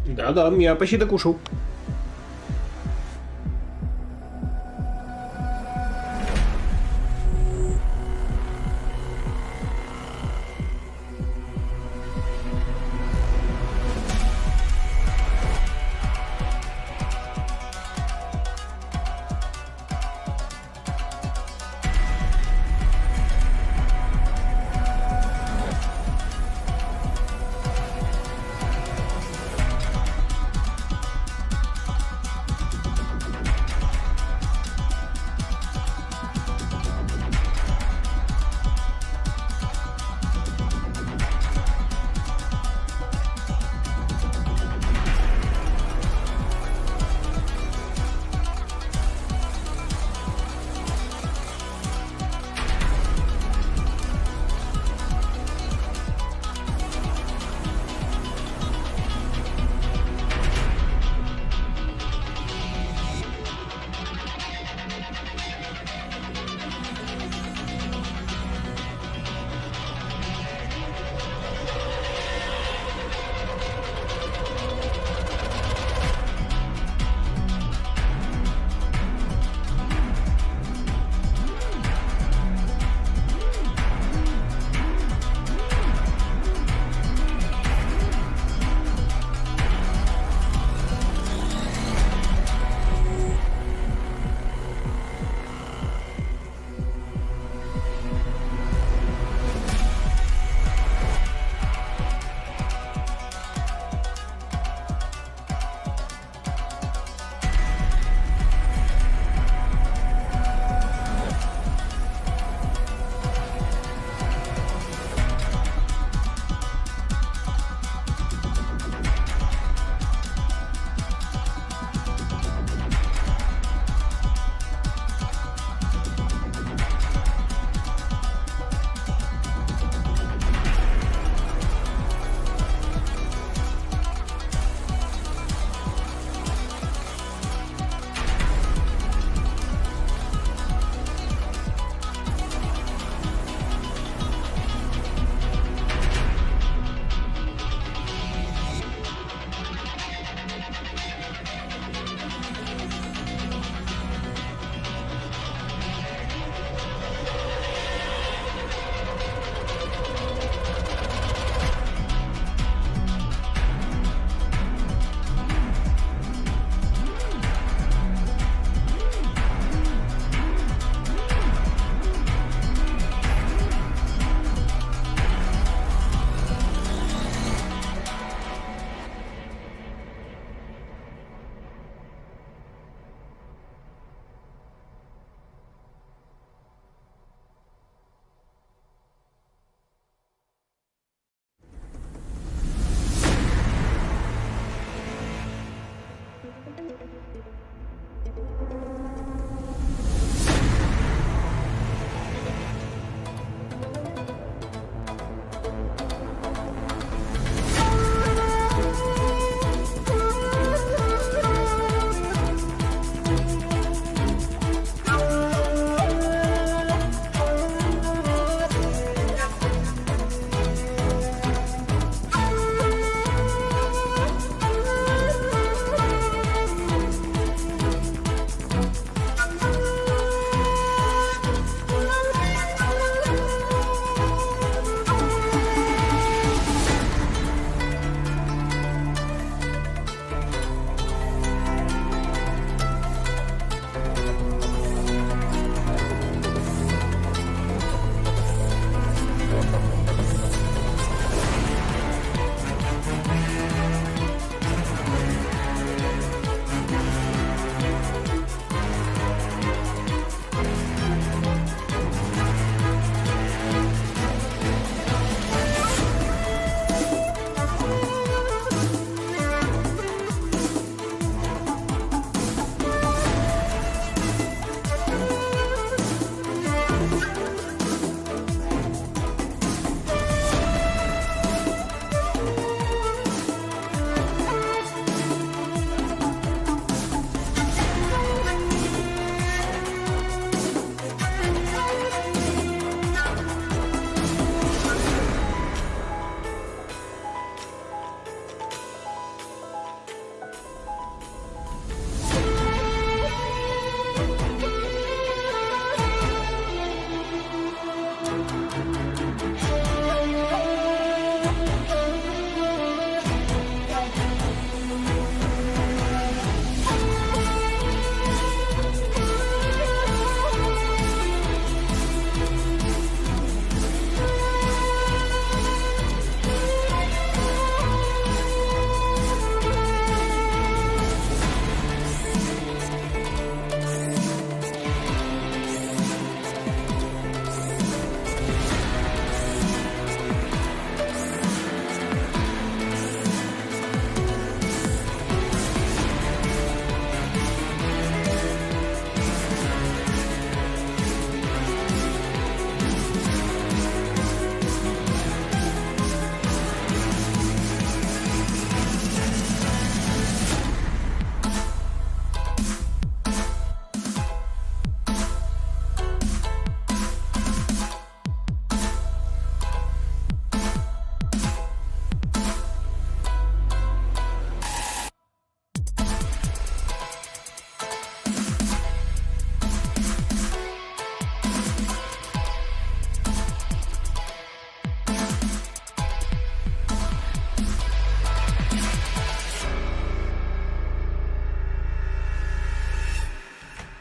Да-да, я почти докушал.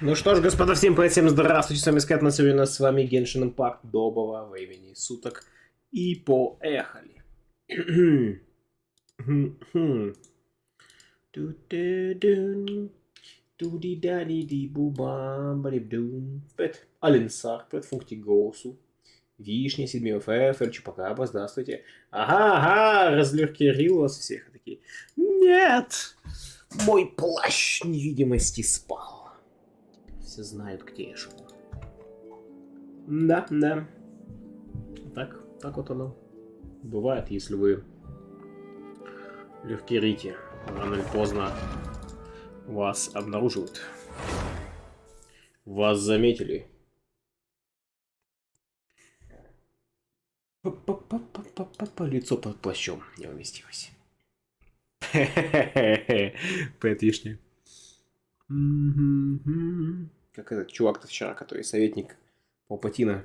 Ну что ж, господа, всем привет, всем здравствуйте, с вами Скэт, сегодня с вами Genshin Impact, доброго времени суток, и поехали. Привет, Алинсар, привет, Функти Гоусу, Вишня, 7 ФФ, Чупакаба, здравствуйте. Ага, разлегкерил вас всех, такие. Нет, мой плащ невидимости спал. Все знают, где я живу. Да. Так вот оно бывает, если вы легкерите. Рано или поздно вас обнаруживают. Вас заметили. Лицо под плащом не уместилось. Пэт вишня. Как этот чувак-то вчера, который советник Палпатина.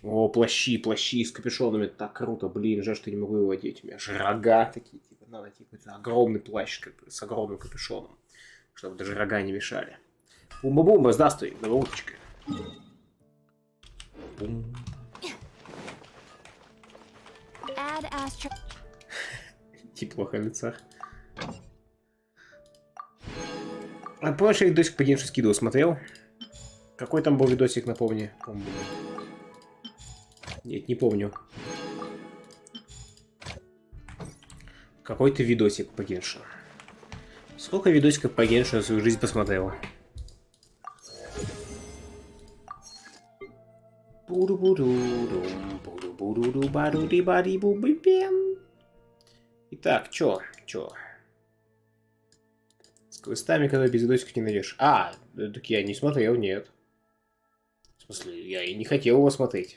О, плащи с капюшонами, так круто, блин, жаль, что я не могу его одеть. У меня же рога такие, типа, надо найти какой-то огромный плащ с огромным капюшоном, чтобы даже рога не мешали. Бумба-бумба, здравствуй, доброе утречко. Тепло на лицах. А помнишь, я видосик по Геншу скидывал, смотрел? Какой там был видосик, напомни? Нет, не помню. Какой-то видосик по Геншу. Сколько видосиков по Геншу я свою жизнь посмотрел? Итак, чё? С квестами, когда без видосиков не найдешь. А, так я не смотрел, нет. В смысле, я и не хотел его смотреть.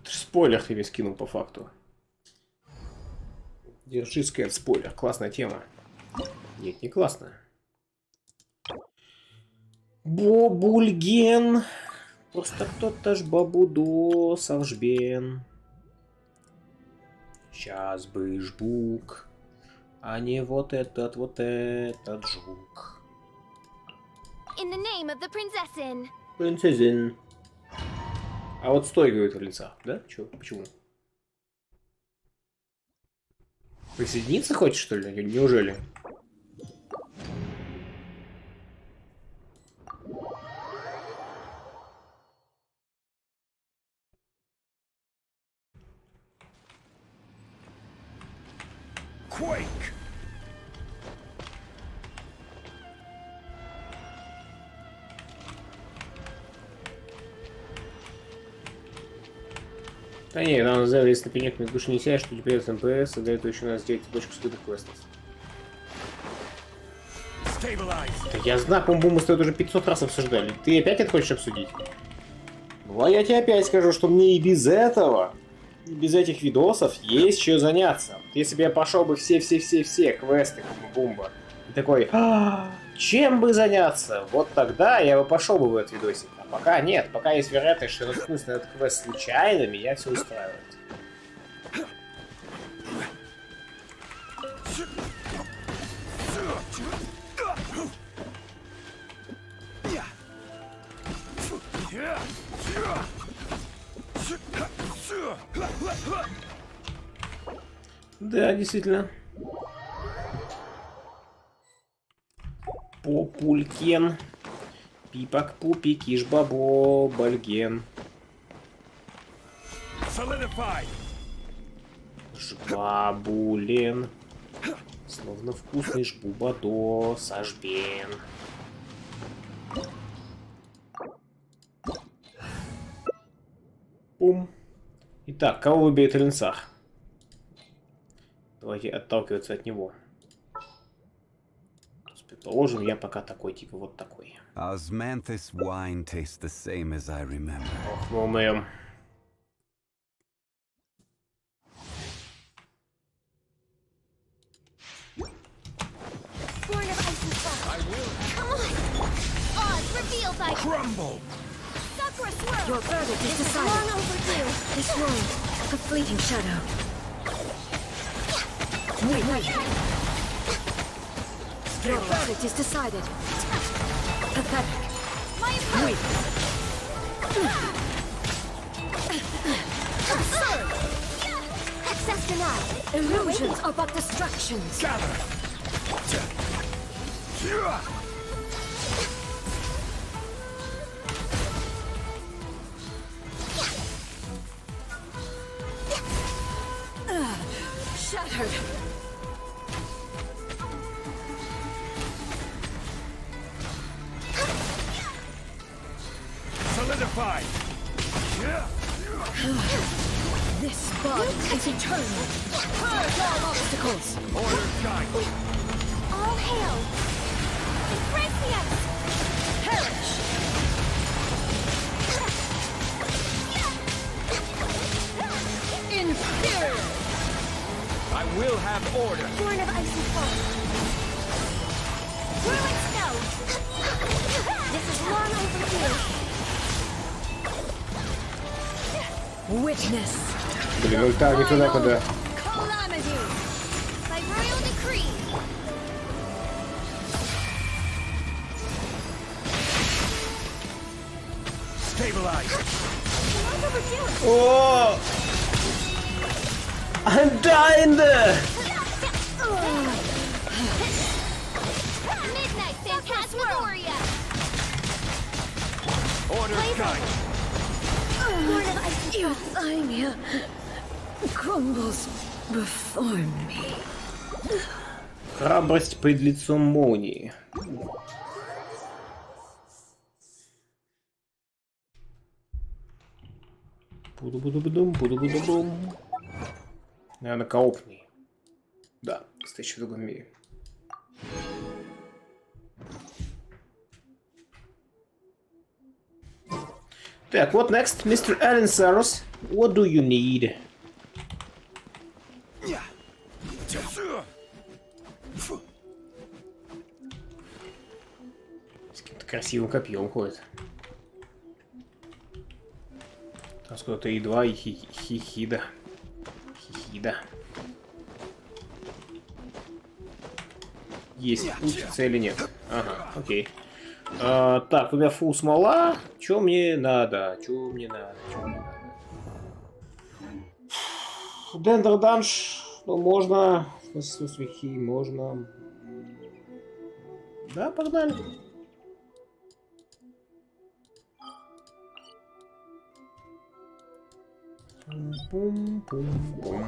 Это ж спойлер ты мне скинул по факту. Держи, Скэт, спойлер. Классная тема. Нет, не классная. Бобульген. Просто кто-то ж бабудо совжбен. Сейчас бы жбук, а не вот этот жук. In the name of the princessin. Принцессин. А вот стой, говорит в лицах, да? Чё? Почему? Присоединиться хочешь, что ли? Неужели? Quake! Да не, нам сделали, если ты пенек на душе не сядешь, что теперь с МПС, и для этого еще надо сделать точку скрытых квестов. Так я знаю, по-моему, мы с тобой уже 500 раз обсуждали. Ты опять это хочешь обсудить? Ну, а я тебе опять скажу, что мне и без этого, и без этих видосов есть что заняться. Если бы я пошел бы все квесты, бумба, и такой, чем бы заняться? Вот тогда я бы пошел бы в этот видосик. А пока нет, пока есть вероятность, что я наткнусь на этот квест случайно, меня все устраивает. Да, действительно. Популькен. Пипак пупи киш бабо бальген. Жбабулен. Словно вкусный жбубадо сажбен. Пум. Итак, кого выберет Ленсах? Давайте отталкиваться от него. Предположим, я пока такой, типа вот такой. Osmanthus wine tastes the same as I remember. Ох, ну мэм. Crumble! Your verdict is decided. Long overdue. This world, a fleeting shadow. Wait. Your verdict is decided. Pathetic. My approach. Access denied. Illusions are but distractions. Shattered. Solidified. This bond is eternal. Purge all obstacles. Order guide. All hail. Impressious. Perish. Inferior. I will have order. Born of icy fall. Whirling snow. This is long overdue. Witness. Блин, ну так, не туда, куда. Calamity. By royal decree. Stabilize. Long overdue. О! I'm dying there! Midnight Phantasmagoria. Order guide. Born of icy fall. Euthymia crumbles before me. Храбрость пред лицом молнии. Буду-буду-будум. Наверное, коопный. Да, кстати, в другом мире. Так, what next? Mr. Allen Saros, what do you need? С каким-то красивым копьем ходит. Там сколько-то и два, и хихида. Хихида. Есть путь, цели нет. Ага, окей. Так, у меня фул смола. Чё мне надо? Дендер данж. Ну, можно. В смысле, можно. Да, погнали. Пум-пум-пум-пум.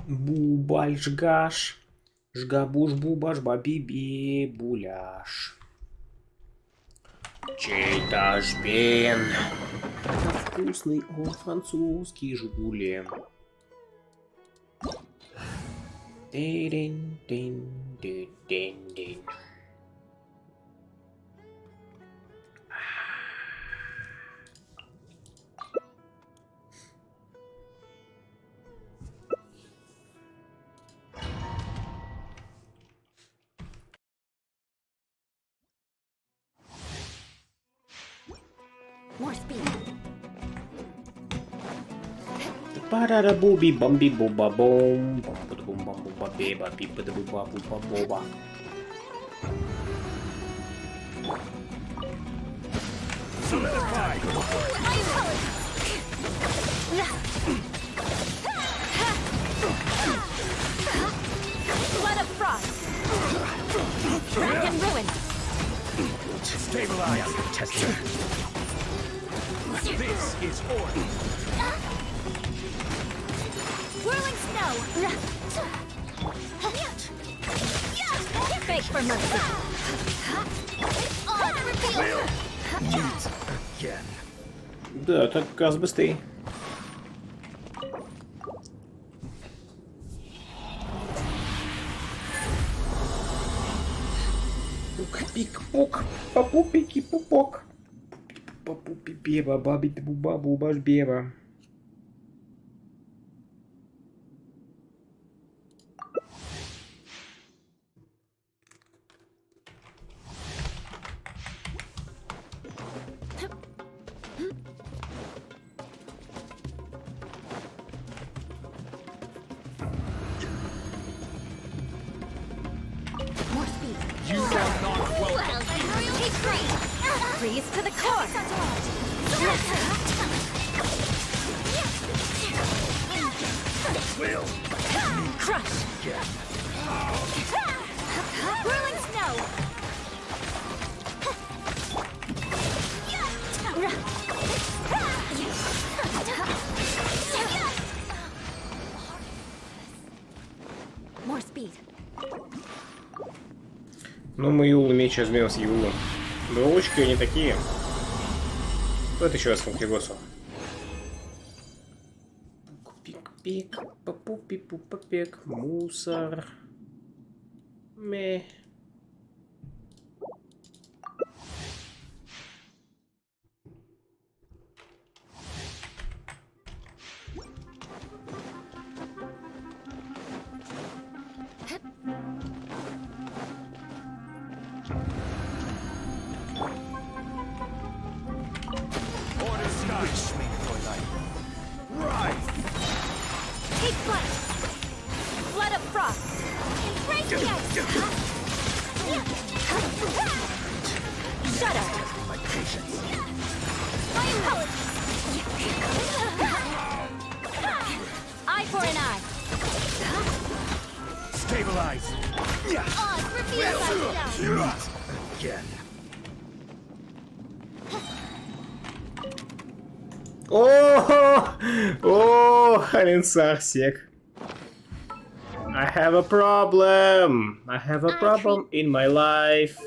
Бубаль жгаш, жгабуш бубаш бабиби буляш. Чей-то жбен. Вкусный он французский жгулем. Дин-дин-дин-дин-дин. More speed. Парарабуби бомби буба бом, бум бум буба беба пипа да буба буба боба. Solidified. Blood of frost. Wrath and ruin. Stabilize. This is order. Whirling snow. Beg for mercy. On reveal. Meet again. Да, так газ быстрее. Пик-пук, попупики-пупок. Попупи-беба, баби-буба, бубаш-беба. Freeze to the core. Will. Crush. Whirling snow. More speed. Ну, мы Юлу меч возьмем с Юлу. Двоечки они такие. Вот еще раз конфигосу. Пик-пик, папу-пипу-папек, мусор. Ме. Orders not. Rise. Take flight. Flood of frost. Embrace the ice. Shudder. My patience. My apologies. Eye for an eye. Stabilize. Oz reveals thyself. Again. Oh, Алинсарсек. I have a problem. I have a problem in my life.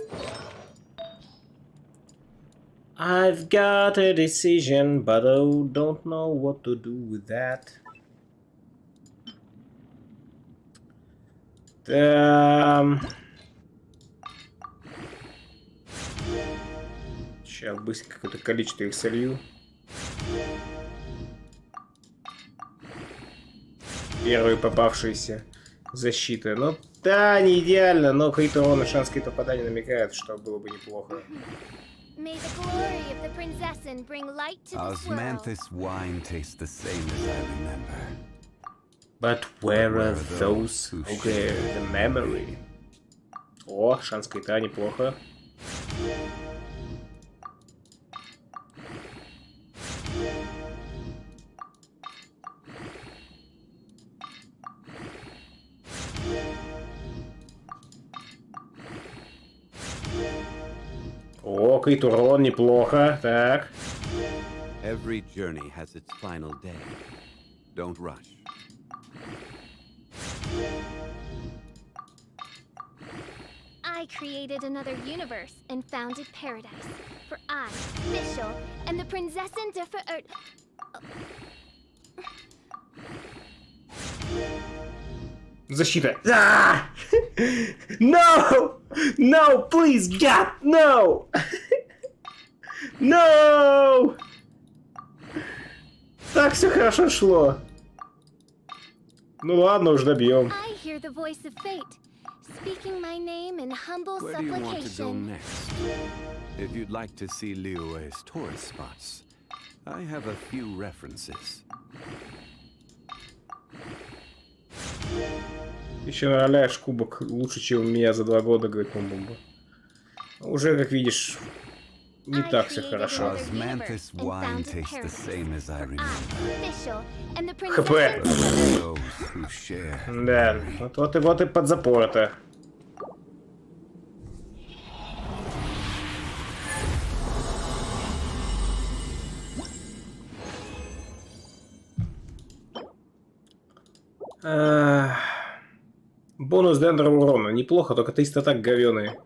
I've got a decision, but I don't know what to do with that. Сейчас быстренько какое-то количество их солью. Первые попавшиеся защиты. Ну да, не идеально, но крит урон и шанс крит попадания намекает, что было бы неплохо. May the glory of the princessin bring light to this world. Osmanthus wine tastes the same as I remember. But where are those who share the memory? О, шанс крита неплохо. О, крит урон неплохо. Так. Every journey has its final day. Don't rush. I created another universe and founded paradise. For I, Fischl, and the princessin Защита. А! No! No, please, God, no! No! Так все хорошо шло. Ну ладно, уж добьем. I hear the voice of fate, speaking my name in humble Where do you want to go supplication. next? If you'd like to see Liyue's tourist spots, I have a few references. Еще нароляешь кубок лучше, чем у меня за 2 года, говорит Бум-Бумба. Уже, как видишь, не так все хорошо. Osmanthus wine tastes the same as I remember. Fischl, and the ХП. princessin Those who share. Да, вот и подзапор-то. Бонус дендра урона. Неплохо, только 300 так говёные.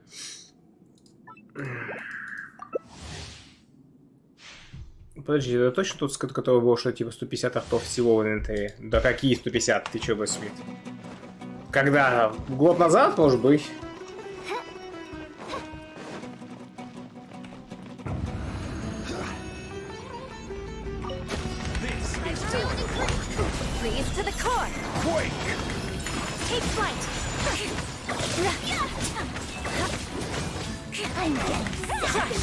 Подожди, это точно тот скот, который был, что типа 150 артов всего в инвентаре? Да какие 150? Ты чё, Басвит? Когда? Год назад, может быть? This is Freeze to the core. quake. Take flight. I'm getting Crush.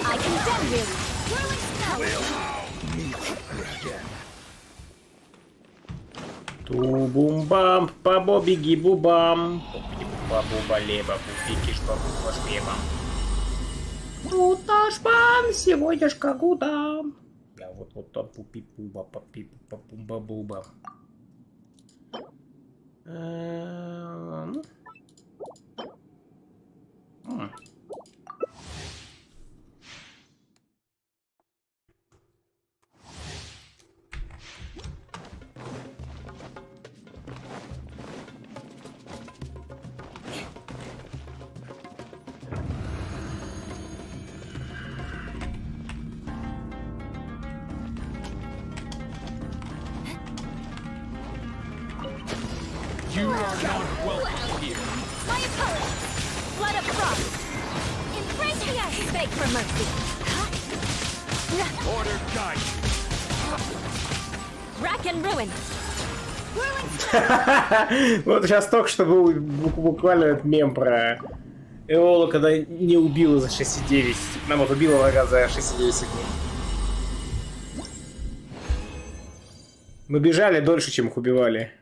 I condemn you. whirling snow. Again. Ту-бум-бам, по-бобиги-бубам. Бабуба-леба, пупикиш, бабуба с хлебом. Уташбам, сегодняшка гудам. Я вот там пупи-пуба, папи-пупа-пумба-буба. You are not welcome here. My opponent, Blood of Frost. Embrace the ice. Beg for mercy. Order guide. Rack and ruin. Вот сейчас только что был буквально этот мем про Эолу, когда не убила за 6,9. Нам вот убила врага за 6,9 секунд. Мы бежали дольше, чем их убивали.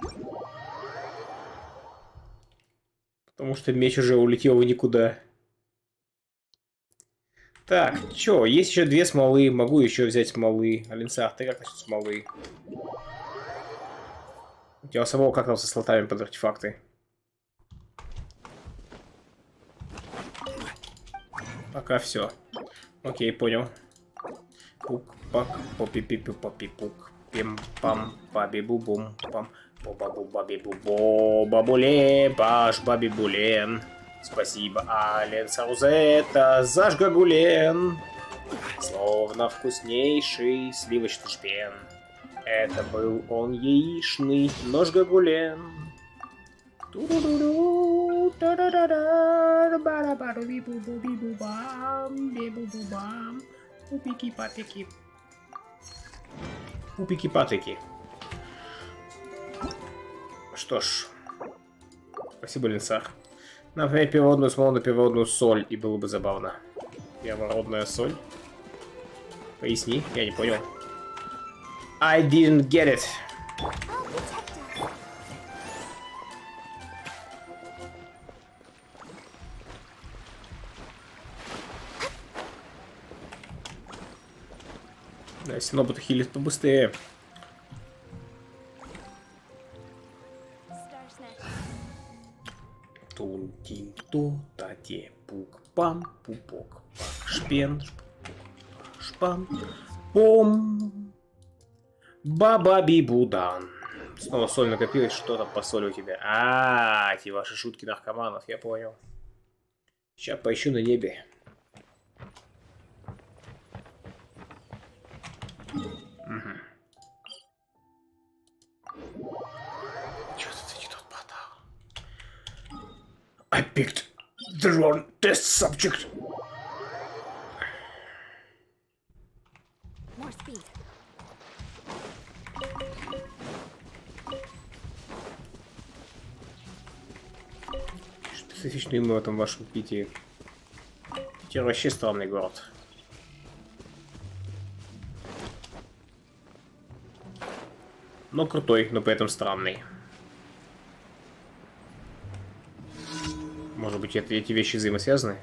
Потому что меч уже улетел в никуда. Так, чё, есть еще 2 смолы. Могу еще взять смолы. Алинсар, ты как насчет смолы? У тебя самого как там со слотами под артефакты? Пока все. Окей, понял. Пук-пак, попи-пи-пи-попи-пук. Пим-пам, баби-бу-бум-пам. Бу-ба-бу-баби-бу-бо, бабуле, баш, баби-булен. Спасибо, Ален Саузета, зажгагулен. Словно вкуснейший сливочный шпен. Это был он яичный нож гагулен. Ту-ду-ду-ду, та-да-да-да, ба-да-ба-ду-би-бу-бу-би-бу-бам, би-бу-бу-бам. Упики-патики. Упики-патики. Что ж. Спасибо, Линсар. Например, первородную смолу на первородную соль, и было бы забавно. Первородная соль? Поясни, я не понял. I didn't get it. Да, синоботы хилит побыстрее. Тун-тин-ту-та-те, пук-пам, пупок, шпен, шпам, пом, баба-би-будан. Снова соль накопилась, что-то по соли у тебя. Эти ваши шутки наркоманов, я понял. Сейчас поищу на небе. I picked the wrong test subject. More speed. Специфичный мы в этом вашем Питере. Питер вообще странный город. Но крутой, но при этом странный. Может быть, эти вещи взаимосвязаны?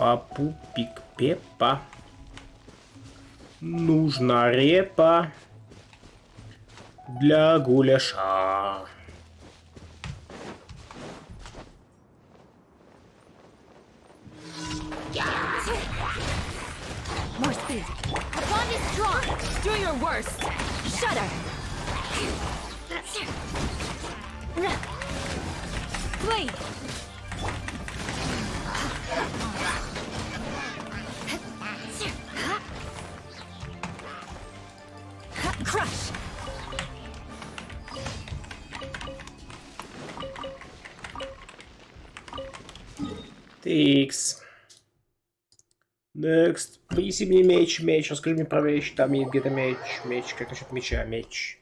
Папупик Пеппа. Нужна репа для гуляша. More speed. The bond is strong. Do your worst. Shudder. Flee. Crush. Тикс. Next. Принеси мне меч, меч. Расскажи мне про вещь. Там есть где-то меч. Меч. Как насчет меча? Меч.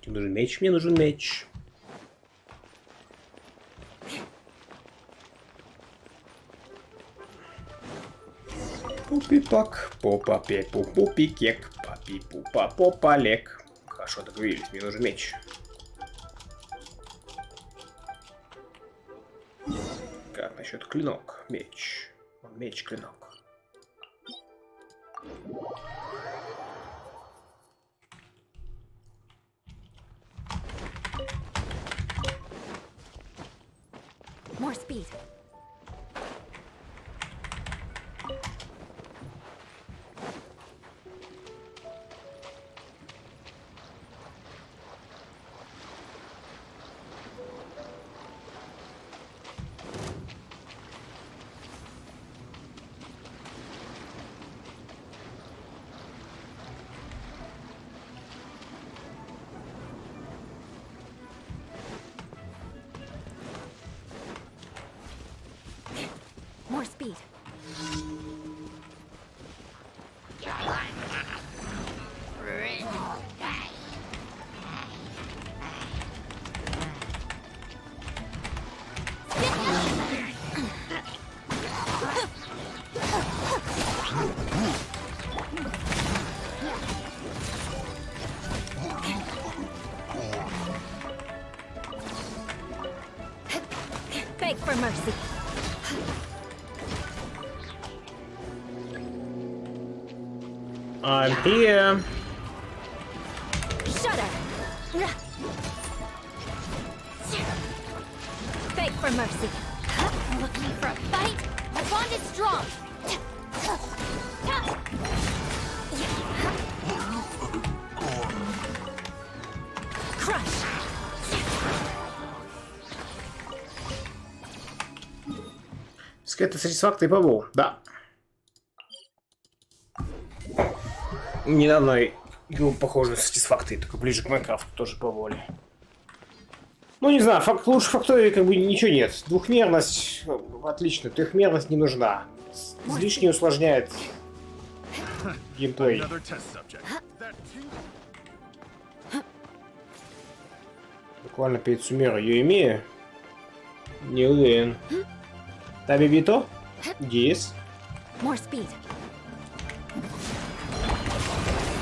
Тебе нужен меч? Мне нужен меч. Пупи-пак, попа-пепу, пупи-кек, папи-пупа, попа-лек. Хорошо, договорились, мне нужен меч. Как насчет клинок? Меч. Меч, клинок. More speed. More speed. Beg for mercy. I'm here. Shudder. Beg for mercy. Looking for a fight? The bond is strong. Crush. Это сатисфакторный побол, да. Недавно игру похожую на сатисфакторы, только ближе к Майнкрафту тоже поболи. Ну не знаю, лучше фактории как бы ничего нет. Двухмерность отлично, трехмерность не нужна. Излишне усложняет геймплей. Another test subject. That Буквально перед Сумеру ее имею. Не уверен. Табибито? Yes. More speed.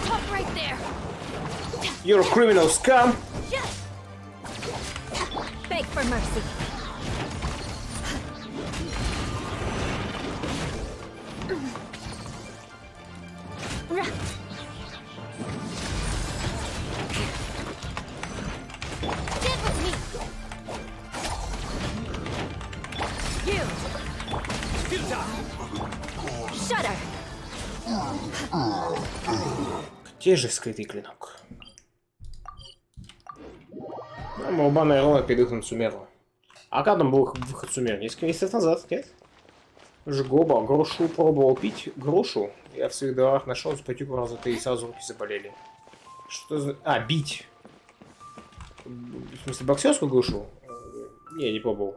Top right there. You're a criminal scum. Beg for mercy. Get with me. You. Shudder. Где же скрытый клинок? Молба, наверное, перед выходом Сумеру. А когда там был выход Сумеру? Несколько месяцев назад, нет? Жгоба, грушу пробовал пить. Грушу я в своих дворах нашел, спотек раза 3 и сразу руки заболели. Что за... А, бить. В смысле, боксерскую грушу? Не, не пробовал.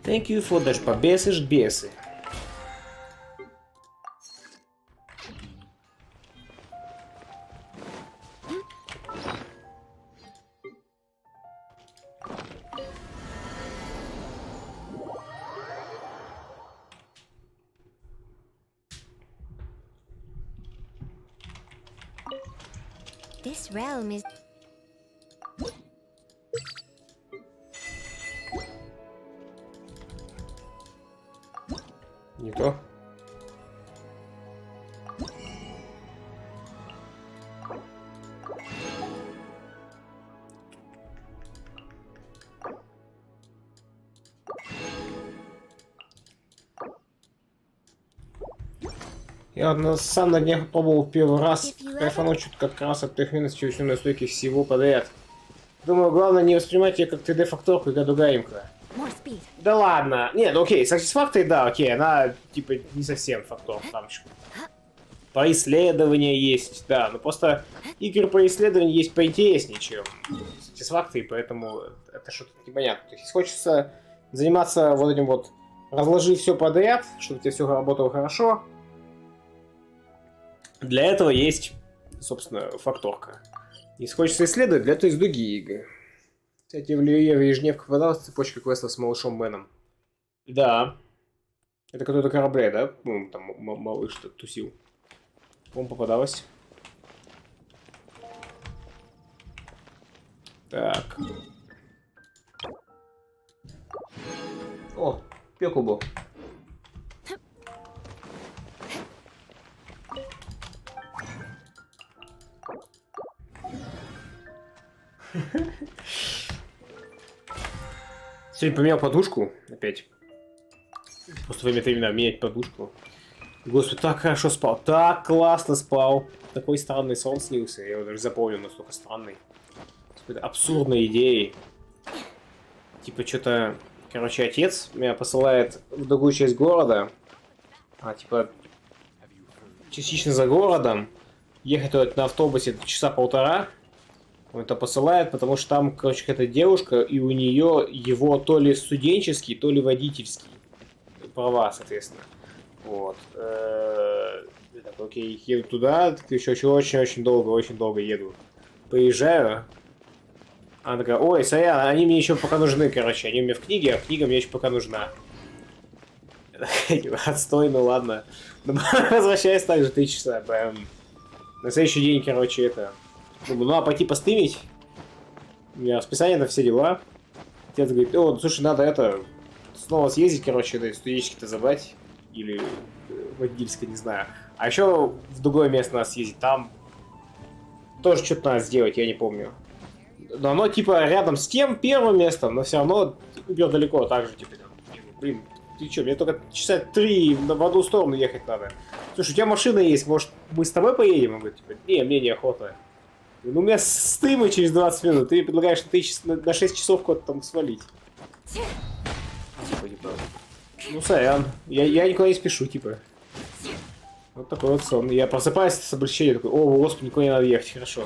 Thank you for даже побесишь бесы. This realm is... Не то. Я сам на днях попробовал первый раз, кайфанул чуть как раз от переменности всей настойки всего подряд. Думаю, главное не воспринимать ее как 3D-факторку и гадугаимка. Да ладно. Нет, окей, Satisfactory, да, окей, она типа не совсем факторка, там еще по исследованию есть, да, но просто игры по исследованию есть поинтереснее, чем Satisfactory, поэтому это что-то непонятно. То есть, если хочется заниматься вот этим вот, разложи все подряд, чтобы у тебя все работало хорошо, для этого есть, собственно, факторка. Если хочется исследовать, для этого есть другие игры. Кстати, в ежедневках попадалась цепочка квестов с малышом Мэном. Да. Это какой-то корабле, да? Ну, там малыш-то тусил. По-моему, попадалась. Так. О, Пекубо. Сегодня поменял подушку опять. Просто время от времени менять подушку. Господи, так хорошо спал, так классно спал. Такой странный сон снился, я его даже запомнил, настолько странный. С какой-то абсурдной идеей. Типа что-то, короче, отец меня посылает в другую часть города. Типа, частично за городом. Ехать туда на автобусе часа полтора. Он это посылает, потому что там, короче, какая-то девушка, и у нее его то ли студенческий, то ли водительский права, соответственно. Вот. Так, окей, еду туда, еще очень-очень долго еду. Поезжаю. Она такая, ой, сорян, они мне еще пока нужны, короче. Они у меня в книге, а книга мне еще пока нужна. Отстой, ну ладно. Возвращаюсь также 3 часа, прям. На следующий день, короче, это... Думаю, ну а пойти постримить? У меня расписание на все дела. Отец говорит, о, слушай, надо это... Снова съездить, короче, это студенческий-то забрать. Или водительское, не знаю. А еще в другое место надо съездить. Там тоже что-то надо сделать, я не помню. Но оно типа рядом с тем первым местом, но все равно убер далеко, так же, типа, блин, ты что, мне только часа 3 в одну сторону ехать надо. Слушай, у тебя машина есть, может, мы с тобой поедем? Он говорит, типа, не, мне неохота. Ну, у меня стримы через 20 минут, ты предлагаешь на 6 часов куда-то там свалить. Типа, ну, сорян, я никуда не спешу, типа. Вот такой вот сон. Я просыпаюсь с облегчением, такой, о, господи, никуда не надо ехать, хорошо.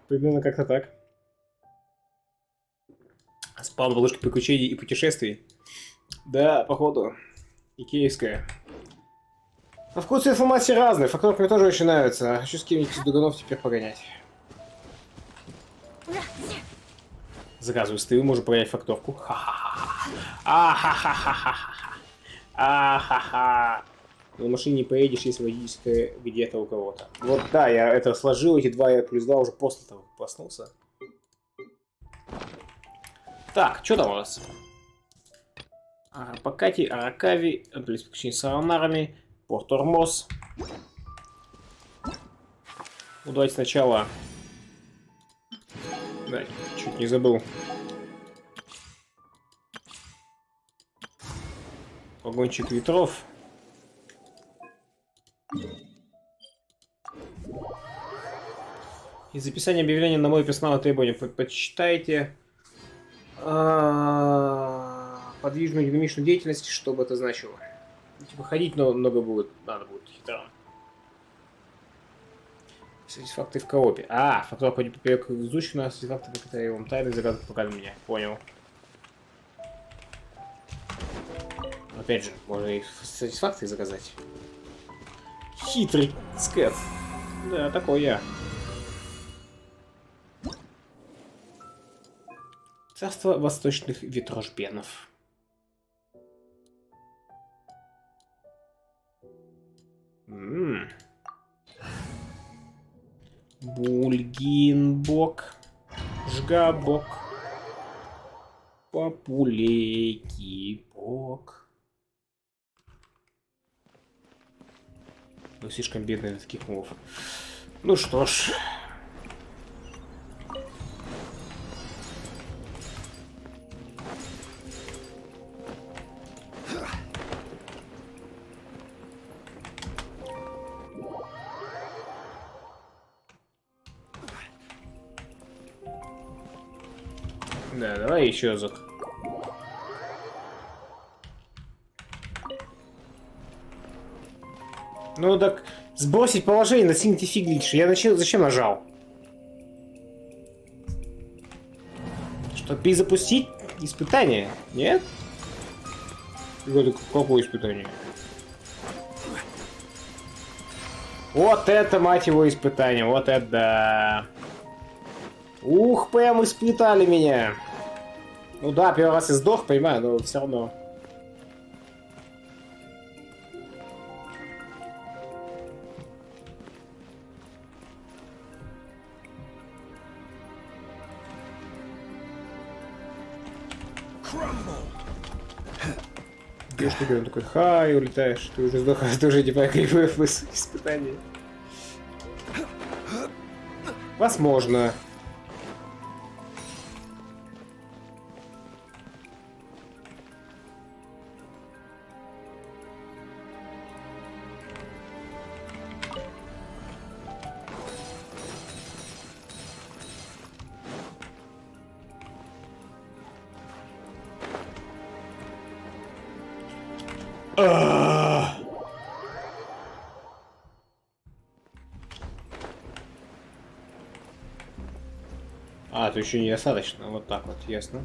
Примерно как-то так. Спал на подушке приключений и путешествий. Да, походу. Икеевская. А вкус информации разный. Факторка мне тоже очень нравится. Хочу с кем-нибудь из дуганов теперь погонять. Заказываю стримы, можно погонять факторку. Ха-ха-ха. А-ха-ха-ха-ха-ха. А-ха-ха. На машине не поедешь, если водительская где-то у кого-то. Вот да, я это сложил, эти 2 плюс 2 уже после того, как проснулся. Так, что там у нас? Арапакати, Аракави, приключения с аронарами, Порт-Ормоз. Ну, давайте сначала... Да, чуть не забыл. Погонщик ветров. Из описания объявления на мой персональное требование почитайте. Подвижную динамичную деятельность, что бы это значило. Типа ходить много будет, надо будет хитро. Сатисфакты в коопе. Фактор пойдет поперек везущих на сатисфакты, которые я вам тайны загадок показали меня. Понял. Опять же, можно и сатисфакты заказать. Хитрый скэт. Да, такой я. Царство восточных ветрожбенов. Бульгинбок. Жгабок. Папулейки-бок. Вы слишком бедный для таких мов. Ну что ж. Да, давай еще разок. Ну так, сбросить положение, натяните фиглиш. Я зачем нажал? Что, перезапустить испытание? Нет? Какое испытание? Вот это, мать его, испытание. Вот это да. Ух, прям испытали меня. Ну да, первый раз и сдох, понимаю, но все равно. Ты что, он такой, хай, улетаешь, ты уже сдох, ты уже типа испытание. Возможно. А, то еще недостаточно. Вот так вот, ясно.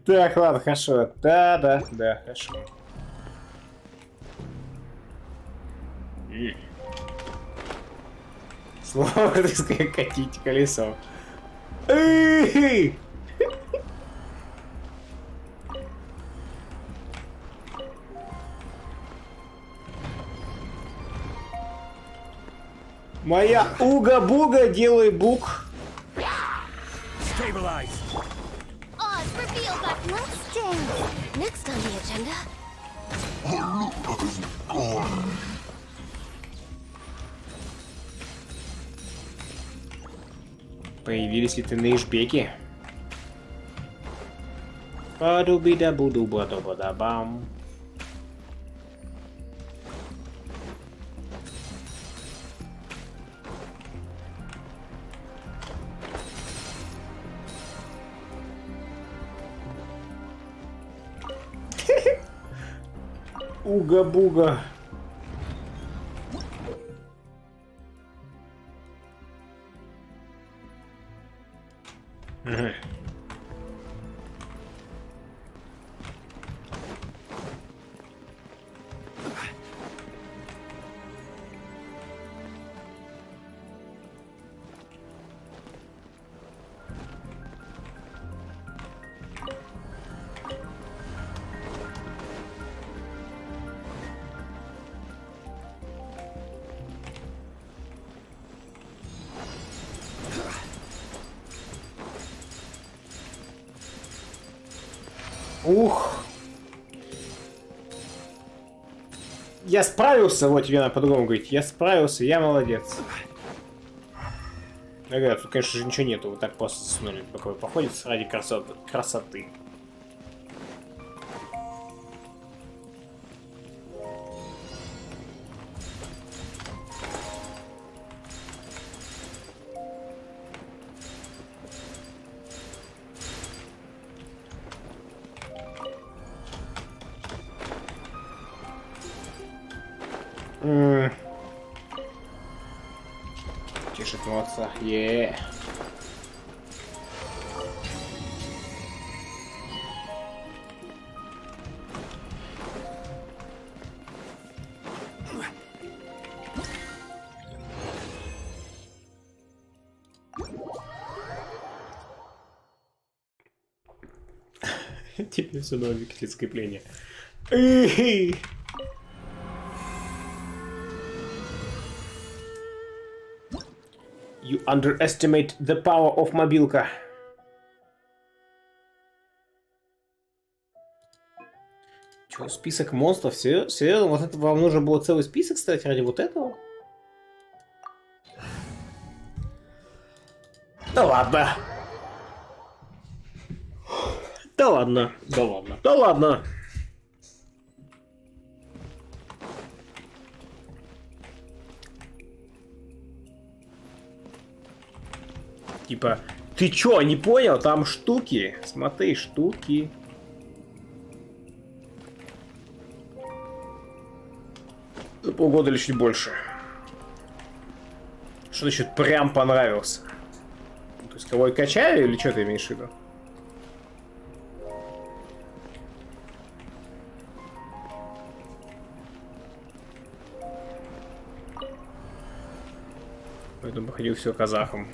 Так, ладно, хорошо. Да, хорошо. Снова катить колесо. Моя уга-буга, делай бук. Stabilize. Oz, reveal that last day. Next on the agenda. Появились ли ты на ишбеке? Падубида-буду-бада-бада-бам. Уга-буга. Ух. Я справился, вот тебе надо по-другому говорить. Я справился, я молодец. Ага, тут, конечно же, ничего нету. Вот так просто засунули. Пока вы походите ради красоты. Тишит молодца. Тебе все равно выкатит скрепление. You underestimate the power of мобилка. Чё, список монстров? Серьезно? Вот это вам нужно было целый список, кстати, ради вот этого? Да ладно. Да ладно. Да ладно. Да ладно. Типа, ты чё, не понял? Там штуки. Смотри, штуки. За полгода или чуть больше. Что значит прям понравился? То есть кого я качаю или что ты имеешь в виду? Поэтому походил все казахом.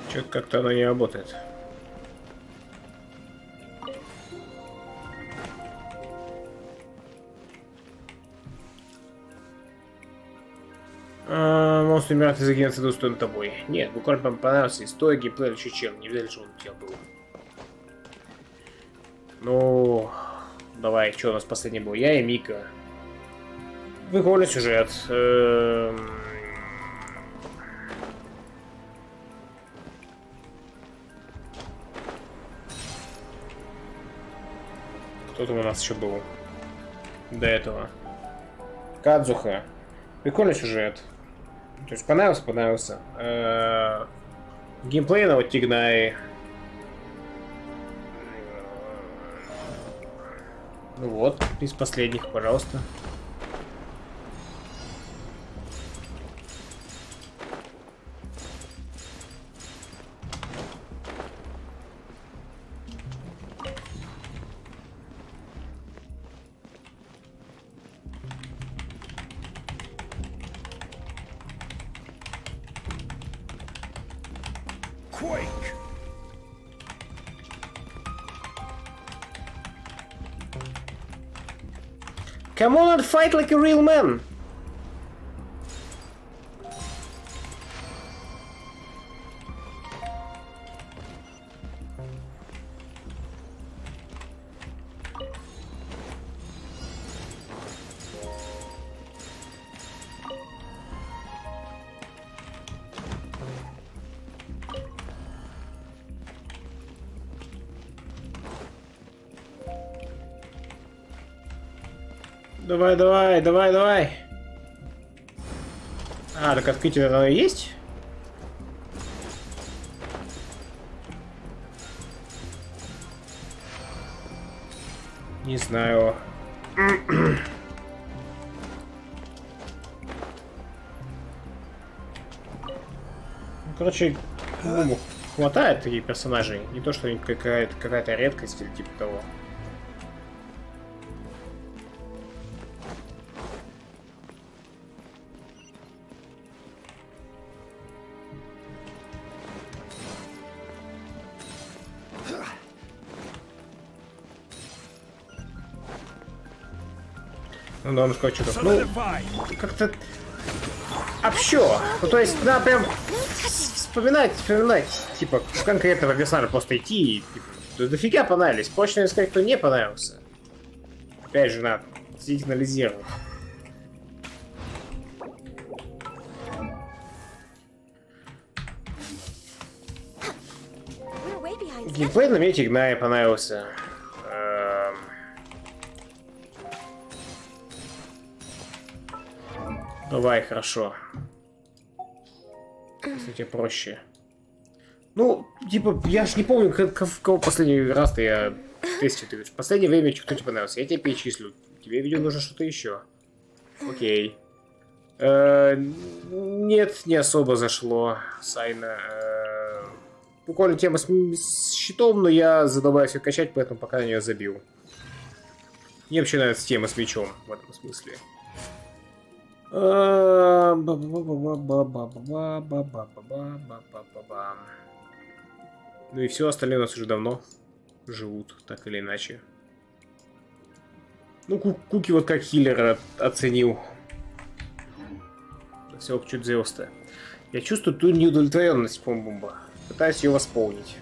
Что-то как-то оно не работает. Монстр умирает из-за геноцида устоен тобой. Нет, буквально понравился история, геймплей, еще чем. Не видали, что он у тебя был. Ну, давай, что у нас последний был? Я и Мика. Прикольный сюжет. Кто там у нас еще был до этого? Кадзуха. Прикольный сюжет. То есть понравился. Геймплей на вот Тигнай. Ну вот, из последних, пожалуйста. Come on and fight like a real man! Давай. А, так открытие оно и есть? Не знаю. Ну, короче, ну, хватает таких персонажей. Не то, что какая-то редкость или типа того. Ну да, он сказал, что-то. Ну, как-то общо. Ну, то есть, надо прям вспоминать, типа, конкретного персонажа просто идти и, типа, дофига понравились. Почно сказать, кто не понравился. Опять же, надо сидеть анализировать. Геймплей на мне Тигнай понравился. Давай, хорошо. Если тебе проще. Ну, типа, я ж не помню, кого последний раз-то я тестил. В последнее время кто тебе понравился. Я тебе перечислю. Тебе, видимо, нужно что-то еще. Окей. Нет, не особо зашло. Сайна. буквально тема с щитом, но я задолбаюсь ее качать, поэтому пока на нее забил. Мне вообще нравится тема с мечом в этом смысле. Ну и все, остальные у нас уже давно живут, так или иначе. Ну, Куки вот как хиллера оценил. Все чуть звезды. Я чувствую ту неудовлетворенность Помбумба. Пытаюсь ее восполнить.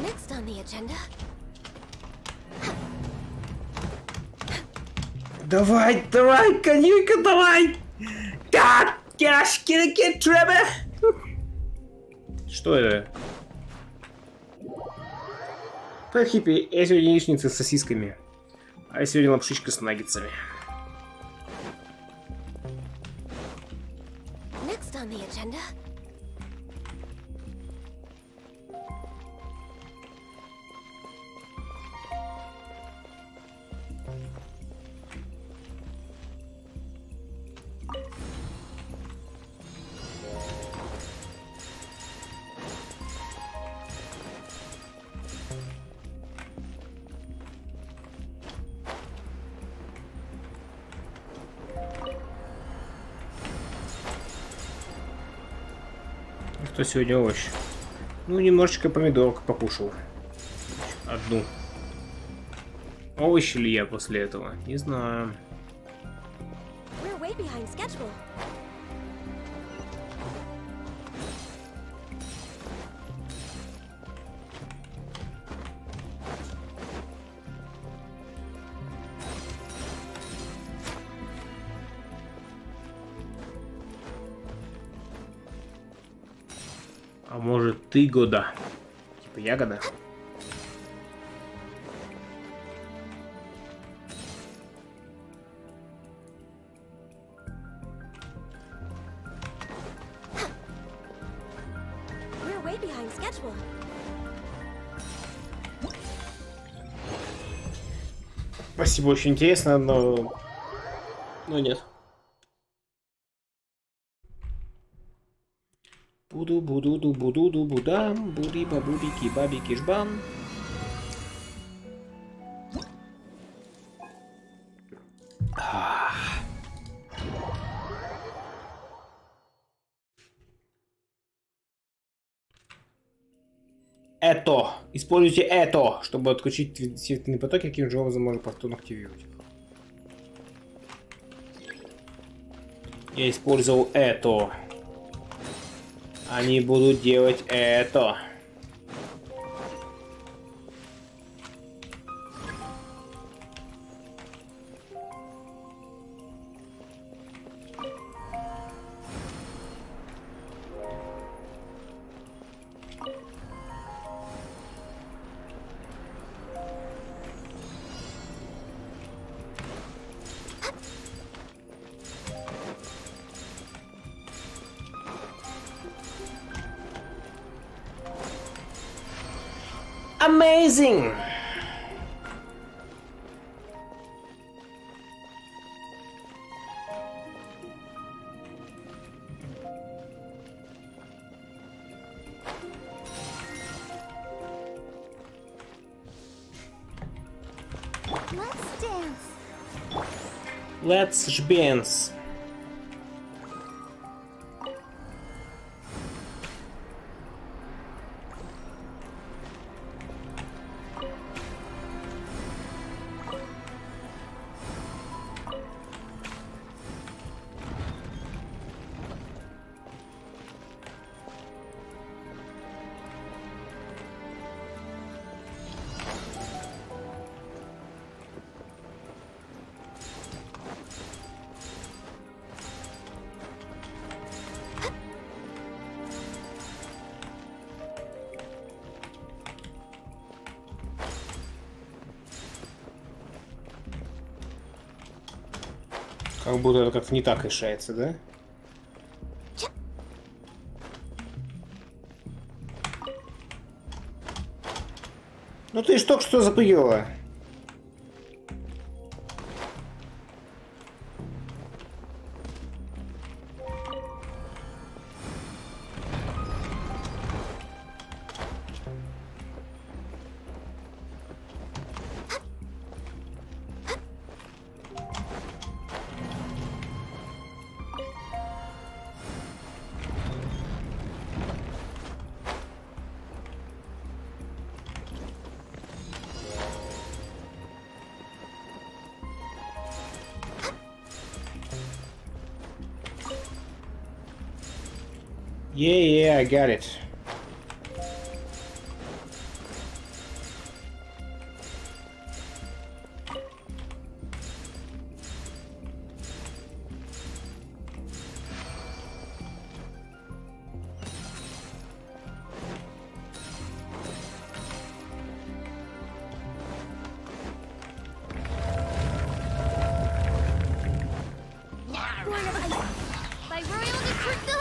Next on the agenda. Давай, давай, конюка, давай! Так, кашки, треба! Что это? Так, хиппи, я сегодня яичница с сосисками. А я сегодня лапшичка с наггетсами. Next on the agenda. Кто сегодня овощ? Ну, немножечко помидорок покушал. Одну. Овощи ли я после этого? Не знаю. We're way behind schedule. А может, ты года? Типа ягода? We're way behind schedule. Спасибо, очень интересно, но... Но нет. Буду-буду-ду-буду-ду-будам, буди-бабубики-бабики-жбам. Это. Используйте это, чтобы отключить светлые потоки, каким же образом можно повторно активировать их. Я использовал это. Они будут делать это. Amazing! Let's dance. Let's dance. Как будто это как-то не так решается, да? Ну ты ж только что запрыгивала. Yeah, I got it.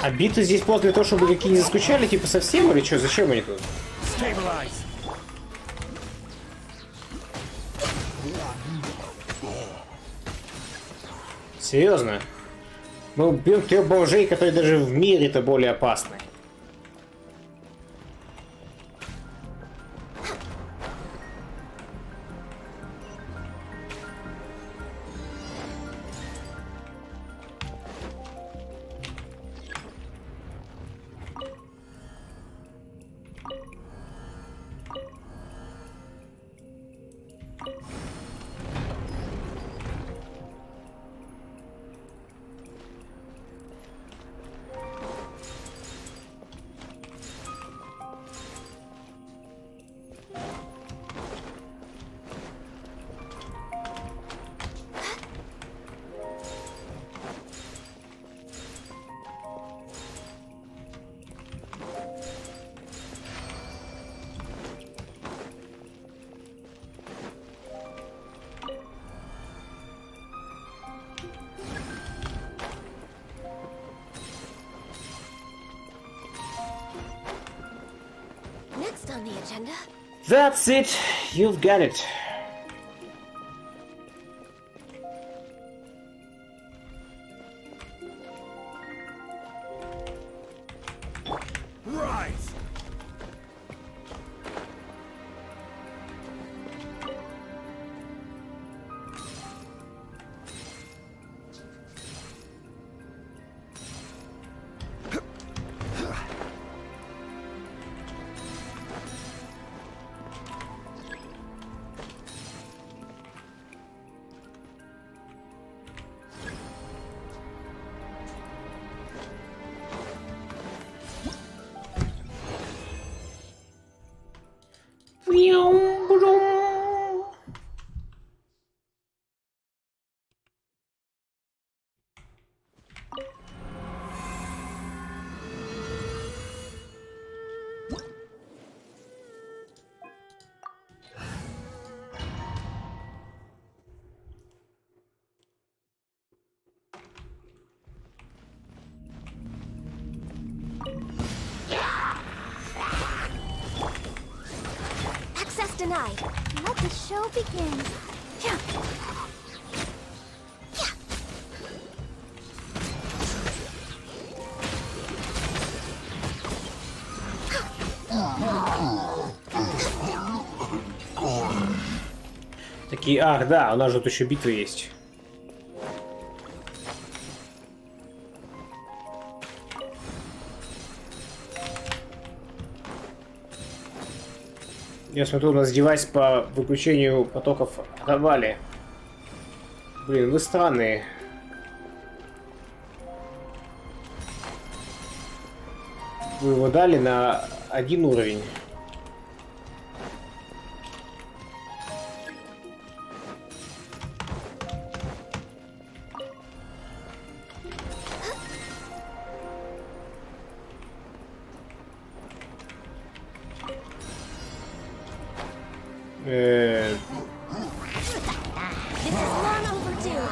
А биты здесь просто для того, чтобы какие не заскучали, типа совсем или что? Зачем они тут? Stabilize. Серьезно? Мы убьем трех бомжей, которые даже в мире-то более опасны. Next on the agenda. That's it. You've got it. Rise. Access denied. Let the show begin. Такие, ах, да, у нас же тут еще битва есть. Я смотрю, у нас девайс по выключению потоков оторвали. Блин, вы странные. Вы его дали на один уровень. This is long overdue.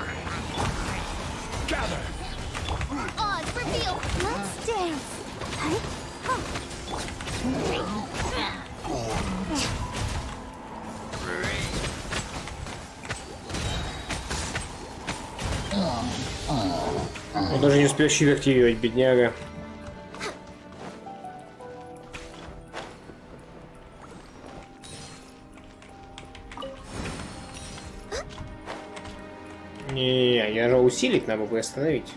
Он даже не успел щит активировать, бедняга. Не, я нажал усилить, надо бы остановить.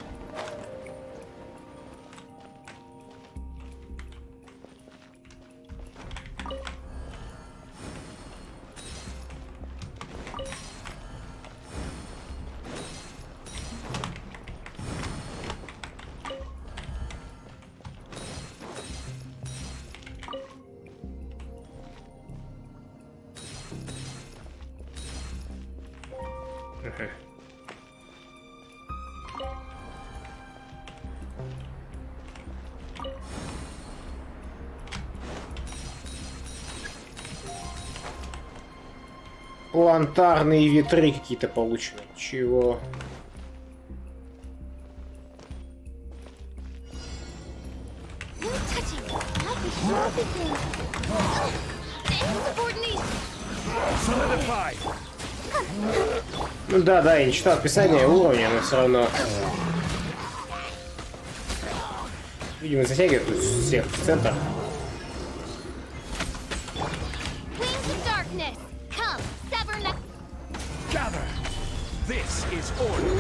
Плантарные ветры какие-то получены. Чего? No touching. Like we should everything. Insubordination. Solidify. Ну да, я не читал описание уровня, но все равно. Видимо, затягивает тут всех в центр. Wings of darkness. Come, sever neck. Gather. This is order.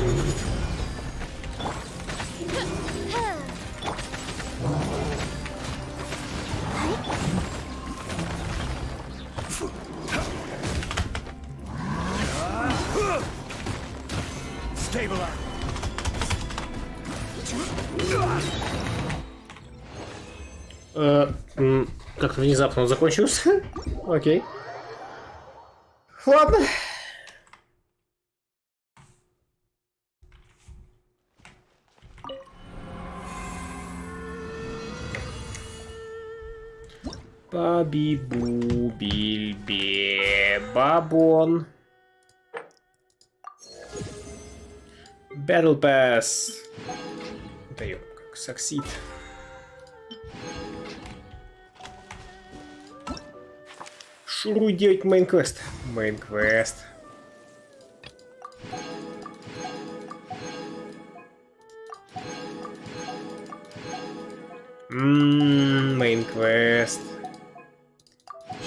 Stabilize. Как-то внезапно он закончился. Окей. Ладно. Баби-бу-биль-бе. Бабон. Battle Pass. Да ёп, как саксид. Шуруй делать мейн-квест. Мейн-квест. Мейн-квест.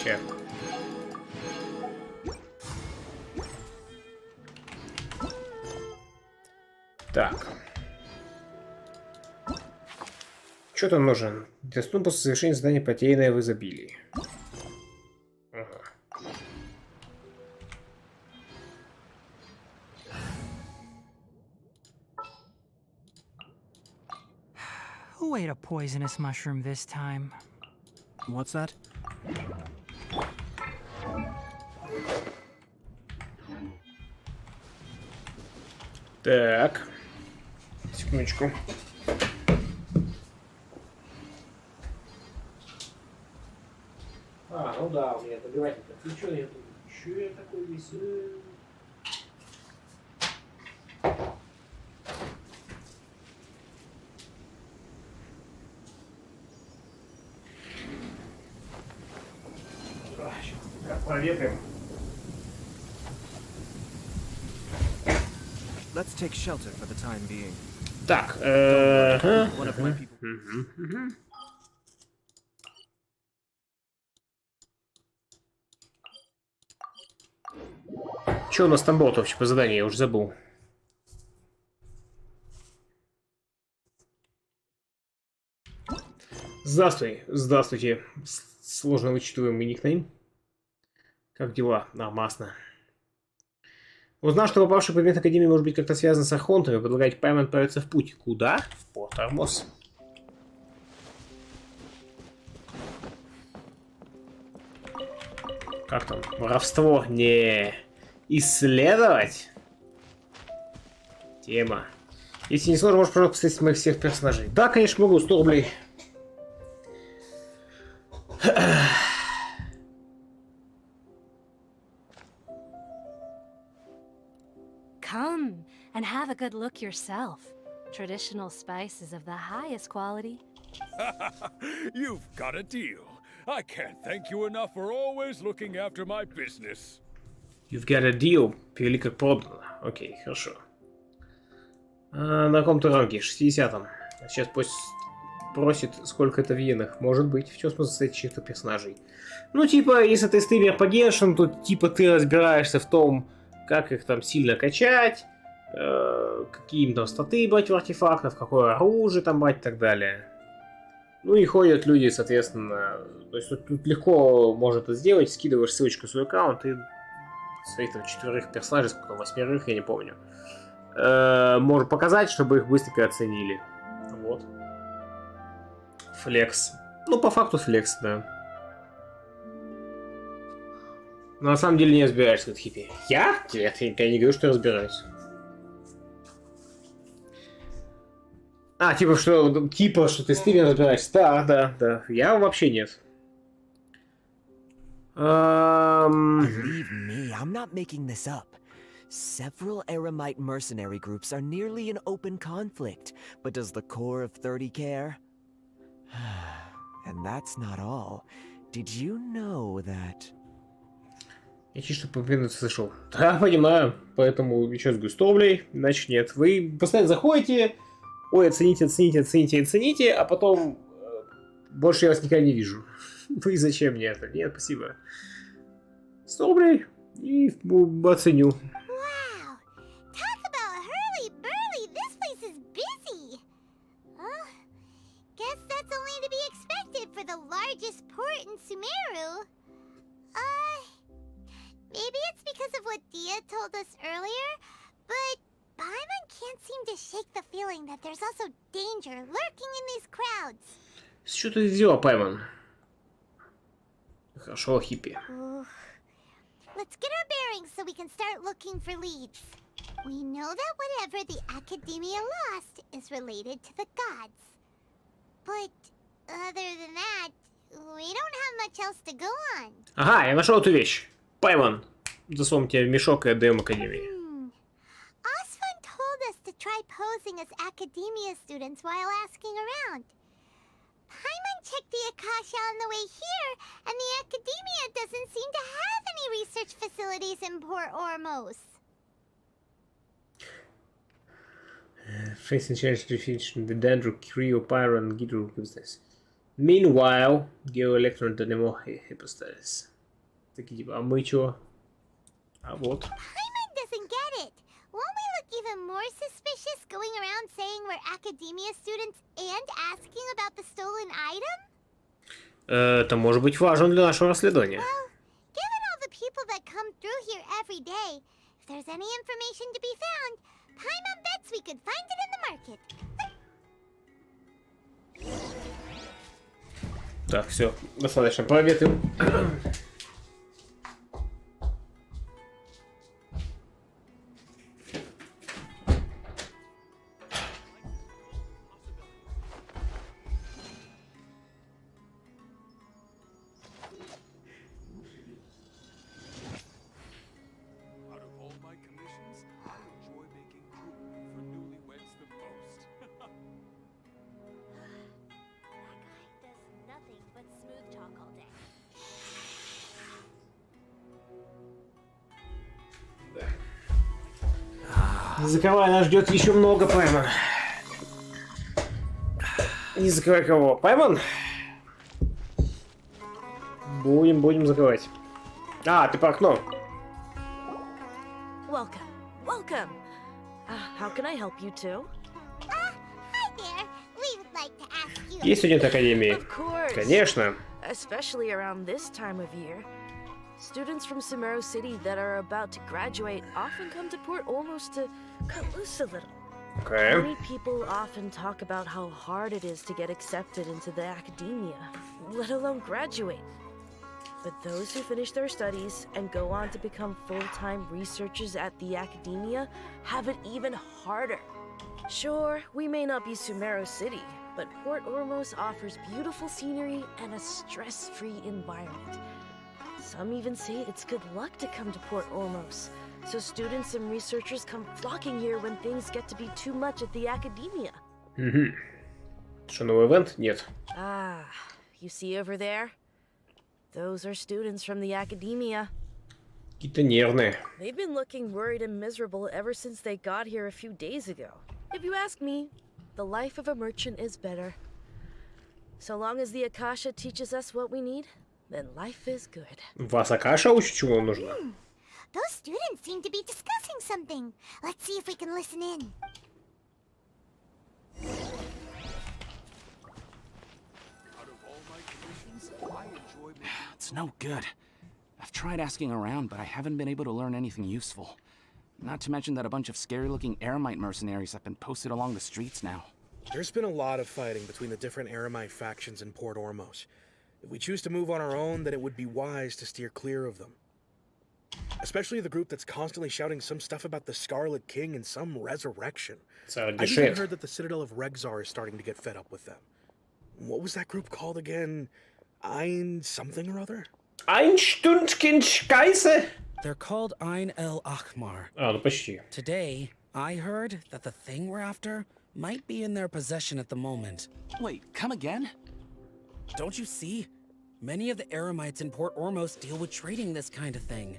Ща. Так. Что там нужен? Доступно после завершения задания потерянное в изобилии. Ага. Who ate a poisonous mushroom this time? What's that? Так. Секундочку. Ну да, у меня добиватель отключен, я думаю, что я такой весь... Сейчас проветрим. Let's take shelter for the time being. Так, One of my people. Что у нас там было вообще по заданию, я уже забыл. Здравствуйте, сложно вычитываемый никнейм. Как дела? Нормально. Узнав, что попавший предмет Академии может быть как-то связан с архонтами, предлагаете Пайм отправиться в путь. Куда? В порт Армос. Как там? Воровство? Не. Исследовать? Тема. Если не сложно, можешь, пожалуйста, посмотреть моих всех персонажей. Да, конечно, могу. 100 рублей. Come and have a good look yourself. Traditional spices of the highest quality, You've got a deal. I can't thank you enough for always looking after my business. You've got a deal. Перевели как продано. Окей, хорошо. На каком-то ранге? 60-м. Сейчас пусть просит, сколько это в иенах. Может быть. В чем смысл состоит чьих-то персонажей? Ну, типа, если ты стример по Геншину, то типа ты разбираешься в том, как их там сильно качать, какие им там статы брать в артефактов, какое оружие там брать и так далее. Ну и ходят люди, соответственно, то есть тут легко можно это сделать, скидываешь ссылочку в свой аккаунт и своих там 4 персонажей, сколько, 8, я не помню, можно показать, чтобы их быстренько оценили. Вот. Флекс. Ну, по факту флекс, да. Но на самом деле не разбираешься, говорит хиппи. Я? Нет, я не говорю, что я разбираюсь. Типа, что ты с ними разбираешься. Да. Я вообще нет. Believe me, I'm not making this up. Several Eremite mercenary groups are nearly in open conflict, but does the core of 30 care? And that's not all. Did you know that... Я чисто по слышал. Да, понимаю. Поэтому еще раз говорю, 100 рублей, иначе нет. Вы постоянно заходите, ой, оцените, а потом больше я вас никогда не вижу. Ну и зачем мне это? Нет, спасибо. 100 рублей и оценю. Wow! Talk about hurly-burly! This place is busy! Guess that's only to be expected for the largest port in Sumeru. Maybe it's because of what Dia told us earlier, but Paimon can't seem to shake the feeling that there's also danger lurking in these crowds. Что ты сделал, Паймон? Хорошо, хиппи. Let's get our bearings so we can start looking for leads. We know that whatever the Academia lost is related to the gods. But other than that, we don't have much else to go on. Ага, я нашел эту вещь. Паймон, засунем тебя в мешок и отдаем Академии. Osfun told us to try posing as Academia students while asking around. Paimon checked the Akasha on the way here, and the Academia doesn't seem to have any research facilities in Port Ormos. Facing challenge to finish the Dendro, Cryo, Pyro, and Gidro business. Meanwhile, Geo-Electron Dynamo Hypostasis. Такие типа, а мы чё? А вот. Paimon doesn't get it. Won't we look even more suspicious going around saying we're Academia students and asking about the stolen item? Это может быть важно для нашего расследования. Well, given all the people that come through here every day, if there's any information to be found, Paimon bets we could find it in the market. Так, все, достаточно проветрим. Не закрывай, нас ждет еще много, Паймон. Не закрывай кого? Паймон? Будем закрывать. Ты по окну. Welcome. How can I help you too? Hi there. We would like to ask you. Есть студент Академии? Of course. Конечно. Especially around this time of year. Students from Sumeru City that are about to graduate often come to Port Ormos to cut loose a little. Okay. Many people often talk about how hard it is to get accepted into the academia, let alone graduate. But those who finish their studies and go on to become full-time researchers at the academia have it even harder. Sure, we may not be Sumeru City, but Port Ormos offers beautiful scenery and a stress-free environment. Some even say it's good luck to come to Port Ormos, so students and researchers come flocking here when things get to be too much at the academia. Что, новый ивент? Нет. Ah, you see over there? Those are students from the academia. Какие-то нервные. They've been looking worried and miserable ever since they got here a few days ago. If you ask me, the life of a merchant is better. So long as the Akasha teaches us what we need, then life is good. Вас Акаша учит, чего вам нужно? Those students seem to be discussing something. Let's see if we can listen in. It's no good. I've tried asking around, but I haven't been able to learn anything useful. Not to mention that a bunch of scary-looking Eremite mercenaries have been posted along the streets now. There's been a lot of fighting between the different Eremite factions in Port Ormos. If we choose to move on our own, then it would be wise to steer clear of them. Especially the group that's constantly shouting some stuff about the Scarlet King and some resurrection. I've even heard that the Citadel of Regzar is starting to get fed up with them. What was that group called again? Ein something or other? Ein Stündchen. They're called Ein el Achmar. А, ну почти. Today, I heard that the thing we're after might be in their possession at the moment. Wait, come again? Don't you see? Many of the Eremites in Port Ormos deal with trading this kind of thing.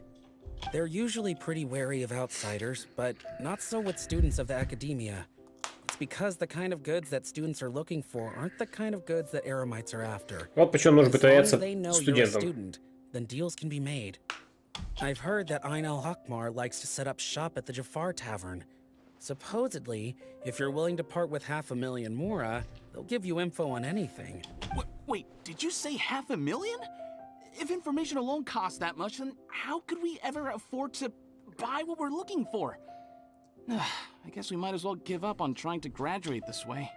They're usually pretty wary of outsiders, but not so with students of the academia. It's because the kind of goods that students are looking for aren't the kind of goods that Eremites are after. Вот почему нужно As long as притворяться they know you're a студентом. student, then deals can be made. I've heard that Ein el Hakmar likes to set up shop at the Jafar Tavern. Supposedly, if you're willing to part with 500,000 mora, they'll give you info on anything. Wait, did you say 500,000? If information alone costs that much, then how could we ever afford to buy what we're looking for? I guess we might as well give up on trying to graduate this way.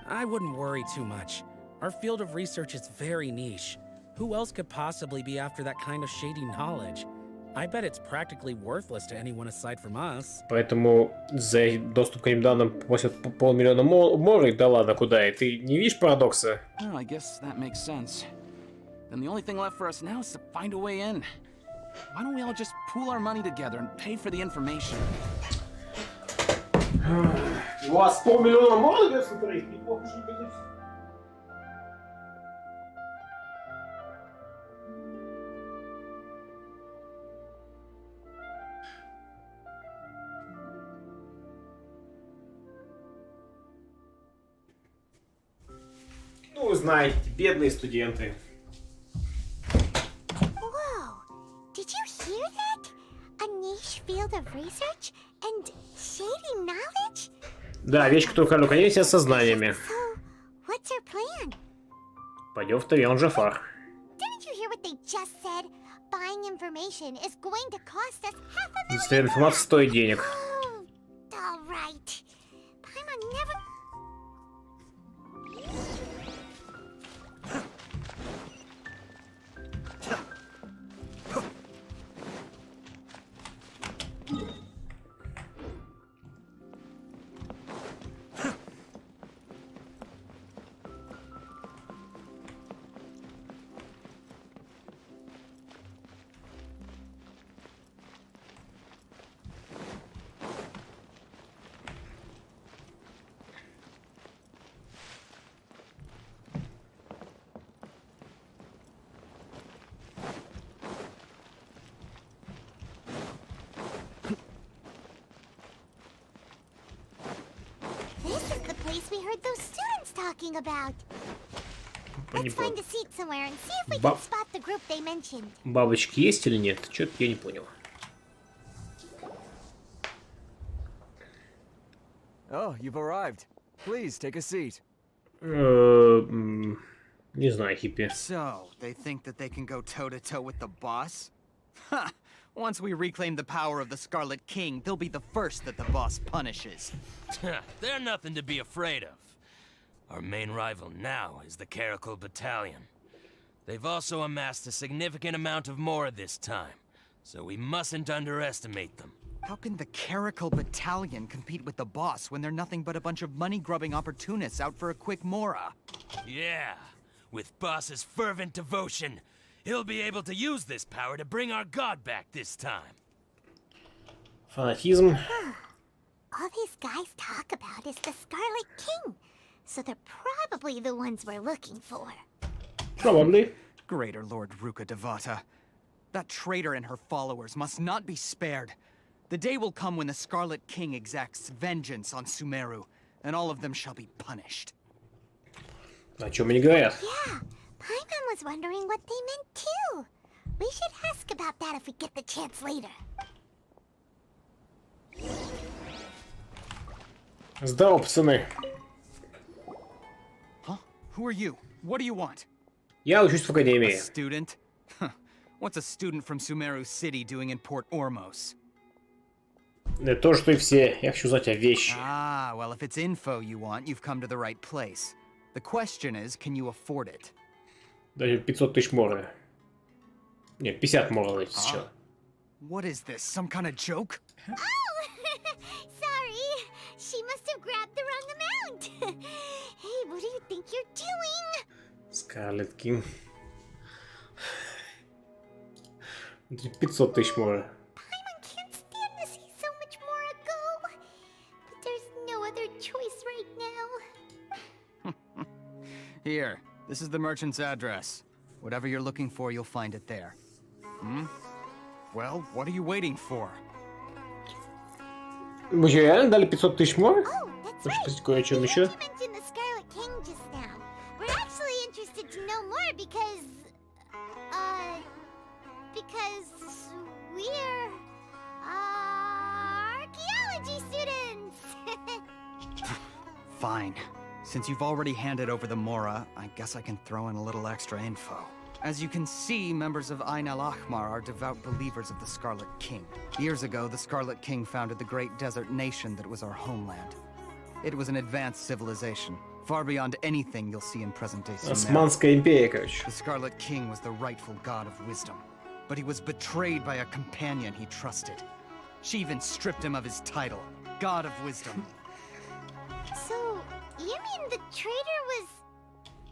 I wouldn't worry too much. Our field of research is very niche. Who else could possibly be after that kind of shady knowledge? I bet it's practically worthless to anyone aside from us. Поэтому за доступ к этим данным просят $500 000 моры. Да ладно, куда? И ты не видишь парадокса? Oh, I guess that makes sense. Then the only thing left for us now is to find a way in. Why don't we all just pool our money together and pay for the information? У вас $500 000 моры, да, смотри? Неплохо же не будет. Ну, вы знаете, бедные студенты. Whoa! Did you hear that? A niche field of research and shady knowledge? Да, вещь, которую Калю конечная со знаниями. So, what's our plan? Пойдем в таверну Джафар. Didn't you hear what they just said? Buying information is going to cost us Достоверная информация стоит денег. Oh, all right. Paimon never... This is the place we heard those students talking about. Let's find a seat somewhere and see if we can spot the group they mentioned. Бабочки есть или нет? Что-то я не понял. Oh, you've arrived. Please take a seat. Не знаю, хиппи. So, they think that they can go toe-to-toe with the boss? Ha! Once we reclaim the power of the Scarlet King, they'll be the first that the boss punishes. They're nothing to be afraid of. Our main rival now is the Caracal Battalion. They've also amassed a significant amount of Mora this time, so we mustn't underestimate them. How can the Caracal Battalion compete with the boss when they're nothing but a bunch of money-grubbing opportunists out for a quick Mora? Yeah, with Boss's fervent devotion, he'll be able to use this power to bring our god back this time. Фанатизм. All these guys talk about is the Scarlet King. so they're probably the ones we're looking for. Probably. Greater Lord Ruka Devata. That traitor and her followers must not be spared. The day will come when the Scarlet King exacts vengeance on Sumeru, and all of them shall be punished. О чем они говорят? Yeah, Paimon was wondering what they meant too. We should ask about that if we get the chance later. Здорово, пацаны. Huh? Who are you? What do you want? Я учусь в A академии. student? What's a student from Sumeru City doing in Port Ormos? Это то, что и все. Я хочу знать о вещи. Ah, well, if it's info you want, you've come to the right place. The question is, can you afford it? Дайте 500 тысяч моры. Нет, 50 моры дайте сначала. What is this, some kind of joke? Oh! Sorry. She must have grabbed the wrong amount. Hey, what do you think you're doing? Скарлетт Кинг. 500 тысяч моры. Paimon can't stand to see so much more go. But there's no other choice right now. Here, this is the merchant's address. Whatever you're looking for, you'll find it there. Hmm? Well, what are you waiting for? Мы же реально дали 500 тысяч моры? Oh, that's Хочешь right. спросить кое о чем You еще? mentioned the Scarlet King just now. We're actually interested to know more because we're archaeology students. Fine. Since you've already handed over the Mora, I guess I can throw in a little extra info. As you can see, members of Ain al-Ahmar are devout believers of the Scarlet King. Years ago, the Scarlet King founded the great desert nation that was our homeland. It was an advanced civilization, far beyond anything you'll see in present-day Sumeru. Османская империя, короче. The Scarlet King was the rightful god of wisdom, but he was betrayed by a companion he trusted. She even stripped him of his title, God of Wisdom. So, you mean the traitor was...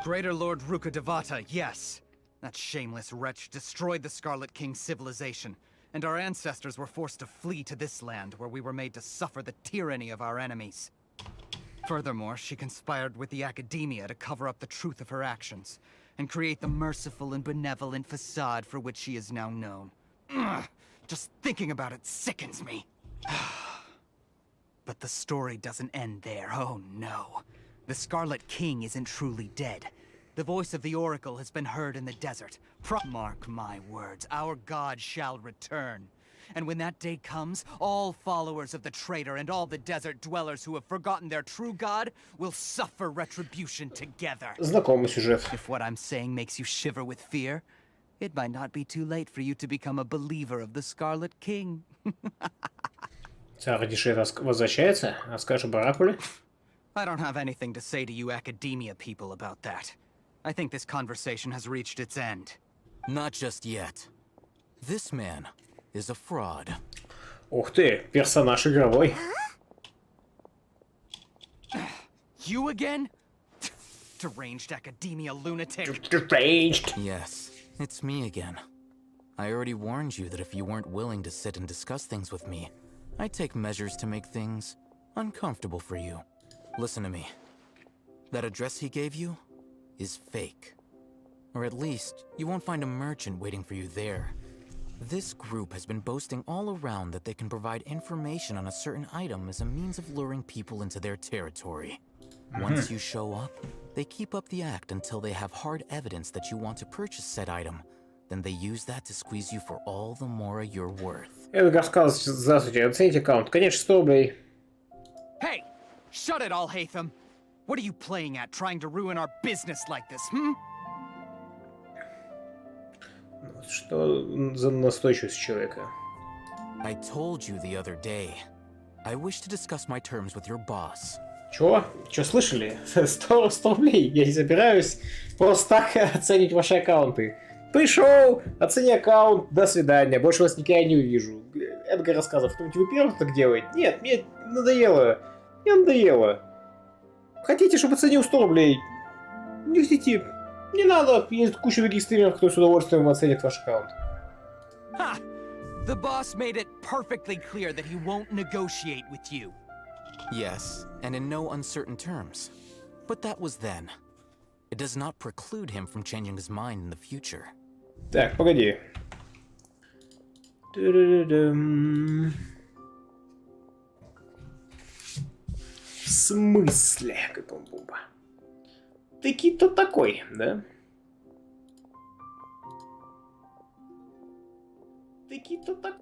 Greater Lord Ruka Devata, yes. That shameless wretch destroyed the Scarlet King's civilization, and our ancestors were forced to flee to this land where we were made to suffer the tyranny of our enemies. Furthermore, she conspired with the Academia to cover up the truth of her actions, and create the merciful and benevolent facade for which she is now known. Ugh, just thinking about it sickens me. But the story doesn't end there, oh no. The Scarlet King isn't truly dead. The voice of the Oracle has been heard in the desert. Mark my words, our god shall return. And when that day comes, all followers of the traitor and all the desert dwellers who have forgotten their true god will suffer retribution together. Знакомый сюжет. If what I'm saying makes you shiver with fear, it might not be too late for you to become a believer of the Scarlet King. Радиши возвращается? Расскажешь об Оракуле? I don't have anything to say to you Academia people about that. I think this conversation has reached its end. Not just yet. This man is a fraud. Ух ты, персонаж игровой. You again? Deranged Academia lunatic. Deranged. Yes, it's me again. I already warned you that if you weren't willing to sit and discuss things with me, I'd take measures to make things uncomfortable for you. Listen to me. That address he gave you is fake. Or at least, you won't find a merchant waiting for you there. This group has been boasting all around that they can provide information on a certain item as a means of luring people into their territory. Once you show up, they keep up the act until they have hard evidence that you want to purchase said item. Then they use that to squeeze you for all the more you're worth. Эдгар сказал, здравствуйте, оцените аккаунт. Конечно, 100 рублей. Hey! Shut it all, Hatham! What are you playing at, trying to ruin our business like this, hmm? Что за настойчивость человека? I told you the other day. I wish to discuss my terms with your boss. Чё? Чё, слышали? 100 рублей. Я не собираюсь просто так оценить ваши аккаунты. Пришел, оцени аккаунт, до свидания. Больше вас никогда не увижу. Эдгар рассказывал, кто-нибудь вы первый так делает? Нет, мне надоело. Мне надоело. Хотите, чтобы оценил 100 рублей? Не хотите? Не надо. Есть куча других стримеров, кто с удовольствием оценит ваш аккаунт. Ha! The boss made it perfectly clear that he won't negotiate with you. Yes, and in no uncertain terms. But that was then. It does not preclude him from changing his mind in the future. Так, погоди. Ту-ду-ду-дум. В смысле, как бомба? Ты кто такой, да? Ты кто такой?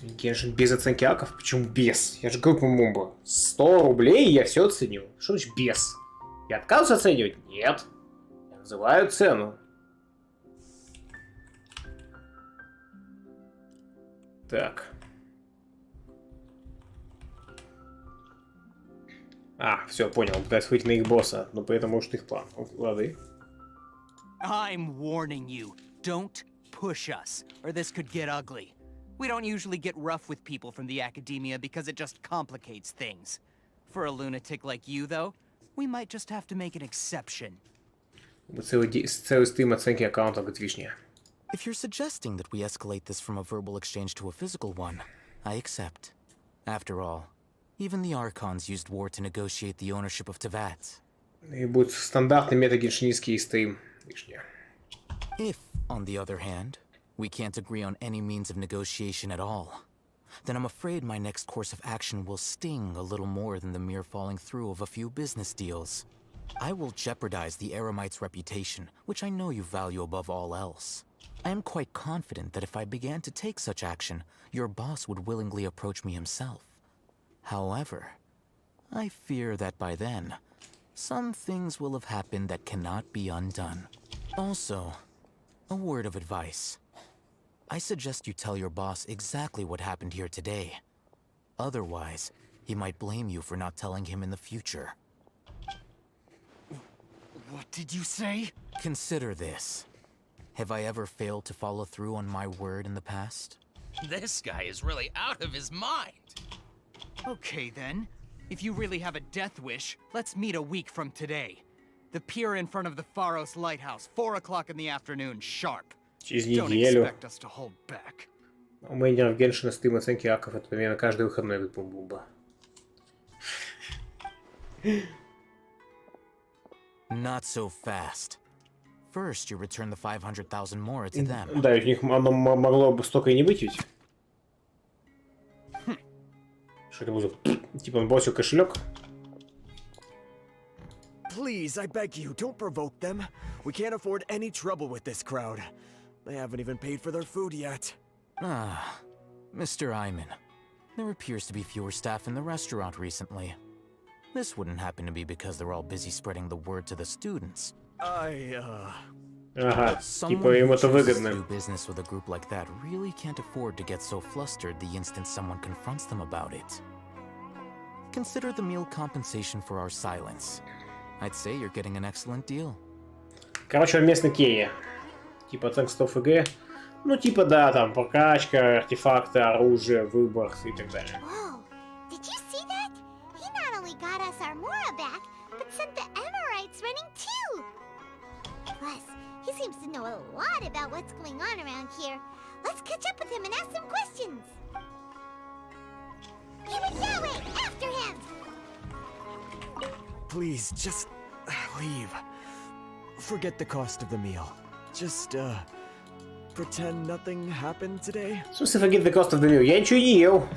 Геншин без оценки аков? Почему без? Я же говорю, по-моему, 100 рублей я все оценил. Что значит без? Я отказываюсь оценивать? Нет. Я называю цену. Так. Все, понял. Пытаюсь выйти на их босса, но при этом может их план. Лады. I'm warning you. Don't push us, or this could get ugly. We don't usually get rough with people from the academia because it just complicates things. For a lunatic like you, though, we might just have to make an exception. Целый стрим оценки аккаунта от вишня. If you're suggesting that we escalate this from a verbal exchange to a physical one, I accept. After all, even the Archons used war to negotiate the ownership of Tevat. И будет стандартный метагеншинистский стрим вишня. If, on the other hand, we can't agree on any means of negotiation at all, then I'm afraid my next course of action will sting a little more than the mere falling through of a few business deals. I will jeopardize the Eremite's reputation, which I know you value above all else. I am quite confident that if I began to take such action, your boss would willingly approach me himself. However, I fear that by then, some things will have happened that cannot be undone. Also, a word of advice. I suggest you tell your boss exactly what happened here today. Otherwise, he might blame you for not telling him in the future. What did you say? Consider this. Have I ever failed to follow through on my word in the past? This guy is really out of his mind. Okay then. If you really have a death wish, let's meet a week from today. The pier in front of the Pharos Lighthouse, 4 o'clock in the afternoon, sharp. Через Don't неделю. expect us to hold back. У меня в Геншина стрим оценки аков. Это примерно каждый выходной будет бум-бумба. Not so fast. First, you return the 500,000 mora to them. Да, у них оно могло бы столько и не быть ведь. Что это было? Типа он бросил кошелек. Please, I beg you, don't provoke them. We can't afford any trouble with this crowd. They haven't even paid for their food yet. Ah, Mr. Iman. There appears to be fewer staff in the restaurant recently. This wouldn't happen to be because they're all busy spreading the word to the students. Ага, Someone типа им who это chooses to выгодно. do business with a group like that really can't afford to get so flustered the instant someone confronts them about it. Consider the meal compensation for our silence. I'd say you're getting an excellent deal. Короче, он местный Кея. Типа оценка 100 ФГ. Ну, типа, да, там, прокачка, артефакты, оружие, выбор и так далее. Whoa! Did you see that? He not only got us our Mora back, but sent the Emirites running too! Plus, he seems to know a lot about what's going on around here. Let's catch up with him and ask some questions! Keep it that way! After him! Please, just leave. Forget the cost of the meal. Just, pretend nothing happened today. В смысле, forget the cost of the meal? Я ничего не ел.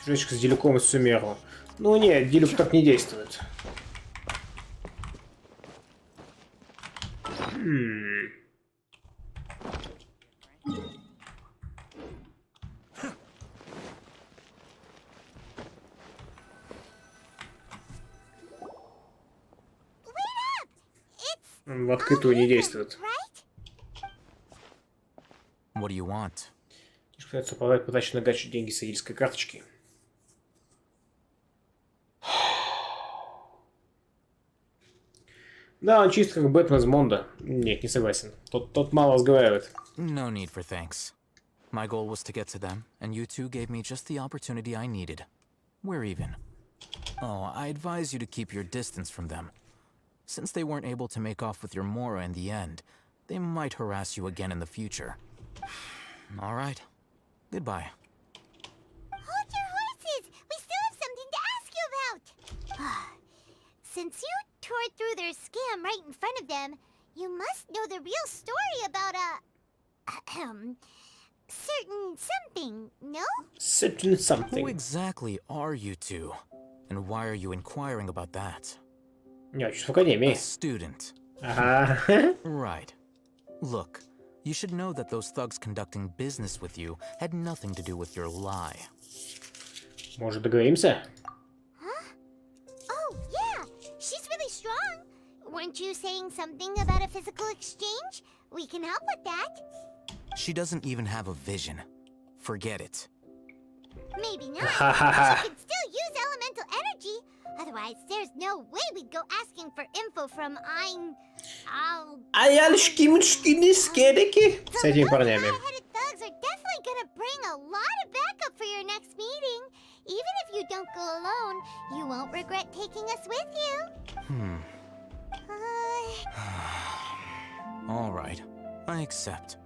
Сюжетчик с Делюком из Сумеру. Ну нет, Делюк так не действует. В открытую не действует. What do you want? Пытается продать подачу на гачу деньги с игрской карточки. Да, он чисто как Бэтмен из Монда. Нет, не согласен. Тот мало разговаривает. No need for thanks. My goal was to get to them, and you two gave me just the opportunity I needed. We're even. Oh, I advise you to keep your distance from them. Since they weren't able to make off with your Mora in the end, they might harass you again in the future. All right. Goodbye. Hold your since you tore through their scam right in front of them, you must know the real story about certain something, no? Certain something. Who exactly are you two? And why are you inquiring about that? Я учусь в академии. A student. Ага. Right. Look, you should know that those thugs conducting business with you had nothing to do with your lie. Может, doговоримся? Huh? Oh, yeah. She's really strong. Weren't you saying something about a physical exchange? We can help with that. She doesn't even have a vision. Forget it. Maybe not, but she can still use elemental energy. Otherwise, there's no way we'd go asking for info from С этими парнями. hard-headed thugs are definitely gonna bring a lot of backup for your next meeting. Even if you don't go alone, you won't regret taking us with you. All right, I accept.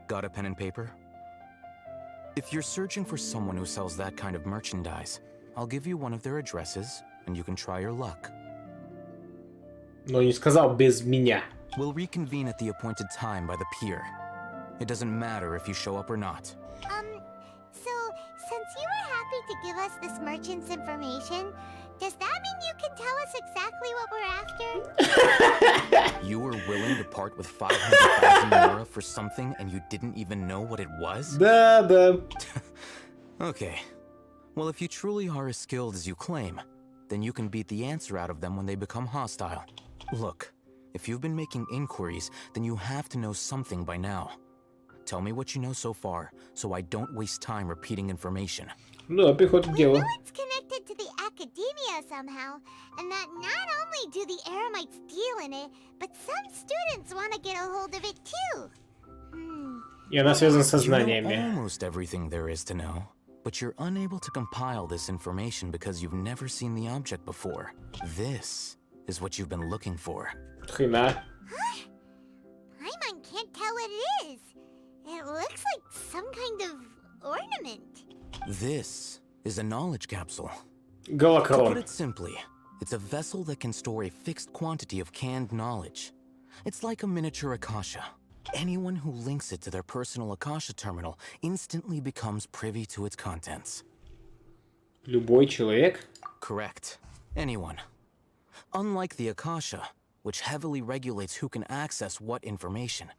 Got a pen and paper? If you're searching for someone who sells that kind of merchandise, I'll give you one of their addresses, and you can try your luck. Но не сказал без меня. We'll reconvene at the appointed time by the pier. It doesn't matter if you show up or not. So, since you were happy to give us this merchant's information, does that mean you can tell us exactly what we're after? You were willing to part with 500,000 Mora for something and you didn't even know what it was? Да. Okay. Well, if you truly are as skilled as you claim, then you can beat the answer out of them when they become hostile. Look, if you've been making inquiries, then you have to know something by now. Tell me what you know so far, so I don't waste time repeating information. Да, переход к делу. It's connected to the academia somehow, and that not only do the Eremites deal in it, but some students want to get a hold of it too. И она связана со You know знаниями. almost everything there is to know, but you're unable to compile this information because you've never seen the object before. This is what you've been looking for. Хрена. Paimon can't tell what it is. It looks like some kind of ornament. This is a knowledge capsule. To put Голокрон. it simply, it's a vessel that can store a fixed quantity of canned knowledge. It's like a miniature Akasha. Anyone who links it to their personal Akasha terminal instantly becomes privy to its contents. Любой человек? Correct. Anyone. Unlike the Akasha, which heavily regulates who can access what information,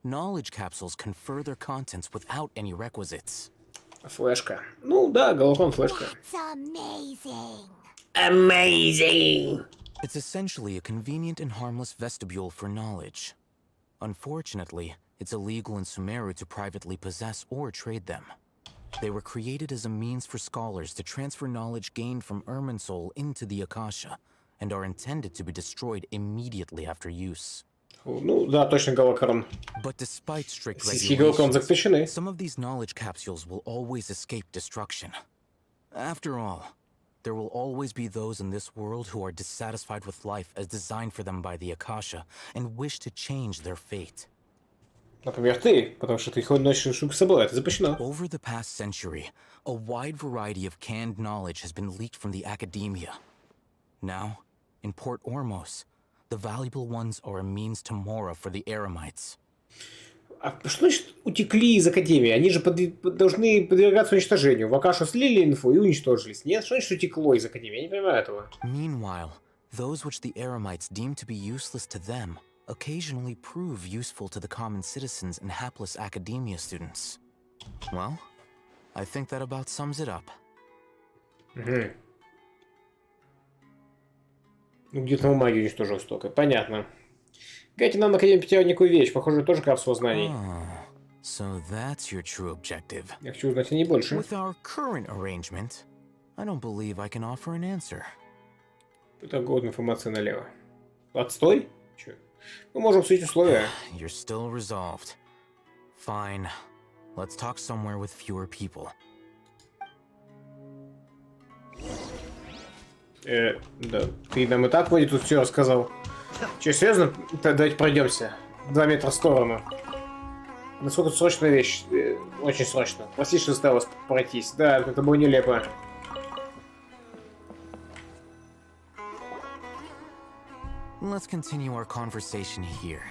knowledge capsules confer their contents without any requisites. Флешка. Ну да, голокрон флешка. It's amazing. Amazing! It's essentially a convenient and harmless vestibule for knowledge. Unfortunately, it's illegal in Sumeru to privately possess or trade them. They were created as a means for scholars to transfer knowledge gained from Irminsul into the Akasha, and are intended to be destroyed immediately after use. Ну да, точно голокрон. But despite strict Сиськи голокрон запрещены. regulations, some of these knowledge capsules will always escape destruction. After all, there will always be those in this world who are dissatisfied with life as designed for them by the Akasha and wish to change their fate. Например, ты, потому что ты хоть носишь штуку с собой, это запрещено. Over the past century, a wide variety of canned knowledge has been leaked from the academia. Now, in Port Ormos, the valuable ones are a means to Mora for the Eremites. А что значит утекли из Академии? Они же должны подвергаться уничтожению. В Акашу слили инфу и уничтожились. Нет, что значит утекло из Академии? Я не понимаю этого. Meanwhile, those which the Eremites deem to be useless to them occasionally prove useful to the common citizens and hapless academia students. Well, I think that about sums it up. Угу. Ну, где-то магию уничтожил столько. Понятно. Дайте нам на Академию потерять некую вещь. Похоже, тоже капсула знаний. So that's your true objective. Я хочу узнать о ней больше. With our current arrangement, I don't believe I can offer an answer. Торговая информация налево. Отстой? Че? Мы можем обсудить условия. You're still resolved. Fine. Let's talk somewhere with fewer people. Да. Ты нам и так вроде тут все рассказал. Че, серьезно? Давайте пройдемся. 2 метра в сторону. Насколько срочная вещь? Очень срочно. Прости, что заставил вас пройтись. Да, это было нелепо. Let's continue our conversation here.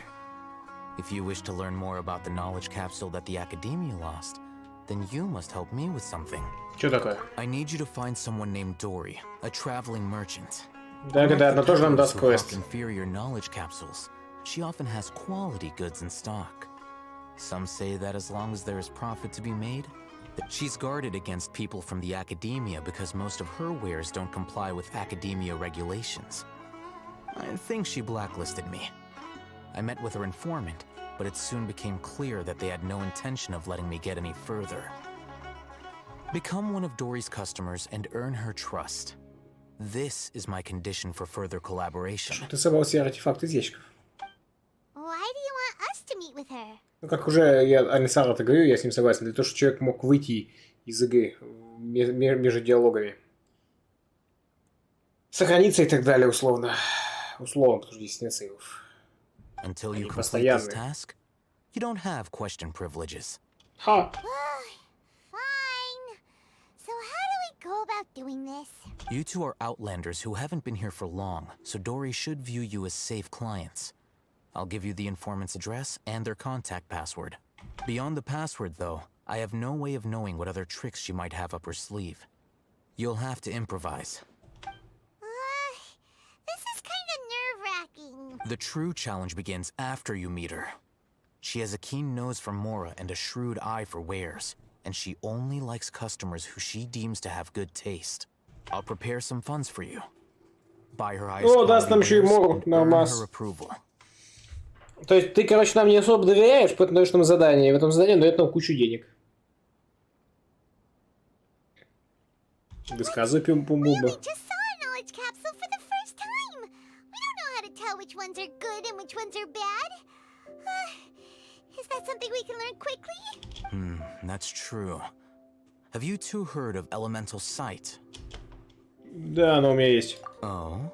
If you wish to learn more about the knowledge capsule that the Academia lost, then you must help me with something. Что такое? I need you to find someone named Dory, a traveling merchant. Да, она тоже нам даст квест. Inferior knowledge capsules. She often has quality goods in stock. Some say that as long as there is profit to be made, that she's guarded against people from the Academia because most of her wares don't comply with Academia regulations. I think she blacklisted me. I met with her informant, but it soon became clear that they had no intention of letting me get any further. Become one of Dory's customers and earn her trust. This is my condition for further collaboration. Ты собрал все артефакты из ящиков. Why do you want us to meet with her? Ну, как уже я Алисара-то говорю, я с ним согласен. Для того, чтобы человек мог выйти из игры между диалогами. Сохраниться и так далее, условно. Условно, потому что здесь нет сейвов. Until you complete this task, you don't have question privileges. Ха! Fine. So how do we go about doing this? You two are outlanders who haven't been here for long, so Dory should view you as safe clients. I'll give you the informant's address and their contact password. Beyond the password, though, I have no way of knowing what other tricks she might have up her sleeve. You'll have to improvise. This is kind of nerve-wracking. The true challenge begins after you meet her. She has a keen nose for Mora and a shrewd eye for wares, and she only likes customers who she deems to have good taste. I'll prepare some funds for you. Buy her highest quality wares and earn her approval. То есть ты, короче, нам не особо доверяешь, поэтому даешь нам задание, и в этом задании он дает нам кучу денег. Высказывай, пум-пум-бумба. That's true. Have you two heard of elemental sight? Да, оно у меня есть. Oh,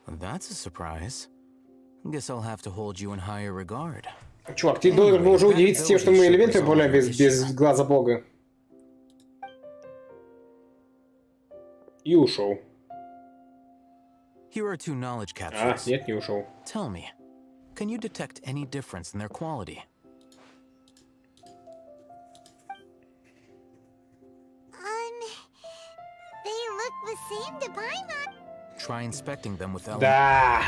that's a surprise. Guess I'll have to hold you in higher regard. Чувак, ты должен уже удивиться тем, что мы элементы добавляем без глаза бога. И ушел. Here are two knowledge capsules. Нет, не ушел. Tell me, can you detect any difference in their quality? They look the same to Paimon. Try inspecting them with Да.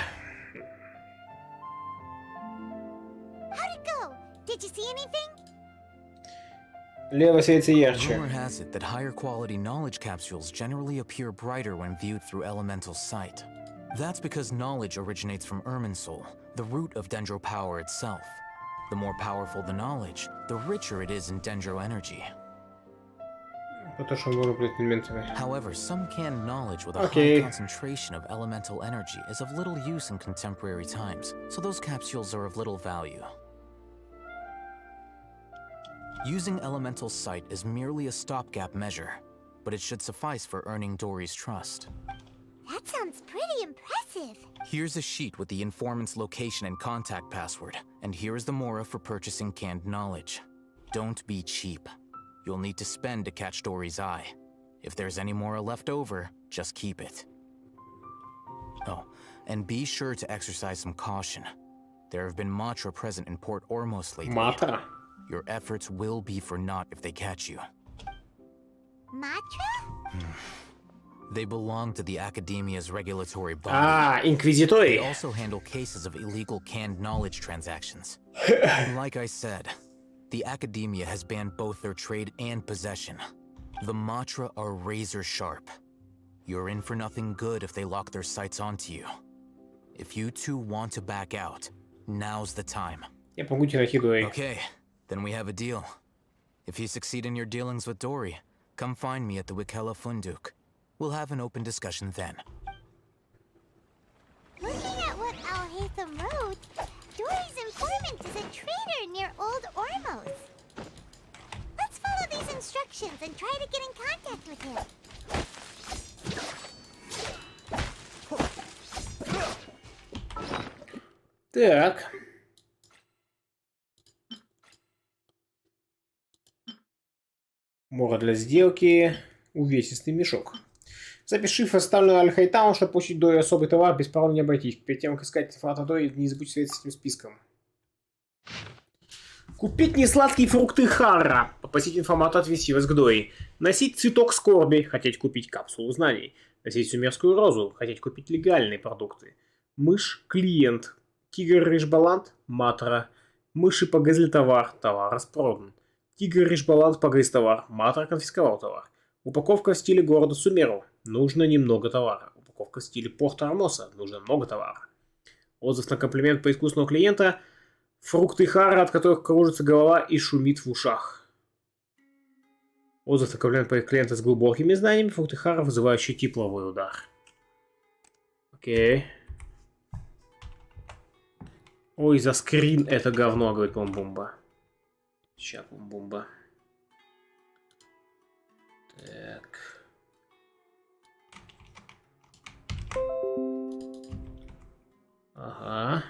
How'd it go? Did you see anything? Лево светится ярче. Rumor has it that higher quality knowledge capsules generally appear brighter when viewed through elemental sight. That's because knowledge originates from Irminsul, the root of Dendro power itself. The more powerful the knowledge, the richer it is in Dendro energy. However, some canned knowledge with a high concentration of elemental energy is of little use in contemporary times, so those capsules are of little value. Using elemental sight is merely a stopgap measure, but it should suffice for earning Dory's trust. That sounds pretty impressive. Here's a sheet with the informant's location and contact password, and here is the Mora for purchasing canned knowledge. Don't be cheap. You'll need to spend to catch Dory's eye. If there's any Mora left over, just keep it. Oh, and be sure to exercise some caution. There have been Matra present in Port Ormos lately. Matra? Your efforts will be for naught if they catch you. Matra? They belong to the Academia's regulatory body. Inquisitori. They also handle cases of illegal canned knowledge transactions. Like I said, the Academia has banned both their trade and possession. The Matra are razor sharp. You're in for nothing good if they lock their sights onto you. If you two want to back out, now's the time. Okay, then we have a deal. If you succeed in your dealings with Dory, come find me at the Wikela Funduk. We'll have an open discussion then. Looking at what Al-Haytham wrote, Dory's informant is a trader near Old Ormos. Let's follow these instructions and try to get in contact with him. Так. Мора для сделки. Увесистый мешок. Запиши составленную Аль-Хайтаун, чтобы получить до особый товар, без права не обойтись. Перед тем, как искать информатодой, не забудь встретиться с этим списком. Купить несладкие фрукты Харра. Попросить информатора отвезти вас к Дори. Носить цветок скорби. Хотеть купить капсулу знаний. Носить сумерскую розу. Хотеть купить легальные продукты. Мышь – клиент. Тигр Ришбалант – матра. Мыши погрызли товар. Товар распродан. Тигр Ришбалант погрыз товар. Матра конфисковал товар. Упаковка в стиле города Сумеру. Нужно немного товара. Упаковка в стиле порта Армоса. Нужно много товара. Отзыв на комплимент по искусственного клиента. Фрукты Хара, от которых кружится голова и шумит в ушах. Отзыв на комплимент по клиента с глубокими знаниями. Фрукты Хара, вызывающие тепловой удар. Окей. Ой, за скрин это говно, говорит Бомбумба. Сейчас, Бомбумба. Так. Ага.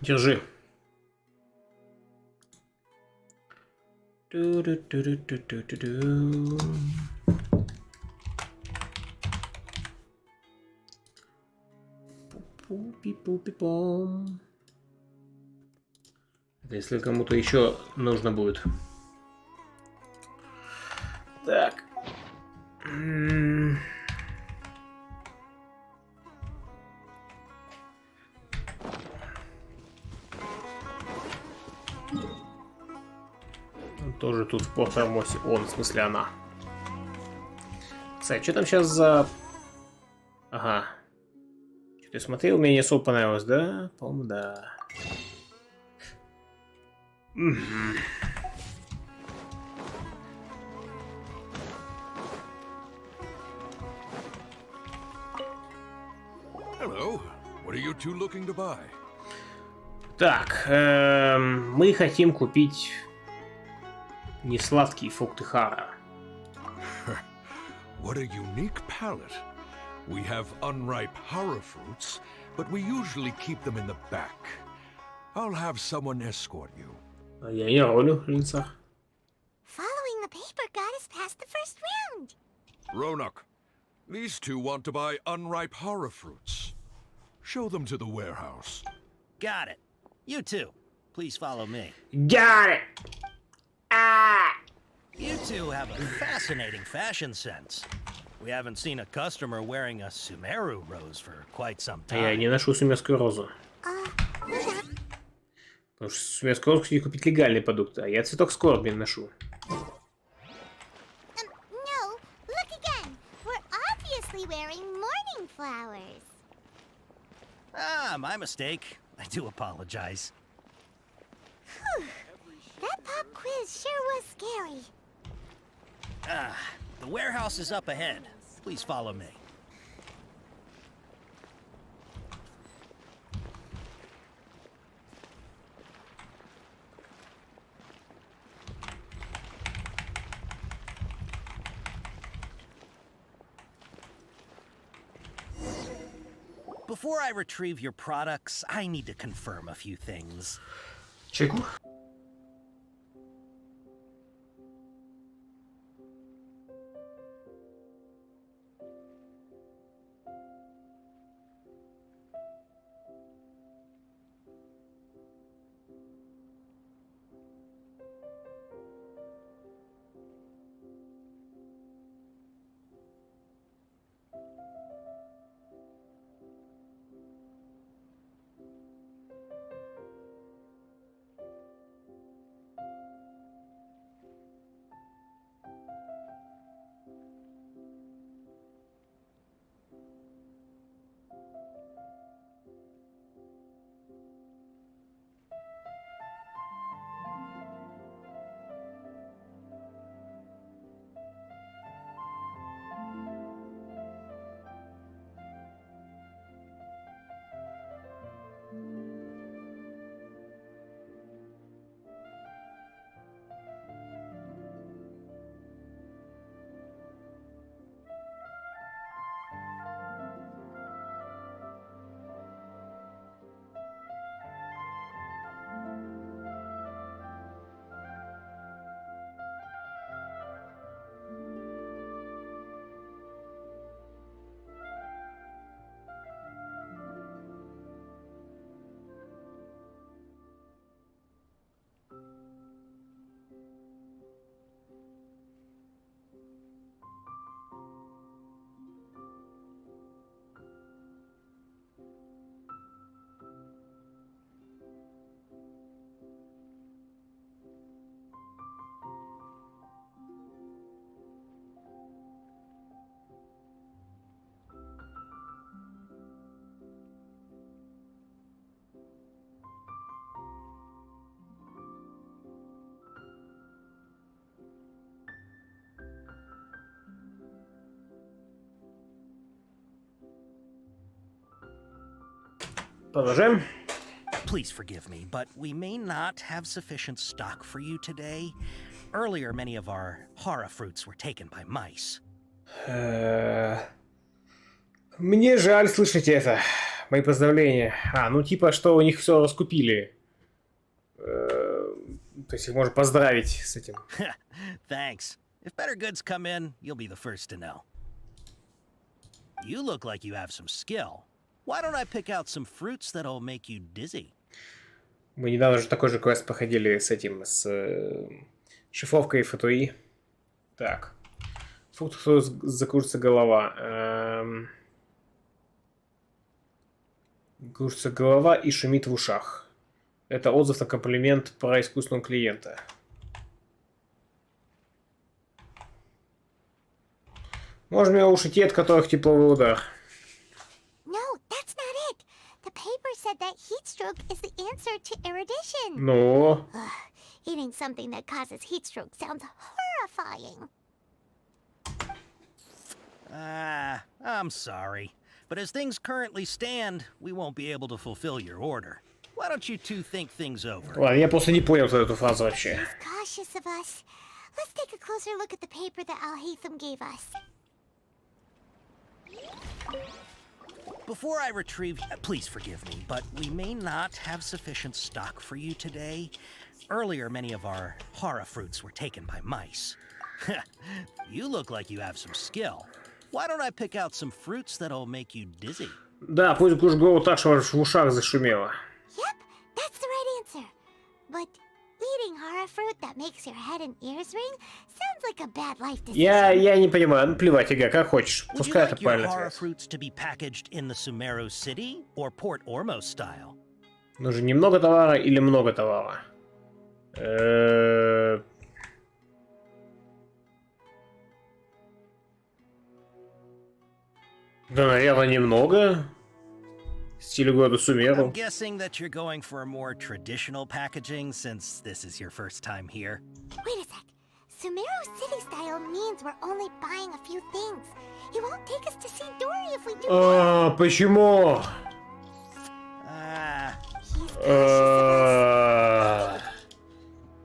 Держи. Ту-ду-ду-ду-ду-ду-ду. Пу-пи-пу-пи-пом. Это если кому-то еще нужно будет. Так. Тоже тут в Порт-Армосе. Он, в смысле она. Кстати, что там сейчас за... Ага. Что-то я смотрел, мне не особо понравилось, да? По-моему, да. Hello. What are you two looking to buy? Так, мы хотим купить несладкие фрукты Хара. What a unique palette. We have unripe Hara fruits, but we usually keep them in the back. I'll have someone escort you. Я не ролю в лицах. Following the paper got us past the first round. Ronak, these two want to buy unripe Hara fruits. Show them to the warehouse. Got it. You too. Please follow me. Got it! Ah! You two have a fascinating fashion sense. We haven't seen a customer wearing a Sumeru rose for quite some А я time. не ношу сумерскую розу. Потому что сумерскую розу хотите купить легальные продукты, а я цветок скорби ношу. No, look again. We're obviously wearing morning flowers. Ah, my mistake. I do apologize. Whew. That pop quiz sure was scary. Ah, the warehouse is up ahead. Please follow me. Before I retrieve your products, I need to confirm a few things. Чеку? Продолжаем. Please forgive me, but we may not have sufficient stock for you today. Earlier, many of our hara fruits were taken by mice. Мне жаль слышать это. Мои поздравления. Ну типа, что у них все раскупили. То есть их можно поздравить с этим. Thanks. If better goods come in, you'll be the first to know. You look like you have some skill. Why don't I pick out some fruits that'll make you dizzy? Мы недавно же такой же квест проходили с этим, с шифровкой фатуи. Так. Фрукт, закружится голова. Кружится голова и шумит в ушах. Это отзыв на комплимент про искусственного клиента. Может, у меня уши те, от которых тепловой удар. No, that's not it. The paper said that heat stroke is the answer to erudition. Ну? Eating something that causes heat stroke sounds horrifying. I'm sorry. But as things currently stand, we won't be able to fulfill your order. Why don't you two think things over? Ладно, я просто не понял эту фразу вообще. He's cautious of us. Let's take a closer look at the paper that Al-Haytham gave us. Before I retrieve... please forgive me, but we may not have sufficient stock for you today. Earlier, many of our hara fruits were taken by mice. You look like you have some skill. Why don't I pick out some fruits that'll make you dizzy? Да, пусть кружит голову так, что в ушах зашумело. Yep, that's the right answer. But eating hara fruit that makes your head and ears ring sounds like a bad life decision. Я не понимаю, ну плевать, Ига, как хочешь. Пускай это правильный hara ответ. fruits to be packaged in the Sumeru city or Port Ormos style? Нужно немного товара или много товара? Да, наверное, немного. Стиль года Сумеру. I'm guessing that you're going for a more traditional packaging since this is your first time here. Wait a sec. Sumeru city style means we're only buying a few things. It won't take us to see Dory if we do that. Почему?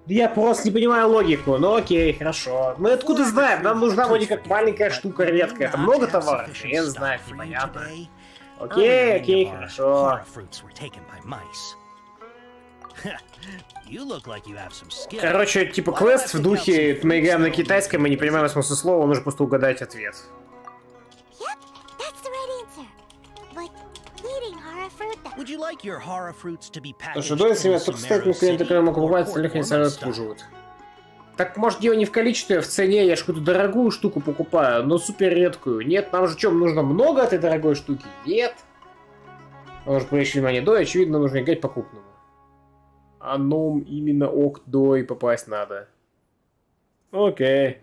Я просто не понимаю логику. Ну окей, хорошо. Мы откуда знаем? Нам нужна вроде как маленькая штука редкая. Это много товара? Я знаю, непонятно. Окей, хорошо. Короче, типа квест в духе мы играем на китайском, мы не понимаем смысла слова, нужно просто угадать ответ. Слушай, да, если только статус клиента, который могу покупать, остальных не сами обслуживают. Так может дело не в количестве, а в цене. Я же какую-то дорогую штуку покупаю, но супер редкую. Нет, нам же чем, нужно много этой дорогой штуки? Нет. Может привлечь внимание до, очевидно, нужно играть по-крупному. А нам именно до и попасть надо. Окей.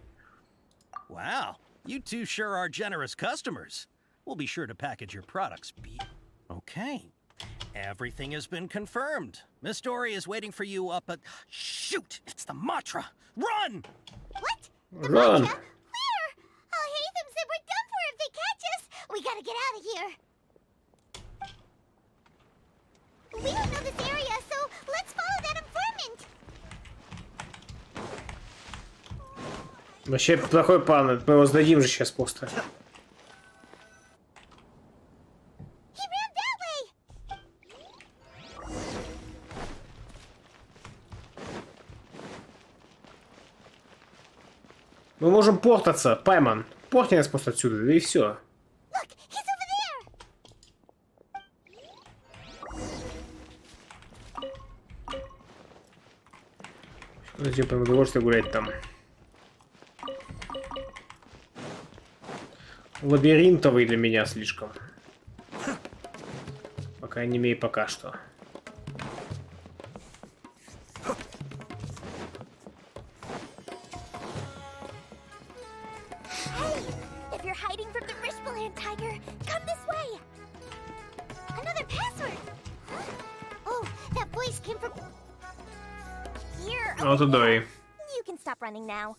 Wow, you two sure are generous customers. We'll be sure to package your products. Okay. Everything has been confirmed. Miss Dory is waiting for you up at... Shoot! It's the Matra! Run! What? The Run! Matra? Where? Al-Haytham said we're done for if they catch us. We gotta get out of here. We don't know this area, so let's follow that informant. Вообще плохой план, мы его сдадим же сейчас просто. Мы можем портаться, Пайман. Порти нас просто отсюда, да и все. Типа удовольствие гулять там. Лабиринтовый для меня слишком. По крайней мере, пока что. Вот туда и. You can stop running now.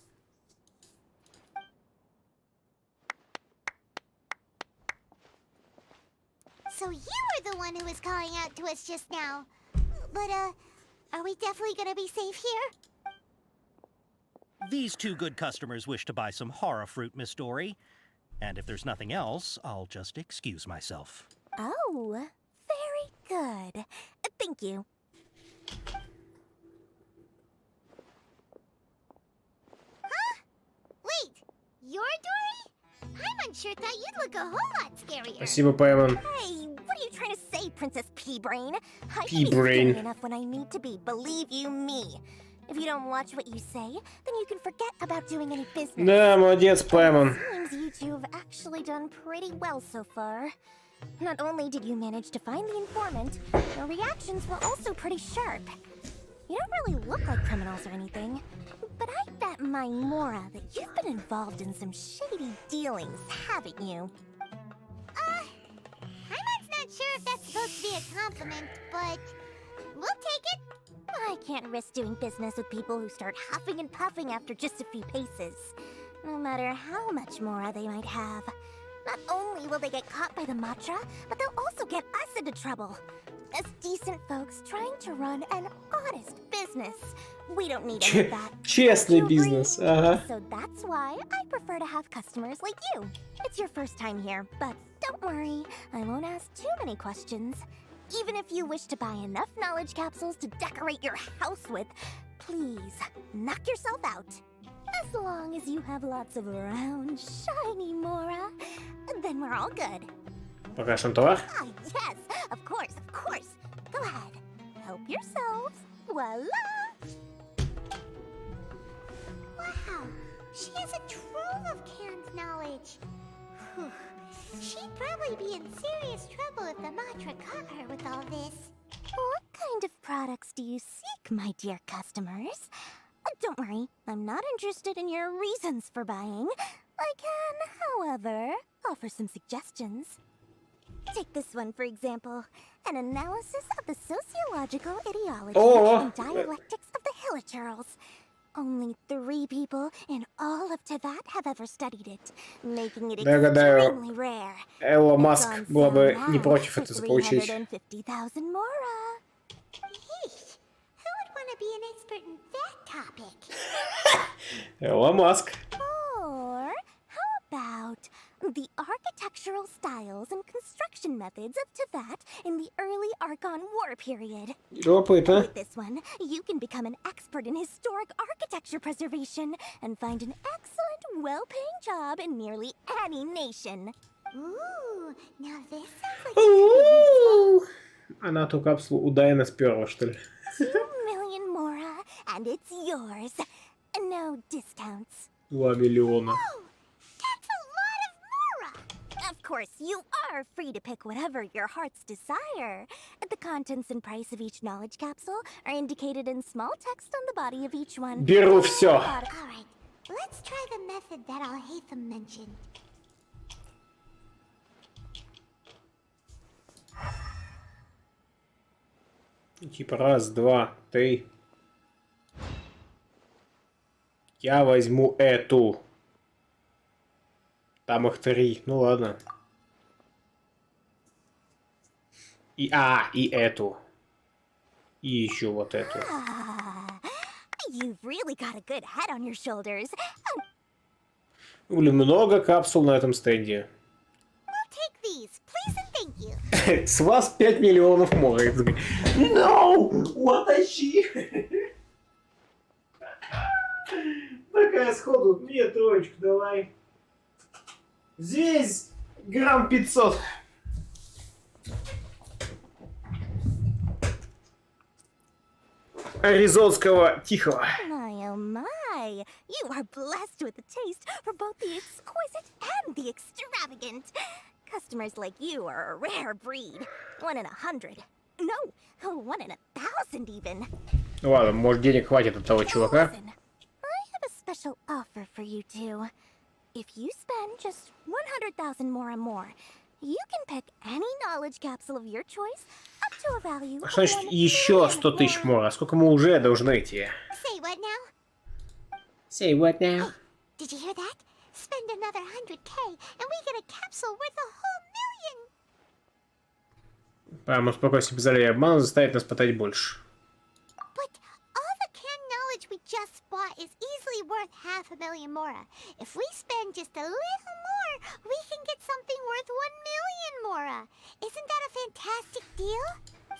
So you were the one who was calling out to us just now. But, are we definitely gonna be safe here? These two good customers wish to buy some horror fruit, Miss Dory. And if there's nothing else, I'll just excuse myself. Oh, very good. Thank you. Huh? Wait, you're Dory? Paimon sure thought you'd look a whole lot scarier. Спасибо, Паймон. Hey, what are you trying to say, Princess P-Brain? I P-Brain. can be enough when I need to be, believe you me. If you don't watch what you say, then you can forget about doing any business. Да, молодец, Паймон. Seems you two have actually done pretty well so far. Not only did you manage to find the informant, your reactions were also pretty sharp. You don't really look like criminals or anything, but I bet my Mora that you've been involved in some shady dealings, haven't you? Paimon's not sure if that's supposed to be a compliment, but we'll take it. I can't risk doing business with people who start huffing and puffing after just a few paces, no matter how much Mora they might have. Not only will they get caught by the Matra, but they'll also get us into trouble. As decent folks trying to run an honest business, we don't need any of that. Честный бизнес, ага. So that's why I prefer to have customers like you. It's your first time here, but don't worry, I won't ask too many questions. Even if you wish to buy enough knowledge capsules to decorate your house with, please, knock yourself out. As long as you have lots of round, shiny Mora, then we're all good. Покажем товар. Ah, yes, of course, of course. Go ahead, help yourselves. Voila! Wow, she has a trove of canned knowledge. Whew. She'd probably be in serious trouble if the Matra caught her with all this. What kind of products do you seek, my dear customers? Don't worry, I'm not interested in your reasons for buying. I can, however, offer some suggestions. Take this one, for example. An analysis of the sociological ideology and dialectics of the Hilichurls. Only 3 people in all of Teyvat have ever studied it, making it extremely rare. Элон Маск была бы не против это заполучить. 350,000 Mora. Yeesh. Who would want to be an expert in that topic? Элон Маск. Or how about the architectural styles and construction methods of Teyvat in the early Archon War period? Любопытно. With this one, you can become an expert in historic architecture preservation and find an excellent, well-paying job in nearly any nation. Ooh, now this sounds like a Она ту капсулу у Дайна сперла, что ли? 2 million Mora, and it's yours. No discounts. 2 миллиона. That's a lot of Mora! Of course, you are free to pick whatever your heart's desire. The contents and price of each knowledge capsule are indicated in small text on the body of each one. Беру все. Alright, let's try the method that Al-Haytham mentioned. Типа 1, 2, 3. Я возьму эту. Там их 3. Ну ладно. И эту. И еще вот эту. You've really got a good head on your shoulders. Блин, много капсул на этом стенде. We'll take these, please and thank you. С вас 5 миллионов Мора. No! Утащи! Такая сходу. Нет, троечку давай. Здесь грамм 500. Аризонского тихого. My oh my, you are blessed with a taste for both the exquisite and the extravagant. Customers like you are a rare breed. 1 in 100. No, 1 in 1,000 even. Ну ладно, может денег хватит от того чувака. Listen, I have a special offer for you two. If you spend just 100,000 more and more, you can pick any knowledge capsule of your choice up to a value of Что значит еще 100 тысяч Мора? Сколько мы уже должны идти? Say what now? Say what now? Did you hear that? Spend another 100K and we get a capsule worth a whole Прямо успокойся, без и обмана заставит нас потратить больше. But all the canned knowledge we just bought is easily worth 500,000 mora. If we spend just a little more, we can get something worth 1,000,000 mora. Isn't that a fantastic deal?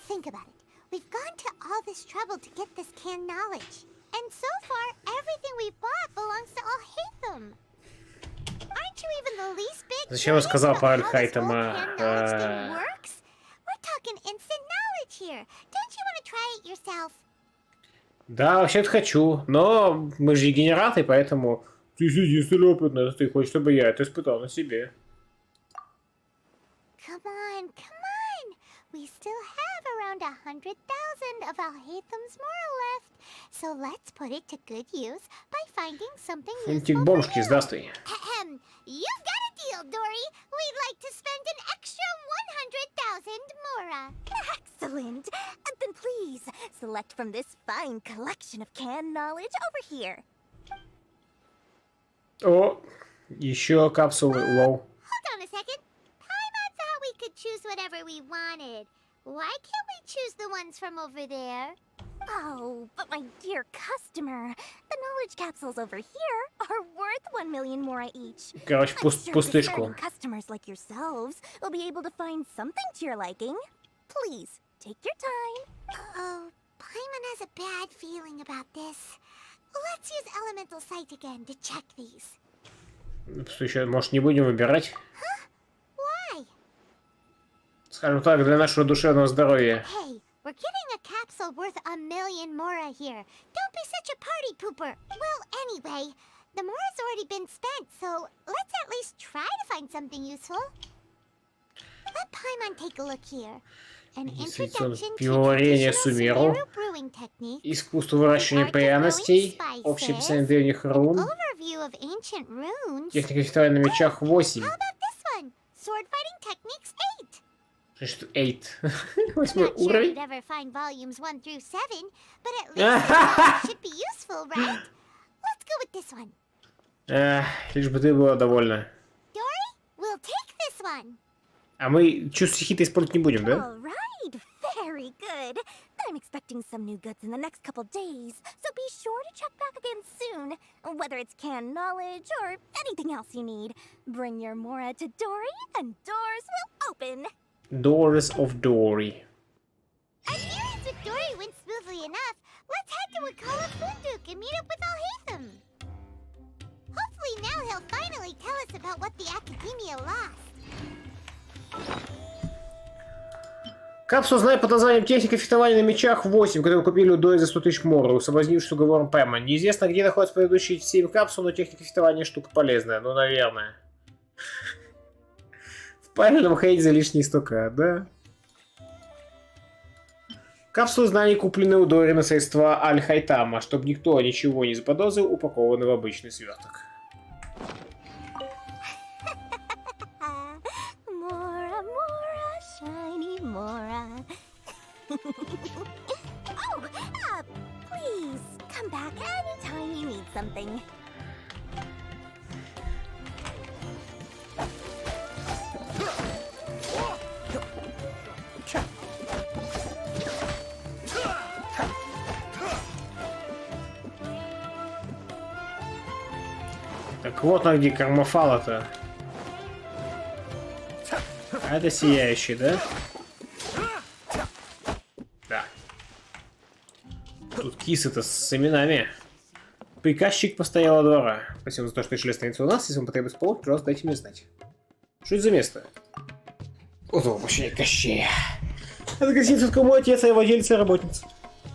Think about it. We've gone to all this trouble to get this canned knowledge. And so far, everything we bought belongs to Al-Haytham. Aren't you even the least bit Зачем я сказал про curious about how this whole Аль-Хайтама? canned knowledge thing works? We're talking instant knowledge here. Don't you want to try it yourself? Да, вообще-то хочу, но мы же регенераты, поэтому... Ты единственный опытный, ты хочешь, чтобы я это испытал на себе. Come on. We still have around 100,000 of Al-Haytham's moral left. So let's put it to good use by finding something Фунтик useful бомжки, for you. здравствуй. You've got a deal, Dory. We'd like to spend an extra 100,000 mora. Excellent. Then please, select from this fine collection of canned knowledge over here. О, еще капсулы, лоу. Hold on a second. Paimon thought we could choose whatever we wanted. Why can't we choose the ones from over there? Oh, but my dear customer, the knowledge capsules over here are worth 1,000,000 mora each. Короче, I'm sure пустышку. discerning customers like yourselves will be able to find something to your liking. Please, take your time. Oh, Paimon has a bad feeling about this. Let's use Elemental Sight again to check these. Что еще, может, не будем выбирать? Why? Скажем так, для нашего душевного здоровья. Hey, we're getting a capsule worth 1,000,000 mora here. Don't be such a party pooper. Well, anyway, the mora's already been spent, so let's at least try to find something useful. Let Paimon take a look here. An introduction to Пивоварение traditional Сумеру. Sumeru brewing technique. Искусство выращивания пряностей. Общее описание древних рун. Overview of ancient runes. Техника фехтования на мечах 8. How about this one? Sword fighting techniques 8. Что 8? I'm 8 not sure уровень? you'd ever find volumes 1 through 7, but at least it should be useful, right? Let's go with this one. Лишь бы ты была довольна. Dory, we'll take this one. А мы чувство стихи-то использовать не будем, да? All right, very good. I'm expecting some new goods in the next couple days, so be sure to check back again soon. Whether it's canned knowledge or anything else you need, bring your mora to Dory and doors will open. Doors of Dory. Adherence with Dory went smoothly enough. Let's head to Wakala Funduk and meet up with Al-Haytham. Hopefully now he'll finally tell us about what the Academia lost. Капсулу знаю под названием «Техника фехтования на мечах 8», которую купили у Дори за 100 000 мора, соблазнившись уговором Пэма. Неизвестно, где находятся предыдущие 7 капсул, но техника фехтования штука полезная. Ну, наверное. В правильном хейте за лишние 100к, да? Капсулы знаний куплены у Дори на средства Аль-Хайтама, чтобы никто ничего не заподозрил, упакованы в обычный сверток. Mora, mora, shiny mora. Oh, please come back anytime you need something. Так вот на где кармофала-то. А это сияющий, да? Да. Тут кисы-то с именами. Приказчик постоялого двора. Спасибо за то, что решили остановиться у нас. Если вам потребуется помощь, пожалуйста, дайте мне знать. Что это за место? Вот воплощение Кощея. Это гостиница, в кому отец, а я владелец и работница.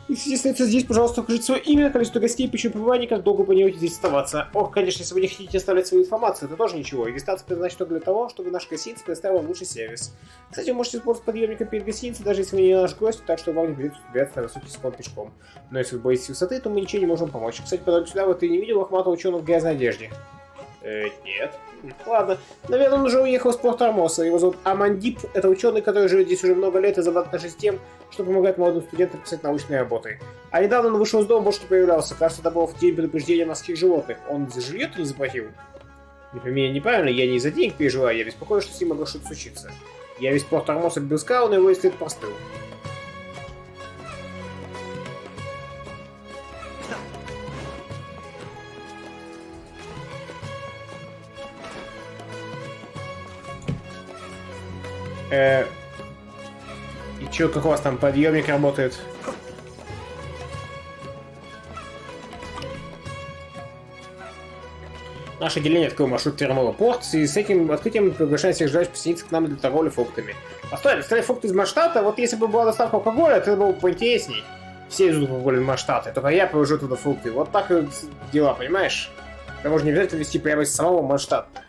Если остается здесь, пожалуйста, укажите свое имя, количество гостей, причем пребывания, как долго вы планируете здесь оставаться. Ох, конечно, если вы не хотите оставлять свою информацию, это тоже ничего. Регистрация предназначена только для того, чтобы наша гостиница предоставила вам лучший сервис. Кстати, вы можете использовать подъемником перед гостиницей, даже если вы не наш гость, так что вам не придется убираться на высокий склон пешком. Но если вы боитесь высоты, то мы ничего не можем помочь. Кстати, по дороге сюда ты не видел лохматого ученого в грязной одежде? Нет. Ладно. Наверное, он уже уехал с порта Армоса. Его зовут Амандип. Это ученый, который живет здесь уже много лет и зарабатывает с тем, что помогает молодым студентам писать научные работы. А недавно он вышел из дома, больше не появлялся. Кажется, это было в день предупреждения морских животных. Он за жилье-то не заплатил? Не пойми меня неправильно, я не из-за денег переживаю, я беспокоюсь, что с ним могло что-то случиться. Я весь порт Ормоса обыскал, но его и след простыл. И чё, как у вас там подъемник работает? Наше отделение открыло маршрут Термовый порт, и с этим открытием приглашаем всех желающих присоединиться к нам для торговли фруктами. Постой, доставить фрукты из Маштата? Вот если бы была доставка алкоголя, это было бы поинтересней. Все идут алкоголь из Маштата, только я привожу туда фрукты. Вот так и дела, понимаешь? Это можно не обязательно везти прямо из самого Маштата.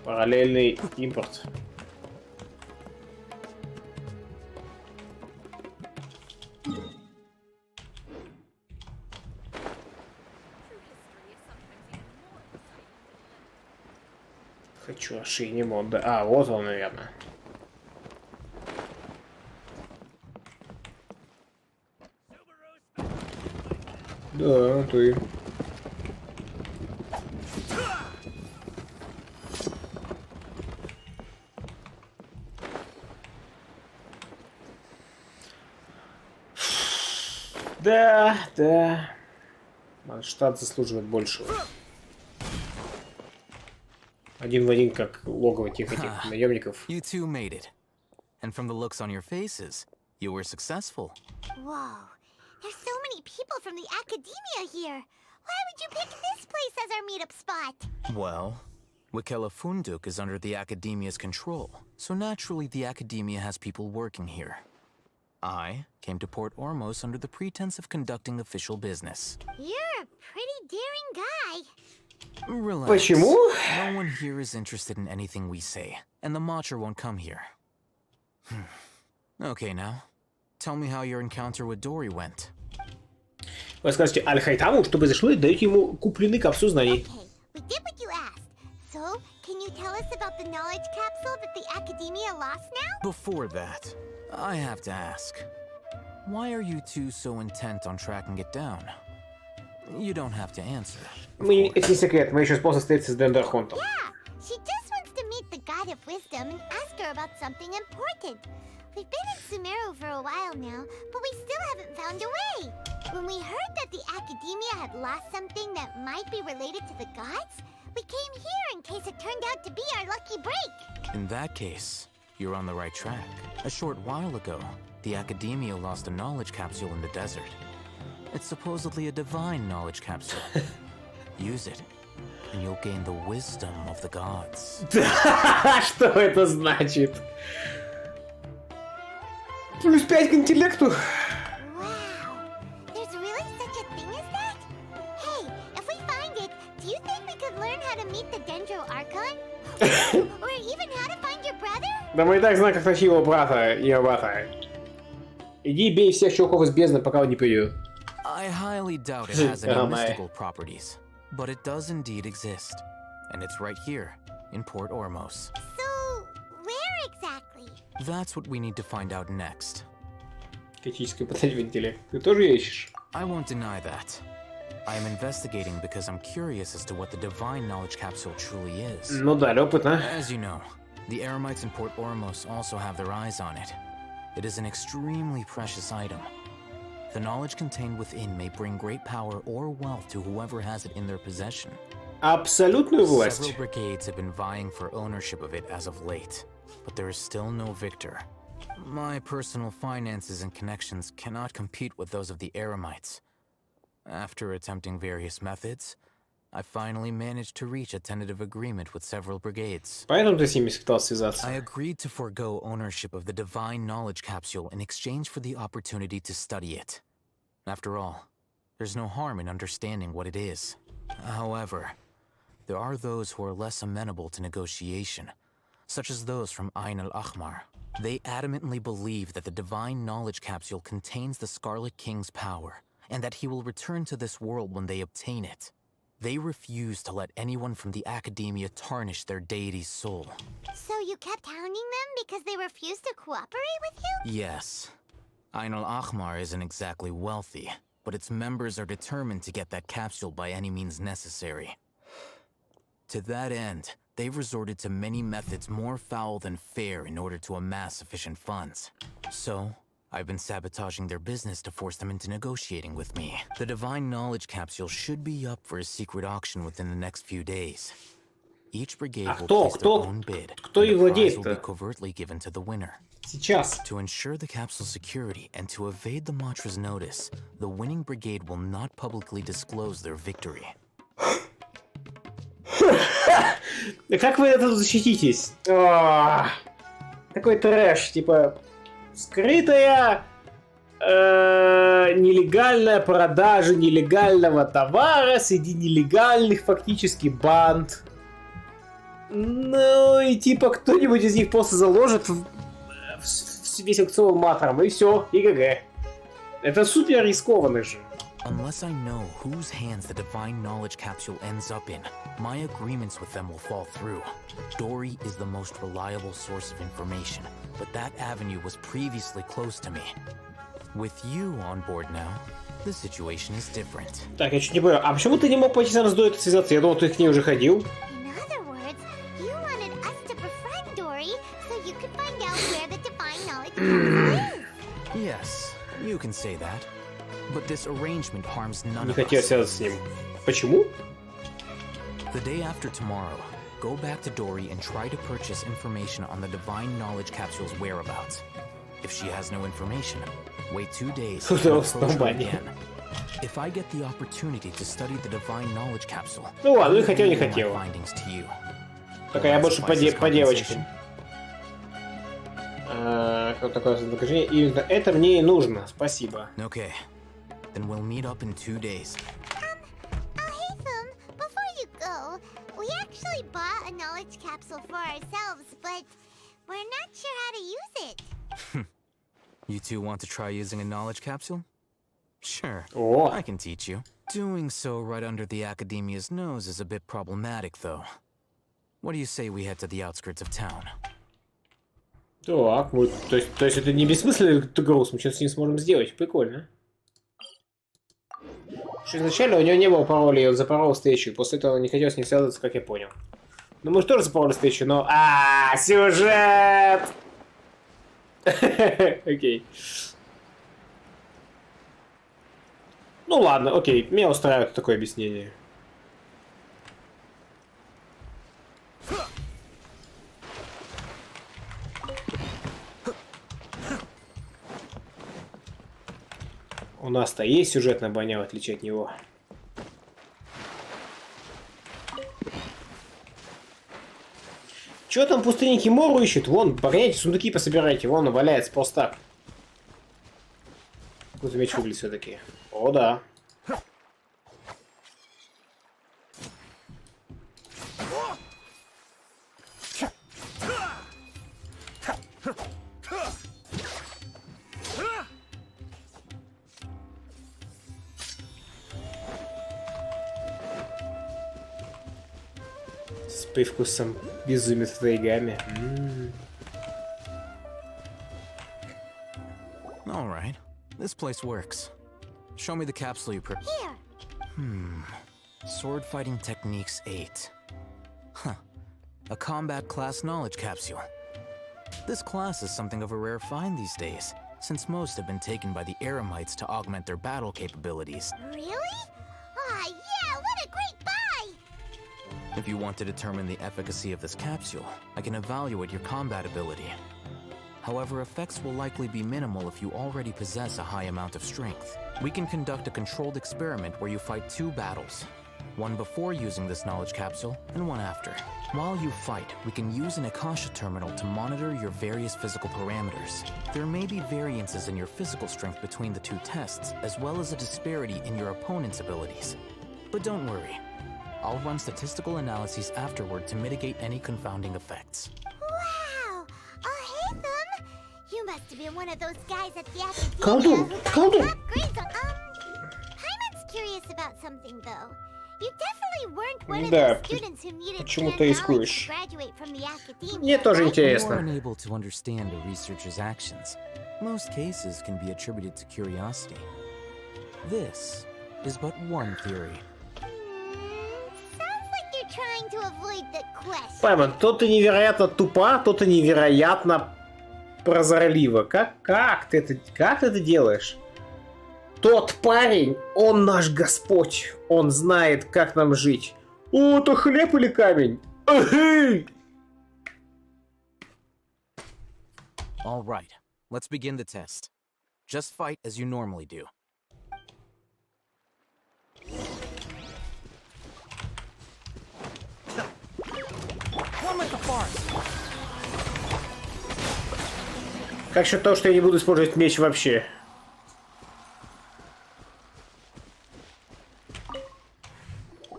Параллельный импорт. Хочу ошейный мод. А, вот он, наверное. Да, ты. Да, да. Штат заслуживает большего. Один в один, как логово тех этих наемников. You two made it. And from the looks on your faces, you were successful. Whoa, there's so many people from the academia here. Why would you pick this place as our meetup spot? Well, Wikela Funduk is under the Academia's control, so naturally the Academia has people working here. I came to Port Ormos under the pretense of conducting official business. You're a pretty daring guy. Relax. Почему? No one here is interested in anything we say, and the Matcher won't come here. Okay, now, tell me how your encounter with Dory went. Вы скажете Аль-Хайтаму, что произошло, и даете ему купленный капсулу знаний. Okay, we did what you asked. So, can you tell us about the knowledge capsule that the academia lost now? Before that, I have to ask, why are you two so intent on tracking it down? You don't have to answer. Это не секрет, мы еще способ встретиться с Дендерхонтом. Yeah, she just wants to meet the God of Wisdom and ask her about something important. We've been in Sumeru for a while now, but we still haven't found a way. When we heard that the academia had lost something that might be related to the gods, we came here in case it turned out to be our lucky break. In that case, you're on the right track. A short while ago, the Academia lost a knowledge capsule in the desert. It's supposedly a divine knowledge capsule. Use it, and you'll gain the wisdom of the gods. Что это значит? Плюс 5 к интеллекту. Wow, there's really such a thing as that? Hey, if we find it, do you think we could learn how to meet the Dendro Archon? Or even how to find your brother? Да мы и так знаем, как найти его брата и брата. Иди бей всех чуваков из бездны, пока он не придет. I highly doubt it has any mystical properties, but it does indeed exist. And it's right here, in Port Ormos. So, where exactly? That's what we need to find out next. Критическое потенциальный интеллект. Ты тоже ищешь? I won't deny that. I am investigating because I'm curious as to what the divine knowledge capsule truly is. Ну да, любопытно. As you know, the Eremites in Port Ormos also have their eyes on it. It is an extremely precious item. The knowledge contained within may bring great power or wealth to whoever has it in their possession. Абсолютную власть. Several brigades have been vying for ownership of it as of late, but there is still no victor. My personal finances and connections cannot compete with those of the Eremites. After attempting various methods, I finally managed to reach a tentative agreement with several brigades. Поэтому ты с ними пытался связаться. I agreed to forego ownership of the divine knowledge capsule in exchange for the opportunity to study it. After all, there's no harm in understanding what it is. However, there are those who are less amenable to negotiation, such as those from Ain al-Ahmar. They adamantly believe that the divine knowledge capsule contains the Scarlet King's power, and that he will return to this world when they obtain it. They refuse to let anyone from the Academia tarnish their deity's soul. So you kept hounding them because they refused to cooperate with you? Yes. Ain al-Ahmar isn't exactly wealthy, but its members are determined to get that capsule by any means necessary. To that end, they've resorted to many methods more foul than fair in order to amass sufficient funds. So, I've been sabotaging their business to force them into negotiating with me. The Divine Knowledge Capsule should be up for a secret auction within the next few days. Each brigade will place their own bid, and the prize will be covertly given to the winner. Сейчас. To ensure the capsule's security and to evade the Matra's notice, the winning brigade will not publicly disclose their victory. Как вы это защититесь? Такой трэш, типа скрытая нелегальная продажа нелегального товара среди нелегальных фактически банд. Ну и типа кто-нибудь из них просто заложит весь аукцион матром, и все, и ГГ. Это супер рискованно же. Unless I know whose hands the Divine Knowledge Capsule ends up in, my agreements with them will fall through. Dory is the most reliable source of information, but that avenue was previously closed to me. With you on board now, the situation is different. Так, я чуть не понял, а почему ты не мог пойти сам с Дой связаться? Я думал, ты к ней уже ходил. Yes, you can say that. But this arrangement harms none Не of хотел us. связаться с ним. Почему? The day after tomorrow, go back to Dory and try to purchase information on the Divine Knowledge Capsule's whereabouts. If she has no information, wait 2 days and approach her again. If I get the opportunity to study the Divine Knowledge Capsule, Ну ладно, не I will хотел, не reveal my хотел. findings to you. Так, а я больше по девочкам. Что такое вознаграждение? Именно это мне и нужно. Спасибо. Okay, then we'll meet up in 2 days. Before you go, we actually bought a knowledge capsule for ourselves, but we're not sure how to use it. You two want to try using a knowledge capsule? Sure, I can teach you. Doing so right under the Academia's nose is a bit problematic, though. What do you say we head to the outskirts of town? Так, то есть это не бессмысленный груз, мы что-то с ним сможем сделать. Прикольно. Что изначально у него не было пароля, и он запорол встречу, и после этого не хотел с ним связываться, как я понял. Ну мы же тоже запороли встречу, но... сюжет! Окей. Ну ладно, окей, меня устраивает такое объяснение. У нас-то есть сюжетная броня, в отличие от него. Чё там пустыни Кимору ищут? Вон, погоняйте, сундуки пособирайте. Вон, он валяется полстак. Какой-то меч выглядит все-таки. О, да. С привкусом безумия в твоей гамме. All right, this place works. Show me the capsule you Here. Sword fighting techniques 8. Huh. A combat class knowledge capsule. This class is something of a rare find these days, since most have been taken by the Eremites to augment their battle capabilities. Really? Yeah, what a great buy! If you want to determine the efficacy of this capsule, I can evaluate your combat ability. However, effects will likely be minimal if you already possess a high amount of strength. We can conduct a controlled experiment where you fight 2 battles. One before using this knowledge capsule, and one after. While you fight, we can use an Akasha terminal to monitor your various physical parameters. There may be variances in your physical strength between the 2 tests, as well as a disparity in your opponent's abilities. But don't worry. I'll run statistical analyses afterward to mitigate any confounding effects. Wow! Hey, them! You must have been one of those guys at the Academia who got top grades on... Paimon's curious about something, though. You definitely weren't one of those students who needed почему ты рискуешь? to graduate from the Academia. Мне тоже You интересно. are unable to understand a researcher's actions. Most cases can be attributed to curiosity. This is but one theory. Sounds like you're trying trying to avoid the question. Пайман, то ты невероятно тупа, то ты невероятно прозорлива. Как ты это делаешь? Тот парень, он наш Господь. Он знает, как нам жить. О, это хлеб или камень? All right, let's begin the test. Just fight as you normally do. Как счет того, что я не буду использовать меч вообще?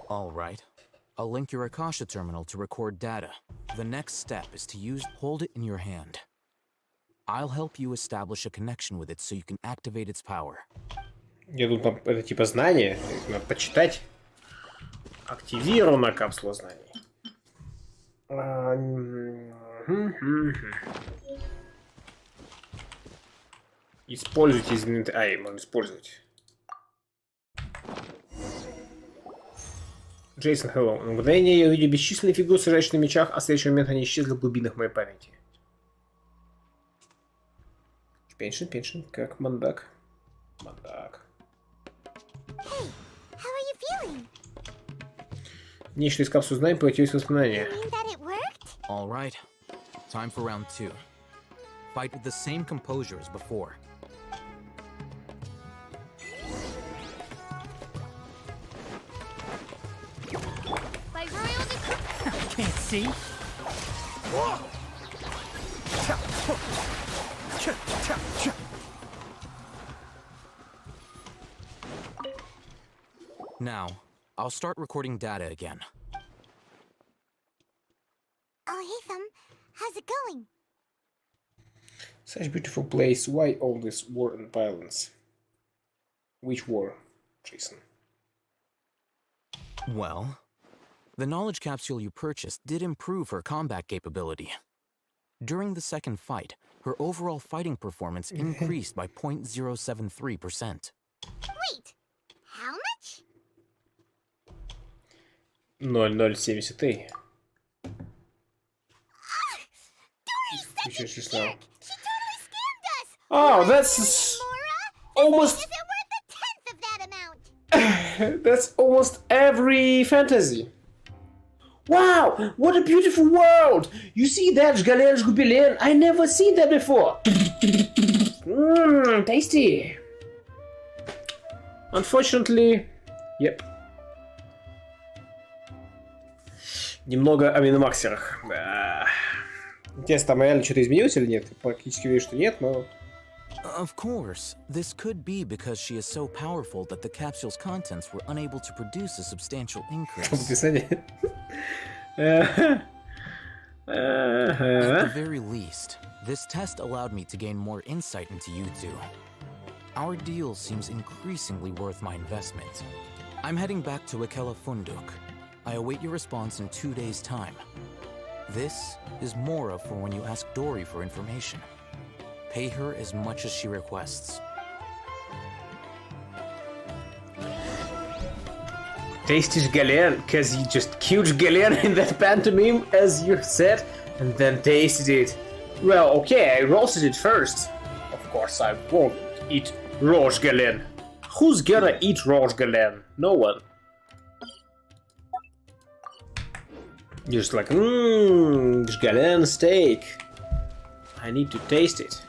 All right. I'll link your Akasha terminal to record data. The next step is to hold it in your hand. I'll help you establish a connection with it so you can activate its power. Я думаю, там это типа знание. Надо почитать. Активирована капсула знаний. Используйте измененный... Ай, можно использовать. Джейсон, hello. На мгновение я увидел бесчисленные фигуры, сражающиеся на мечах, а в следующий момент они исчезли в глубинах моей памяти. Пеншин, как мандак. Мандак. Hey, how are you feeling? Нечто из капсулы знаний превратилось в воспоминания. You mean that it worked? All right. Time for round 2. Fight with the same composure as before. By royal decree. Can't see. Now, I'll start recording data again. Oh, hey, Thumb. How's it going? Such a beautiful place. Why all this war and violence? Which war, Jason? Well, the knowledge capsule you purchased did improve her combat capability. During the second fight, her overall fighting performance increased by 0.073%. Wait, how much? 0,073. Dory's such a jerk. She totally scammed us. Oh, that's almost... Is it worth a tenth of that amount? That's almost every fantasy. Wow, what a beautiful world! You see that, Galen? I never seen that before. Mmm, tasty. Unfortunately, yep. Немного о минимаксерах. Да. Интересно, там реально что-то изменилось или нет? Практически вижу, что нет, но... Of course, this could be because she is so powerful that the capsule's contents were unable to produce a substantial increase. At the very least, this test allowed me to gain more insight into you two. Our deal seems increasingly worth my investment. I'm heading back to Akela Funduk. I await your response in 2 days' time. This is Mora for when you ask Dory for information. Pay her as much as she requests. Tasty Galen, because you just killed Galen in that pantomime, as you said, and then tasted it. Well, okay, I roasted it first. Of course, I won't eat raw Galen. Who's gonna eat raw Galen? No one. Just like, Galen steak. I need to taste it.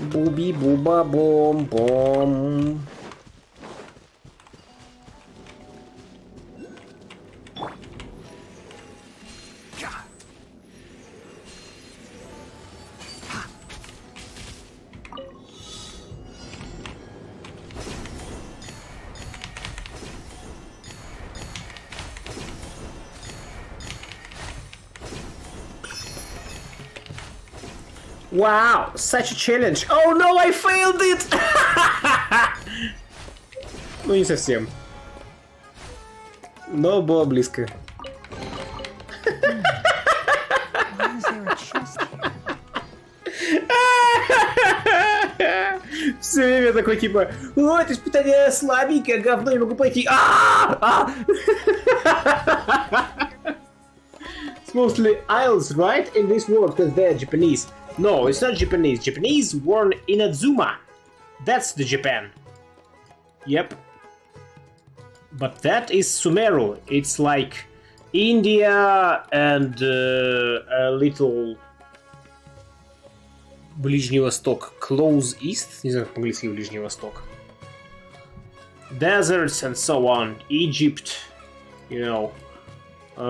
Booby booba boom boom. Wow, such a challenge. Oh no, I failed it! Ну не совсем. Но было близко. Why is there a chest here? Все время такой типа, о, это испытание слабенькое, говно, не могу пройти. It's mostly isles, right? In this world, because they're Japanese. No, it's not Japanese. Japanese born in Azuma. That's the Japan. Yep. But that is Sumeru. It's like India and a little Ближний Восток. Close East? Не знаю, как по-английски Ближний Восток. Deserts and so on. Egypt. You know.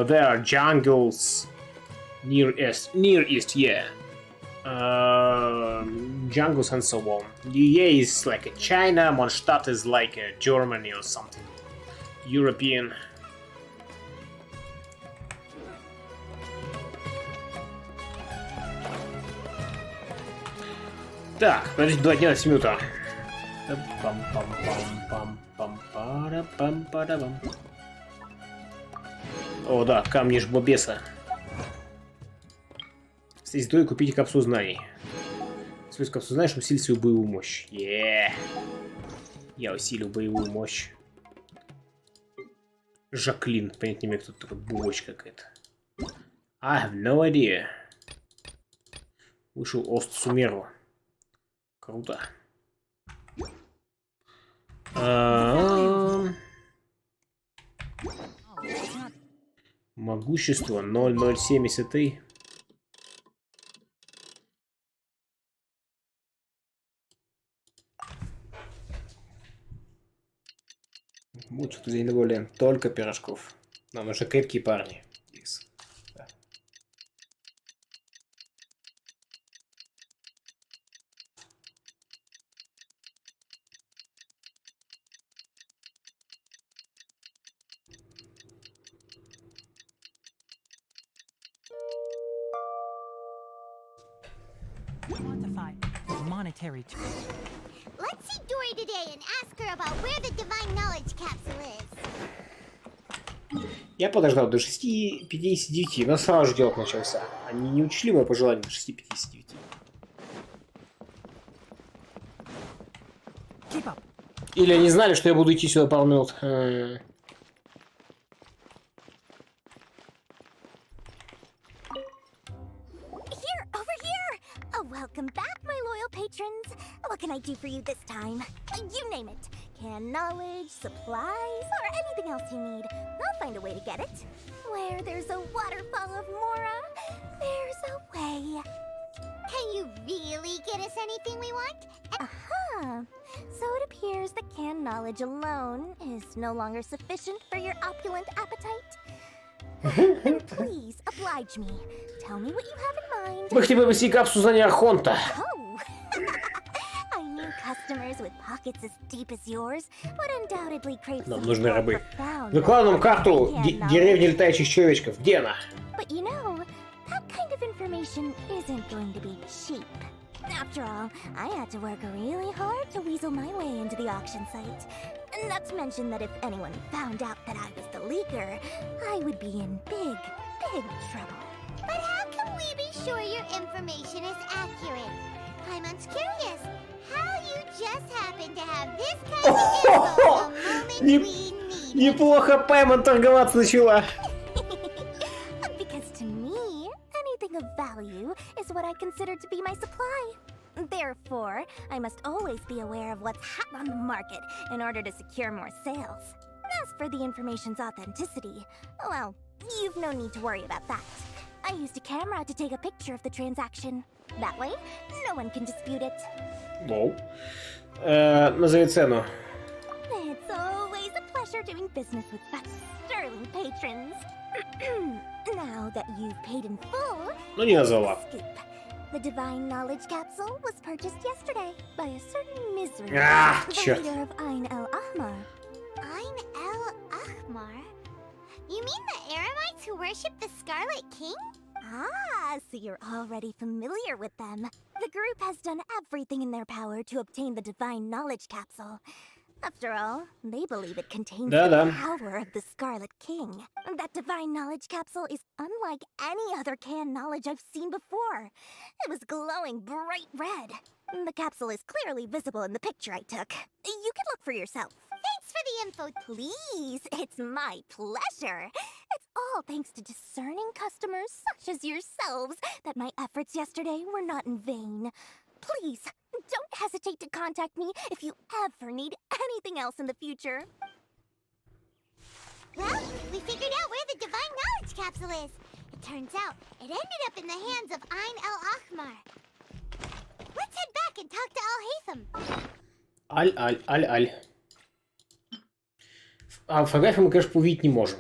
There are jungles. Near East, yeah. Jungles and so on. EA is like a China, Mondstadt is like a Germany or something. European. Так, подожди, 2:11 минута. О, да, камни жбобеса. Здесь и купите капсулу знаний. Свою капсулу знаний, чтобы усилить свою боевую мощь. Я усилил боевую мощь. Жаклин. Понять не имею, кто такой булочка какая-то. I have no idea. Вышел Ост Сумеру. Круто. Могущество 0070. Будь недоволен только пирожков. Нам уже крепкие парни. Да. Quantify monetary. Let's see Dory today and ask her about where the divine knowledge capsule is. Я подождал до 6:59, но сразу же делать начался. Они не учли мое пожелание до 6:59. Или они знали, что я буду идти сюда пару минут. Welcome back, my loyal patrons. What can I do for you this time? You name it. Canned knowledge, supplies, or anything else you need. I'll find a way to get it. Where there's a waterfall of Mora, there's a way. Can you really get us anything we want? Uh-huh. So it appears that canned knowledge alone is no longer sufficient for your opulent appetite. Please, oblige me. Tell me what you have in mind. Мы хотим вывести капсулу знания Архонта. Oh. I knew customers with pockets as deep as yours would undoubtedly crave Нам some нужны more рабы. profound Выкладывай нам карту knowledge. деревни летающих человечков. Где она? But you know, that kind of information isn't going to be cheap. After all, I had to work really hard to weasel my way into the auction site. Not to mention that if anyone found out that I was the leaker, I would be in big, big trouble. But how can we be sure your information is accurate? Paimon's curious. How you just happen to have this kind of info the moment we need it? Неплохо Паймон торговаться начала. Because to me, anything of value is what I consider to be my supply. Therefore, I must always be aware of what's hot on the market in order to secure more sales. As for the information's authenticity, well, you've no need to worry about that. I used a camera to take a picture of the transaction. That way, no one can dispute it. Воу. Назови цену. It's always a pleasure doing business with such sterling patrons. Now that you've paid in full, Ну не назвала. scoop. The divine knowledge capsule was purchased yesterday by a certain misery, the чёрт. leader of Ain El Ahmar. Ain El Ahmar? You mean the Eremites who worship the Scarlet King? Ah, so you're already familiar with them. The group has done everything in their power to obtain the divine knowledge capsule. After all, they believe it contains the power of the Scarlet King. That divine knowledge capsule is unlike any other canned knowledge I've seen before. It was glowing bright red. The capsule is clearly visible in the picture I took. You can look for yourself. Thanks for the info. Please, it's my pleasure. It's all thanks to discerning customers such as yourselves that my efforts yesterday were not in vain. Please, don't hesitate to contact me if you ever need anything else in the future. Well, we figured out where the Divine Knowledge Capsule is. It turns out it ended up in the hands of Ain el-Ahmar. Let's head back and talk to Al-Haytham. Аль. А фотографию мы, конечно, увидеть не можем.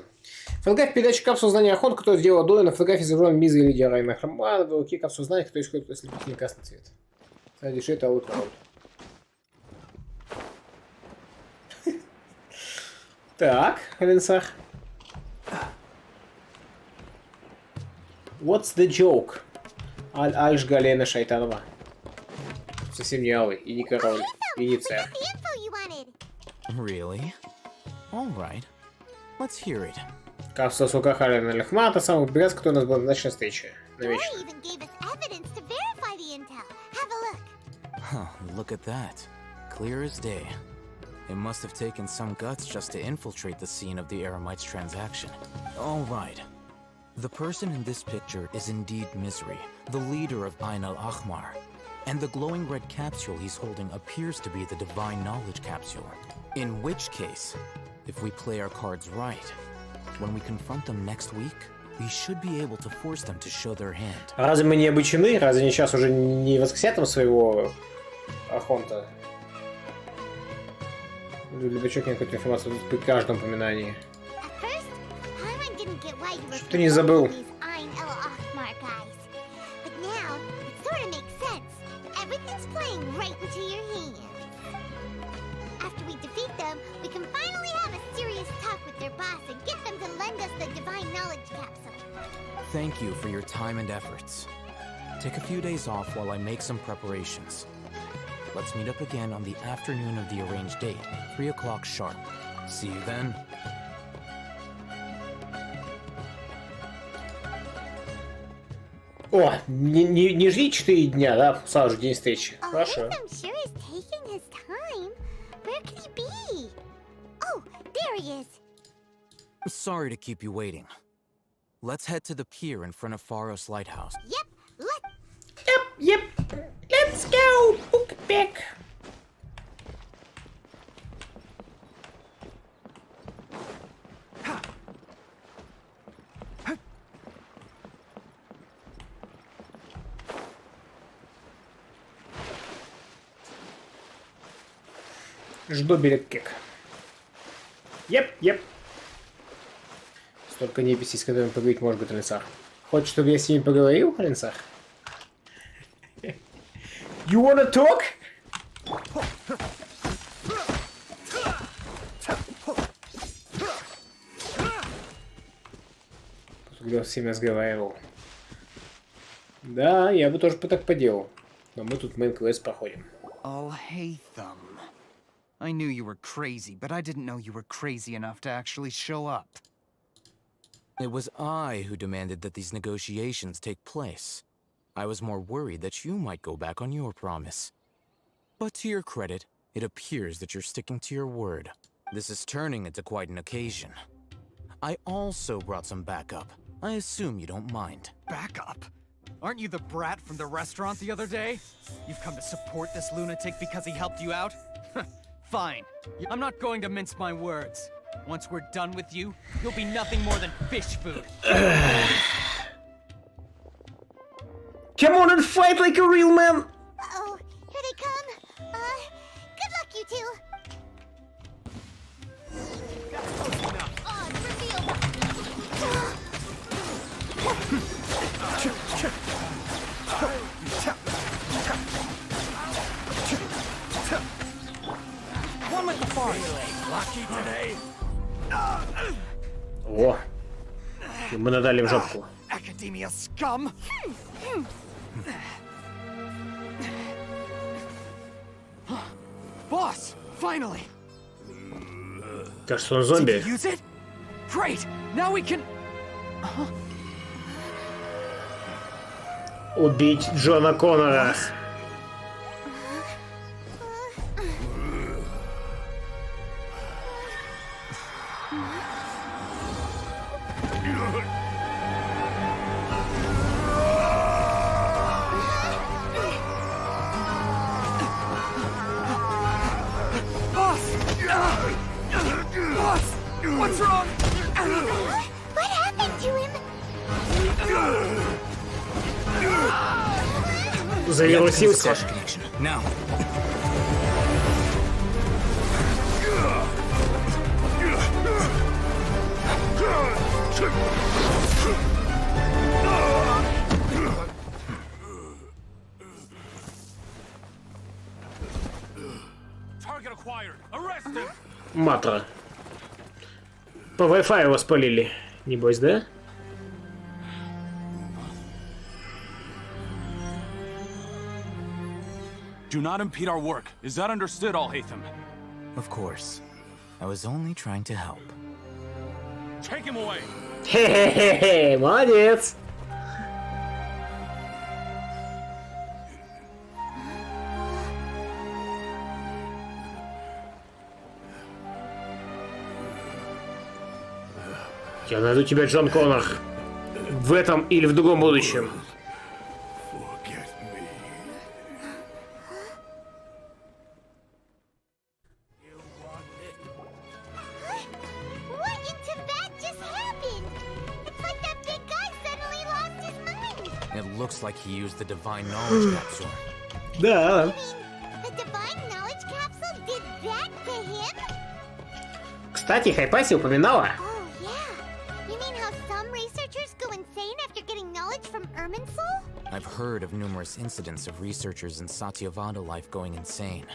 Фотография передачи капсулы знания Ахон, которую сделала Доля, на фотографии изображен Миза и Лидия Райна Храмана, в руке капсулы знания, которая исходит от ослепительный красный цвет. Кстати, это аут-аут. Так, Ленсар. What's the joke? Аль Галена Шайтанова. Совсем не Алый, и не король, и не царь. Really? All right. Let's hear it. Капсула Сукахаля на Лехмата, самый бегас, который у нас был назначена встреча. Навечно. Huh, look at that. Clear as day. It must have taken some guts just to infiltrate the scene of the Eremites transaction. All right. The person in this picture is indeed Misery, the leader of Ain el-Ahmar. And the glowing red capsule he's holding appears to be the Divine Knowledge Capsule. In which case, if we play our cards right, when we confront them next week, we should be able to force them to show their hand. Разве мы не обучены? Разве они сейчас уже не воскресят там своего Архонта? Либо чё какую-то информацию при каждом упоминании. Что ты не забыл? Thank you for your time and efforts. Take a few days off while I make some preparations. Let's meet up again on the afternoon of the arranged date, 3 o'clock sharp. See you then. О, не жди 4 дня, да? Сразу же день встречи. Хорошо. Sorry to keep you waiting. Let's head to the pier in front of Faros Lighthouse. Yep. Let's go. Book back. Жду берег кек. Yep. Столько неписей, с которыми поговорить может быть, Ленсар. Хочешь, чтобы я с ними поговорил, Ленсар? You wanna talk? Когда с ними разговаривал. Да, я бы тоже так поделал. Но мы тут мейн-квест проходим. Al-Haytham. I knew you were crazy, but I didn't know you were crazy enough to actually show up. It was I who demanded that these negotiations take place. I was more worried that you might go back on your promise. But to your credit, it appears that you're sticking to your word. This is turning into quite an occasion. I also brought some backup. I assume you don't mind. Backup? Aren't you the brat from the restaurant the other day? You've come to support this lunatic because he helped you out? Fine. I'm not going to mince my words. Once we're done with you, you'll be nothing more than fish food. Come on and fight like a real man! Uh-oh, here they come. Good luck, you two. One with the force. Lucky today. О, мы надали в жопку. Academia scum! Boss, finally! Кажется, он зомби. Did you use it? Great! Now we can... Убить Джона Коннора. Завирусился. Now. Матра. По Wi-Fi его спалили. Небось, да? Do not impede our work. Is that understood, Alhaitham? Of course. I was only trying to help. Take him away. Хе-хе-хе-хе, молодец. Я найду тебя, Джон Коннор. В этом или в другом будущем. What in Tibet just happened? It's like that big guy suddenly lost his mind. It looks like he used the divine knowledge capsule. Да. The divine knowledge capsule did that to him? Кстати, Хайпаси упоминала. Oh, yeah. You mean how some researchers go insane after getting knowledge from Irminsul? I've heard of numerous incidents of researchers in Satyavada life going insane.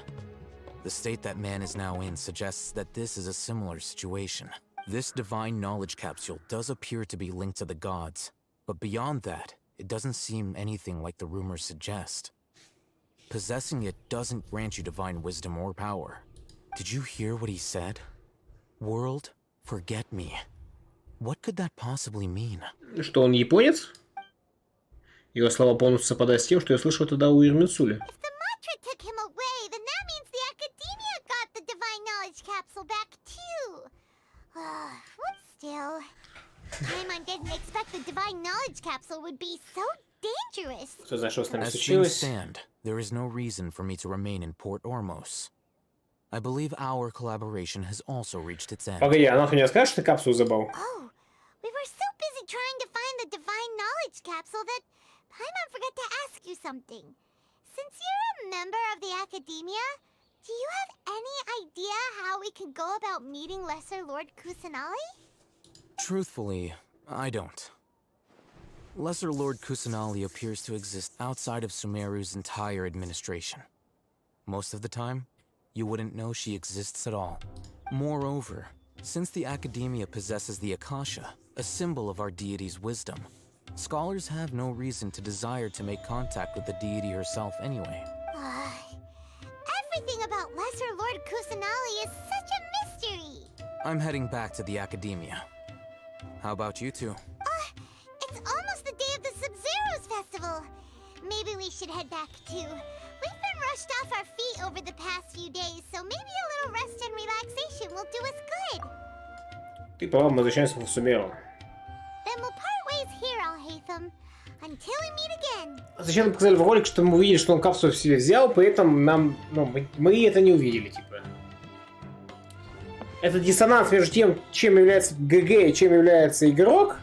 The state that man is now in suggests that this is a similar situation. This divine knowledge capsule does appear to be linked to the gods, but beyond that, it doesn't seem anything like the rumors suggest. Possessing it doesn't grant you divine wisdom or power. Did you hear what he said? World, forget me. What could that possibly mean? Что он японец? Его слова полностью совпадают с тем, что я слышал тогда у Ирминсуля. If the mantra took him away, then that means the academia got the divine knowledge capsule back too. But still, Paimon didn't expect the divine knowledge capsule would be so dangerous. Что значит, что с нами As things случилось? stand, there is no reason for me to remain in Port Ormos. I believe our collaboration has also reached its end. Погоди, а нахуй не расскажешь, что ты капсулу забыл? Oh, we were so busy trying to find the divine knowledge capsule that Paimon forgot to ask you something. Since you're a member of the academia, do you have any idea how we can go about meeting Lesser Lord Kusanali? Truthfully, I don't. Lesser Lord Kusanali appears to exist outside of Sumeru's entire administration. Most of the time, you wouldn't know she exists at all. Moreover, since the academia possesses the Akasha, a symbol of our deity's wisdom, scholars have no reason to desire to make contact with the deity herself anyway. Everything about Lesser Lord Kusanali is such a mystery. I'm heading back to the academia. How about you two? It's almost the day of the Sub-Zero's festival. Maybe we should head back too. We've been rushed off our feet over the past few days, so maybe a little rest and relaxation will do us good. Ты права, мы возвращаемся в Сумеру. Then we'll part ways here, Alhaitham, until we meet again. Зачем нам показали в ролик, что мы увидели, что он капсулу в себе взял, поэтому нам, мы это не увидели, типа. Это диссонанс между тем, чем является ГГ и чем является игрок,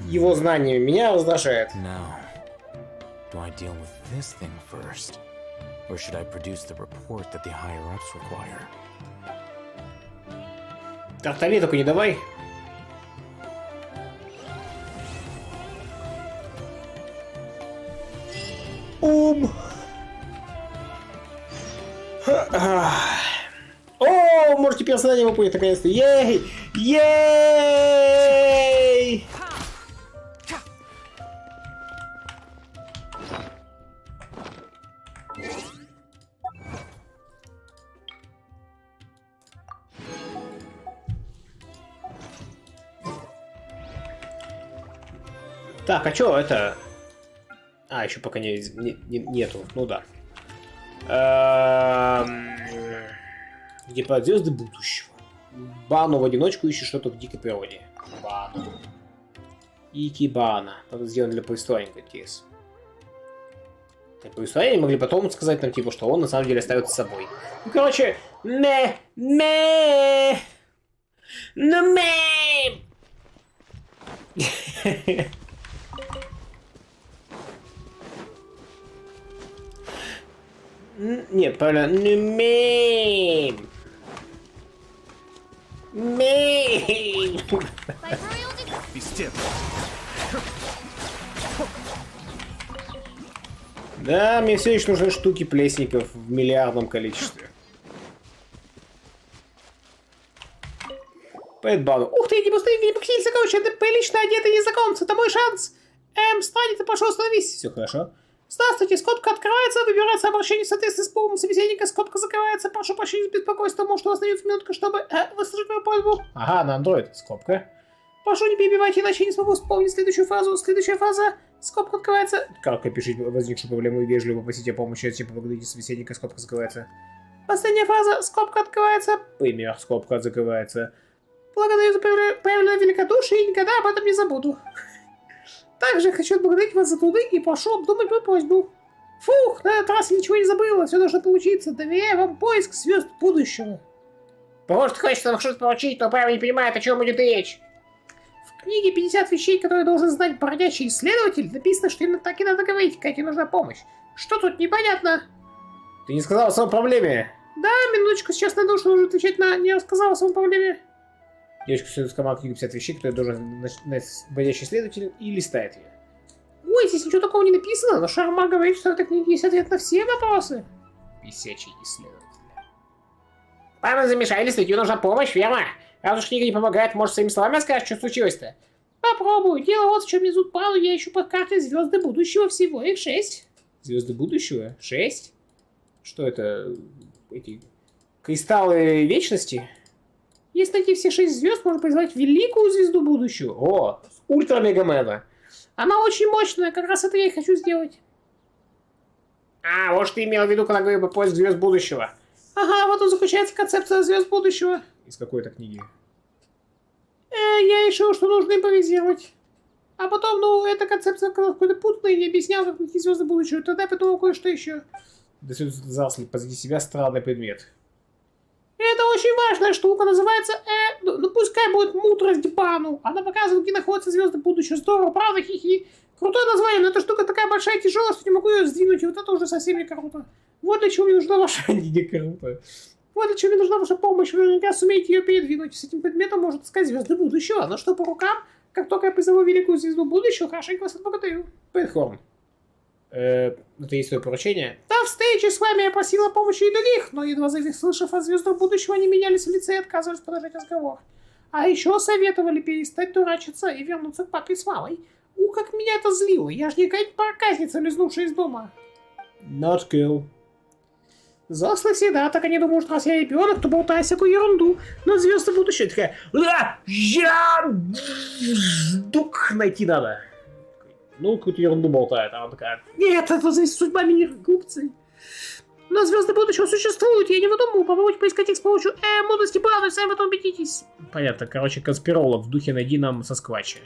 его знаниями, меня раздражает. Now, do I deal with this thing first? Or should I produce the report that the higher-ups require? Тартали только не давай. О, может теперь сознание выпадет наконец-то. Ей! Ей! Так, а чё это? А, еще пока нету. Ну да. Где звезды будущего. Бану в одиночку ищет что-то в дикой природе. Бану. Икибана. Это сделано для повествования, кейс. Для повествования могли потом сказать нам, типа, что он на самом деле остается с собой. Ну, короче, ну, Нет, правильно. Мейм. Мейм. Да, мне все еще нужны штуки плесников в миллиардном количестве. Пэтбану. Ух ты, не пустые, не покинься, короче, ты прилично одетый незнакомец, это мой шанс. Встань, ты пошел, остановись. Все хорошо. Здравствуйте, скобка открывается, выбирается обращение в соответствии с полным собеседника, скобка закрывается, прошу прощения за беспокойство, может у вас найдется минутка, чтобы выслушать мою просьбу. Ага, на андроид, скобка. Прошу не перебивайте, иначе не смогу вспомнить следующую фразу. Следующая фраза, скобка открывается. Как опишите возникшую проблему и вежливо попросите о помощи, типа поблагодарите собеседника, скобка закрывается. Последняя фраза, скобка открывается, пример, скобка закрывается. Благодарю за проявленное великодушие и никогда об этом не забуду. Также хочу отблагодарить вас за труды и прошу обдумать мою просьбу. Фух, на этот раз я ничего не забыла, все должно получиться. Доверяю вам поиск звезд будущего. Может, хочется что-то получить, но правильно не понимает, о чем идет речь. В книге 50 вещей, которые должен знать бродячий исследователь, написано, что именно так и надо говорить, Кате нужна помощь. Что тут непонятно? Ты не сказала о своей проблеме. Да, минуточку, сейчас на душу уже отвечать на не рассказала о своей проблеме. Девочка все сказала книгу 50 вещей, которые должен знать бродячий исследователь, и листает ее. Ой, здесь ничего такого не написано, но Шарма говорит, что в этой книге есть ответ на все вопросы. Висячий исследователь. Пана замешательство, тебе нужна помощь, верно? Раз уж книга не помогает, может своими словами скажешь, что случилось-то? Попробую. Дело вот в чем внизу пару, я ищу по карте звезды будущего, всего их 6. Звезды будущего? 6? Что это? Эти кристаллы вечности? Если найти все 6 звезд, можно призвать великую звезду будущего. О, ультра-мегамена. Она очень мощная, как раз это я и хочу сделать. А, вот что ты имел в виду, когда говорил бы поиск звезд будущего. Ага, вот тут заключается концепция звезд будущего. Из какой-то книги. Я решил, что нужно импровизировать. А потом, ну, эта концепция какой-то путная, и не объяснял, как найти звезды будущего. Тогда я придумал кое-что еще. Да сюда заросли позади себя странный предмет. Это очень важная штука, называется, ну пускай будет мудрость Бану. Она показывает, где находятся звезды будущего. Здорово, правда, хихи. Крутое название, но эта штука такая большая и тяжелая, что не могу ее сдвинуть, и вот это уже совсем не круто. Вот для чего мне нужна ваша... Не круто. Вот для чего мне нужна ваша помощь, вы наверняка сумеете ее передвинуть. С этим предметом может искать звезды будущего. Но что по рукам, как только я призову великую звезду будущего, хорошенько вас отблагодарю. Пэтхорн. Это есть твое поручение? До встречи с вами я просила помощи и других, но едва слышав о звездах будущего, они менялись в лице и отказывались продолжать разговор. А еще советовали перестать дурачиться и вернуться к папе с мамой. Как меня это злило, я ж не какая-нибудь проказница, лизнувшая из дома. Not cool. Взрослые всегда так они думают, что раз я ребенок, то болтаю всякую ерунду. Но звезды будущего такая... Дух найти надо. Ну, какую-то ерунду болтает, а она такая... Нет, это зависит от судьбы мини-глупцы. Но звезды будущего существуют, я не выдумываю. Попробуйте поискать их с помощью мудрости правды, сами в этом убедитесь. Понятно, короче, конспиролог в духе найди нам сосквача.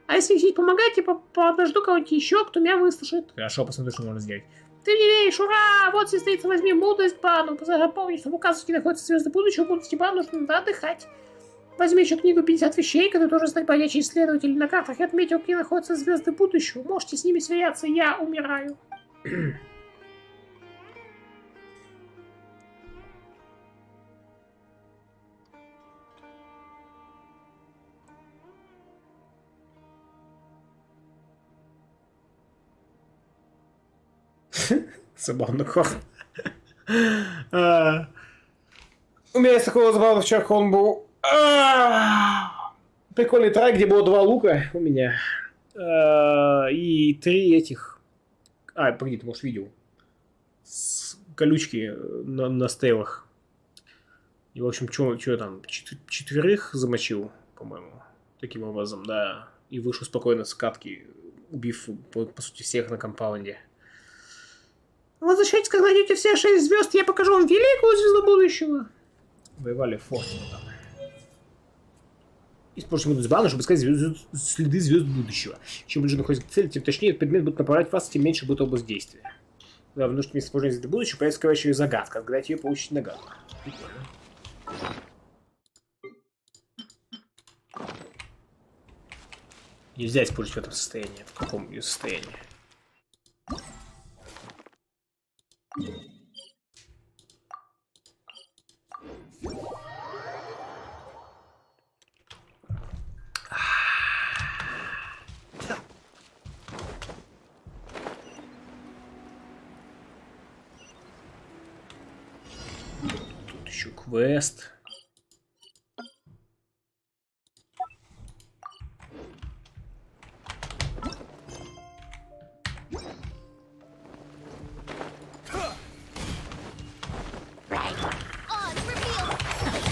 А если хотите помогать, я подожду кого-нибудь еще, кто меня выслушает. Хорошо, посмотрю, что можно сделать. Ты мне веришь, ура! Вот, сестрица, возьми мудрость Бану. Помни, что в указке находятся звезды будущего, мудрости Бану нужно отдыхать. Возьми еще книгу 50 вещей, которые тоже знать бродячий исследователь. На картах я отметил, где находятся звезды будущего. Можете с ними сверяться, я умираю. Забавно, хор. У меня есть такой забавный вчера, он был... Прикольный трек, где было 2 лука у меня. И 3 этих... погоди, ты, может, видел. Колючки на стейлах. И, в общем, что там, 4 замочил, по-моему. Таким образом, да. И вышел спокойно с катки, убив, по сути, всех на компаунде. Возвращайтесь, когда найдете все 6 звезд, я покажу вам великую звезду будущего. Воевали в форте там. Используйте мудрость Бану, чтобы искать следы звезд будущего. Чем ближе находится к цели, тем точнее этот предмет будет направлять вас, тем меньше будет область действия. Да, в нужном месте использования звезды будущего появится скрывающая загадка. Отгадайте ее, получите награду. Прикольно. Нельзя использовать в этом состоянии. В каком ее состоянии? Еще квест.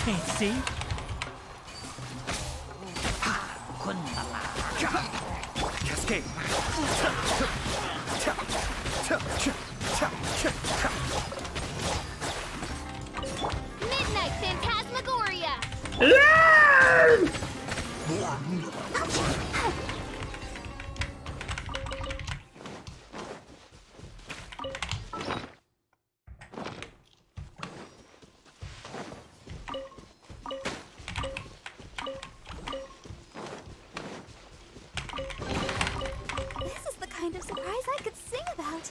Can't see. Cascade. Midnight Phantasmagoria! This is the kind of surprise I could sing about.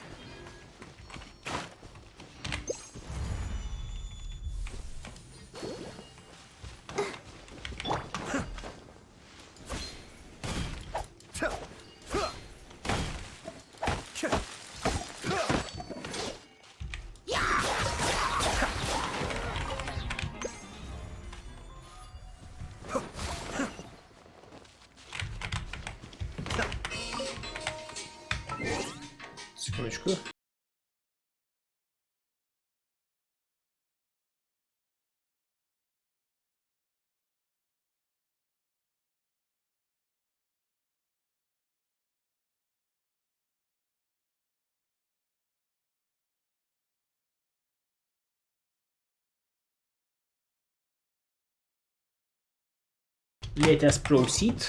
Секундочку. Let us proceed.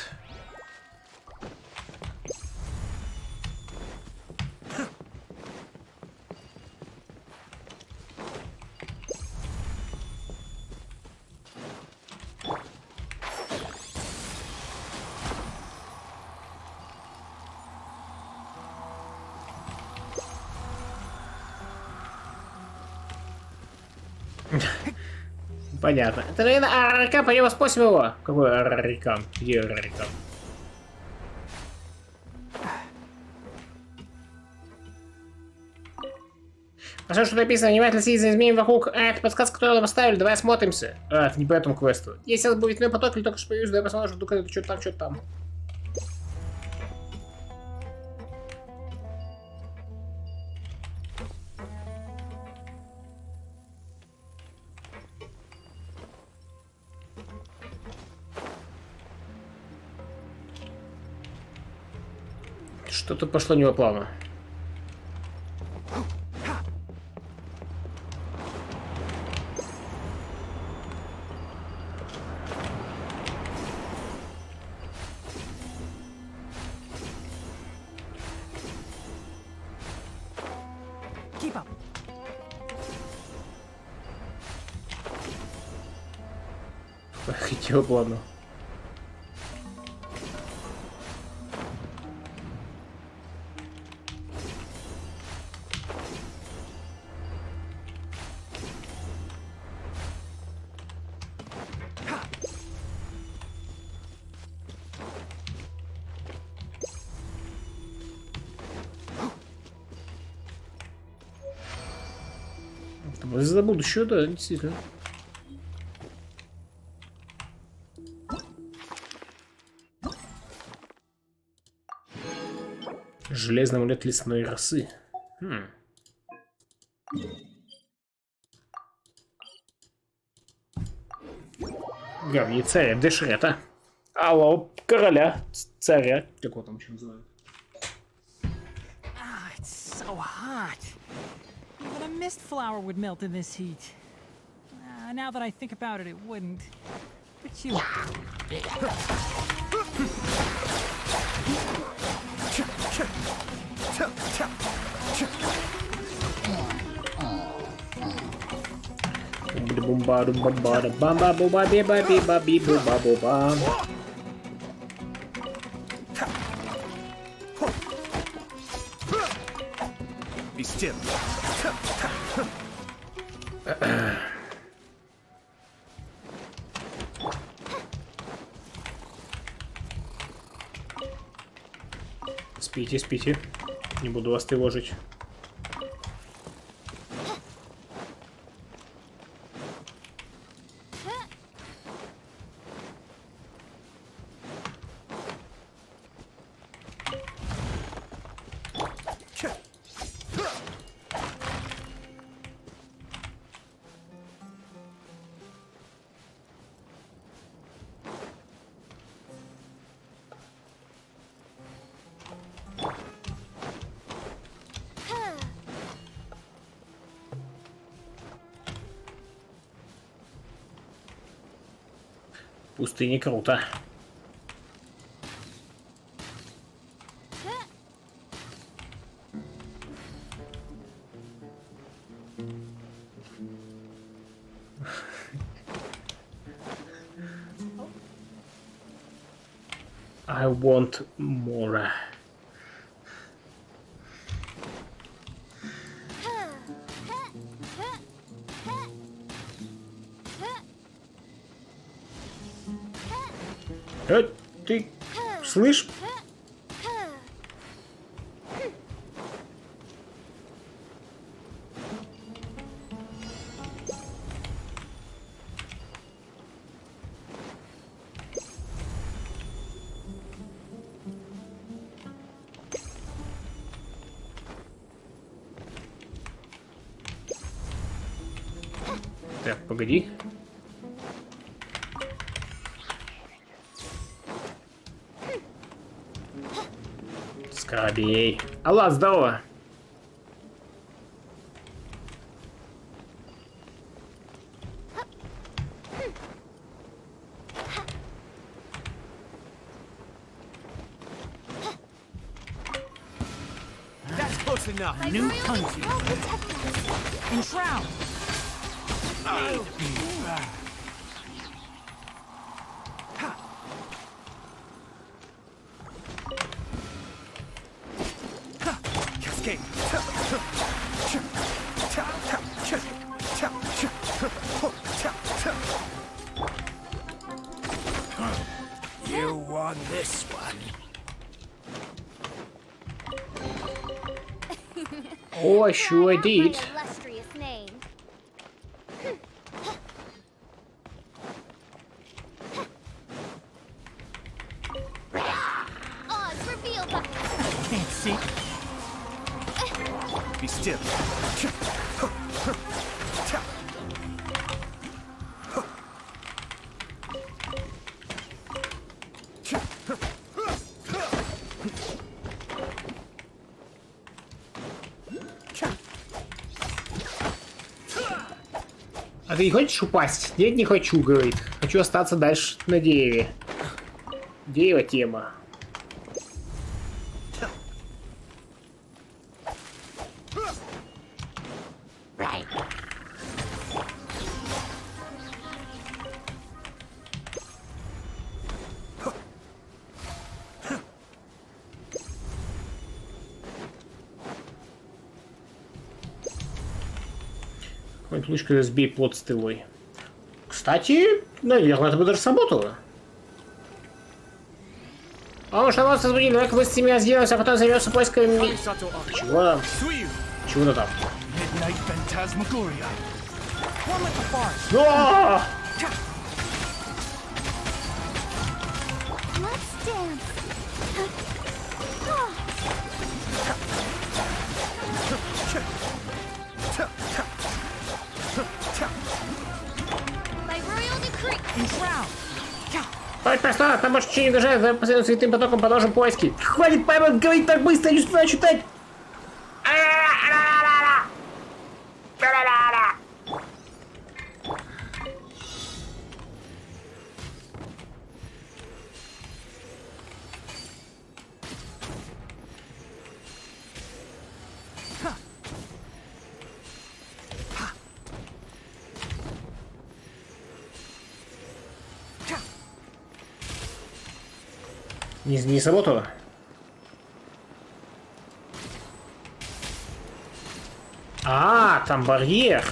Понятно. Это, наверное, Арарикан, пойдем спасем его. Какой Арарикан? Где Арарикан? А что написано? Внимательно следить за изменениями вокруг. А, это подсказка, которую нам поставили. Давай осмотримся. А, это не по этому квесту. Если это будет иной поток или только что появился, давай посмотрим, что это что-то там, что-то там. Что-то пошло не по плану. Keep up. Хотел плану. За будущее, да, действительно. Железный амулет лесной росы. Гавни царя Дешрета. Алло, короля, царя. Как его там еще называют? It's so hot. Even a mist flower would melt in this heat. Now that I think about it, it wouldn't. But you... Be still. Спите, спите. Не буду вас тревожить. Пустыни круто. I want more. Ты слышь? Так, погоди. Скоробей. Алла, здорово. That's close enough. New country. Enshroud. Cascade. You won this one. Oh, sure I did. Illustrious name. Odds revealed by Can't see. Be still. А ты не хочешь упасть? Нет, не хочу, говорит. Хочу остаться дальше на дереве. Дерево тема. Какой-нибудь лучше, когда сбей плот стылой. Кстати, наверное, это бы даже сработало. А может, нас разбудили, давай-ка мы с семья сделаемся, а потом займемся поисками... Чего там? Чего там? А! Хватит просто, там может ничего не дожать, давай последуем святым потоком, продолжим поиски. Хватит поймать, говорить так быстро, я не успеваю читать. Не сработало? А, там барьер.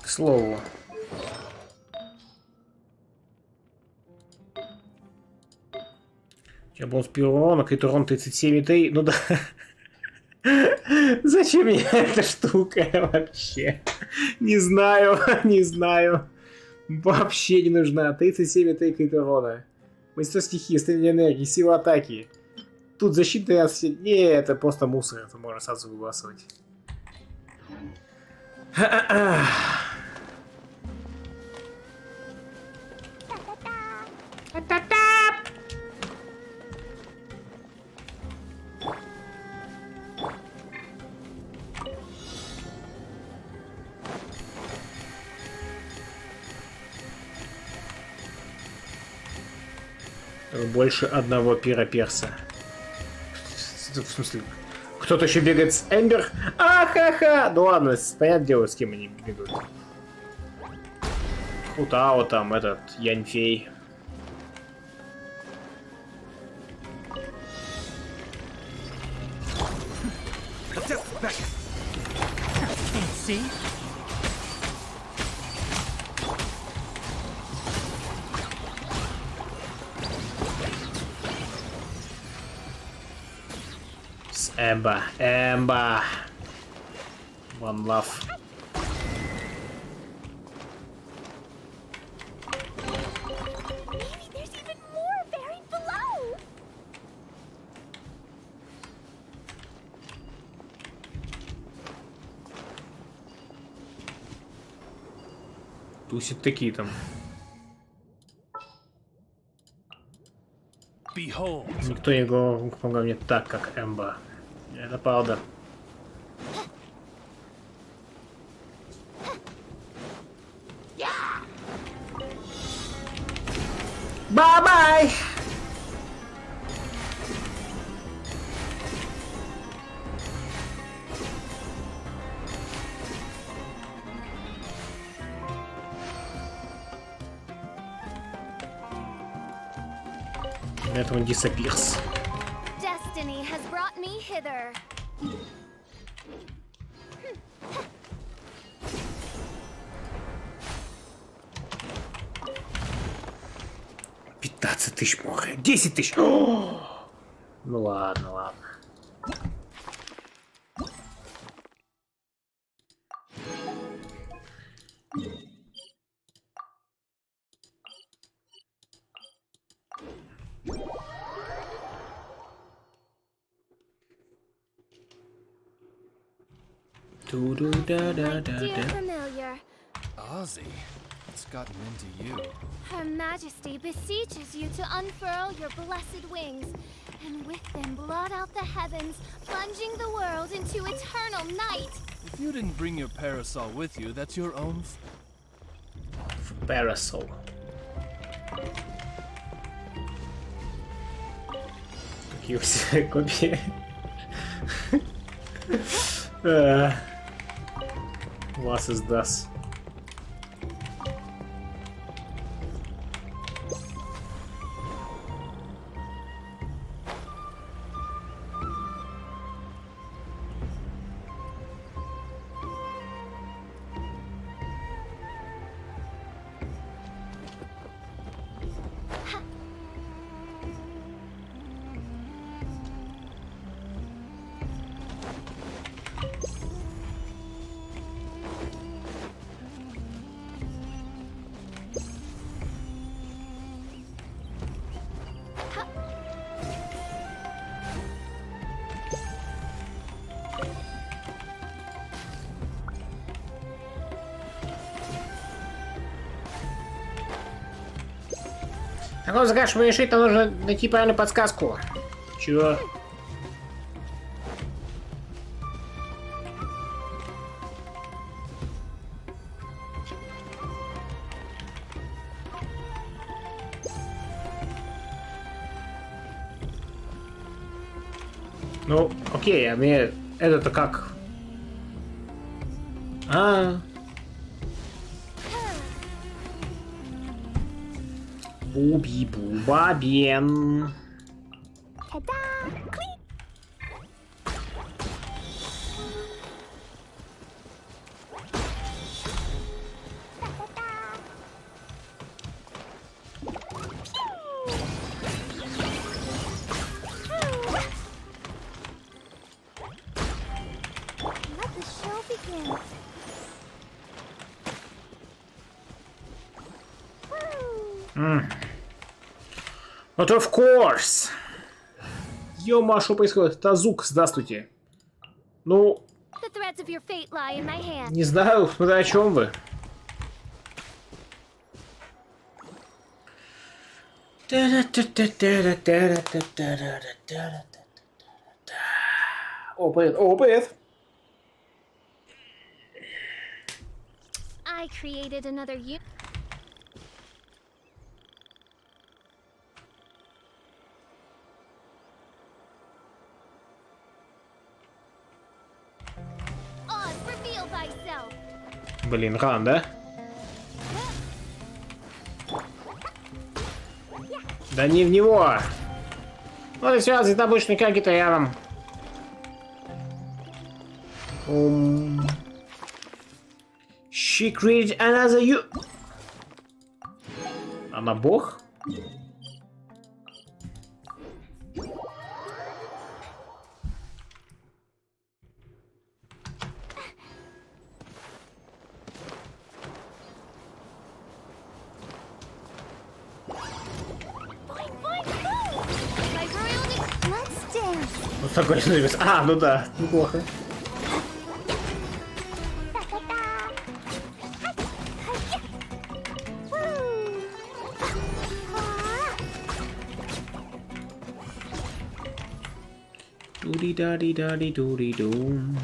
слову. У тебя бонус первого урона, крит урон 37,3. Ну да. Зачем мне эта штука вообще? Не знаю, не знаю. Вообще не нужна. 37,3 крит урона. Мастерство стихии, стремление энергии, сила атаки. Тут защита... Не, это просто мусор. Это можно сразу выбрасывать. Больше одного пироперса. В смысле, кто-то еще бегает с Эмбер? Ахаха! Ну ладно, понятное дело, с кем они бегают. Хутао там, этот, Яньфей. See? Эмба, Эмба. One love. Maybe there's even more buried below. Тусит такие там. Никто не помогал мне так, как Эмба. Это правда. Бай-бай! Это он disappears. Destiny has brought me hither. 15 тысяч море. 10 тысяч. Ну ладно, ладно. Dear familiar, Ozzy, what's gotten into you? Her Majesty beseeches you to unfurl your blessed wings, and with them blot out the heavens, plunging the world into eternal night. If you didn't bring your parasol with you, that's your own Parasol. Какие у себя копии. Was ist das? Такой заказ, чтобы решить, там нужно найти правильную подсказку. Чего? Ну, окей, а мне это-то как? Буби-буба-бен. But of course. Ё-ма, что происходит? Тазук, здравствуйте. Ну, The threads of your fate lie in my hand. не знаю, смотря о чем вы. О, привет. О, привет. I created another Oz, reveal thyself. Блин, ран, да? Да не в него. Вот и все, звезда больше никак где-то рядом. She created another you. Она бог? Вот такой сервис. А, ну да, неплохо. Дури-дари-дари-дури-дум.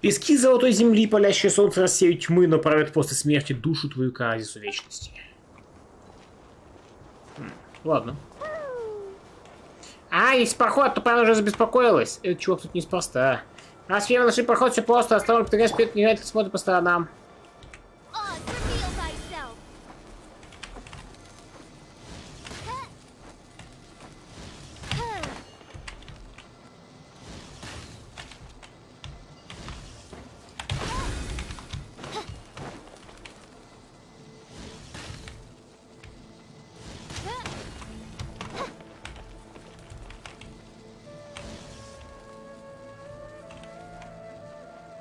Пески золотой земли, палящее солнце рассеют тьмы, но правят после смерти душу твою к оазису вечности. Ладно. А, есть проход, то пора уже забеспокоилась. Этот чувак тут неспроста. Раз первый нашли проход, все просто. Осторожно, потягаясь вперед, внимательно смотрит по сторонам.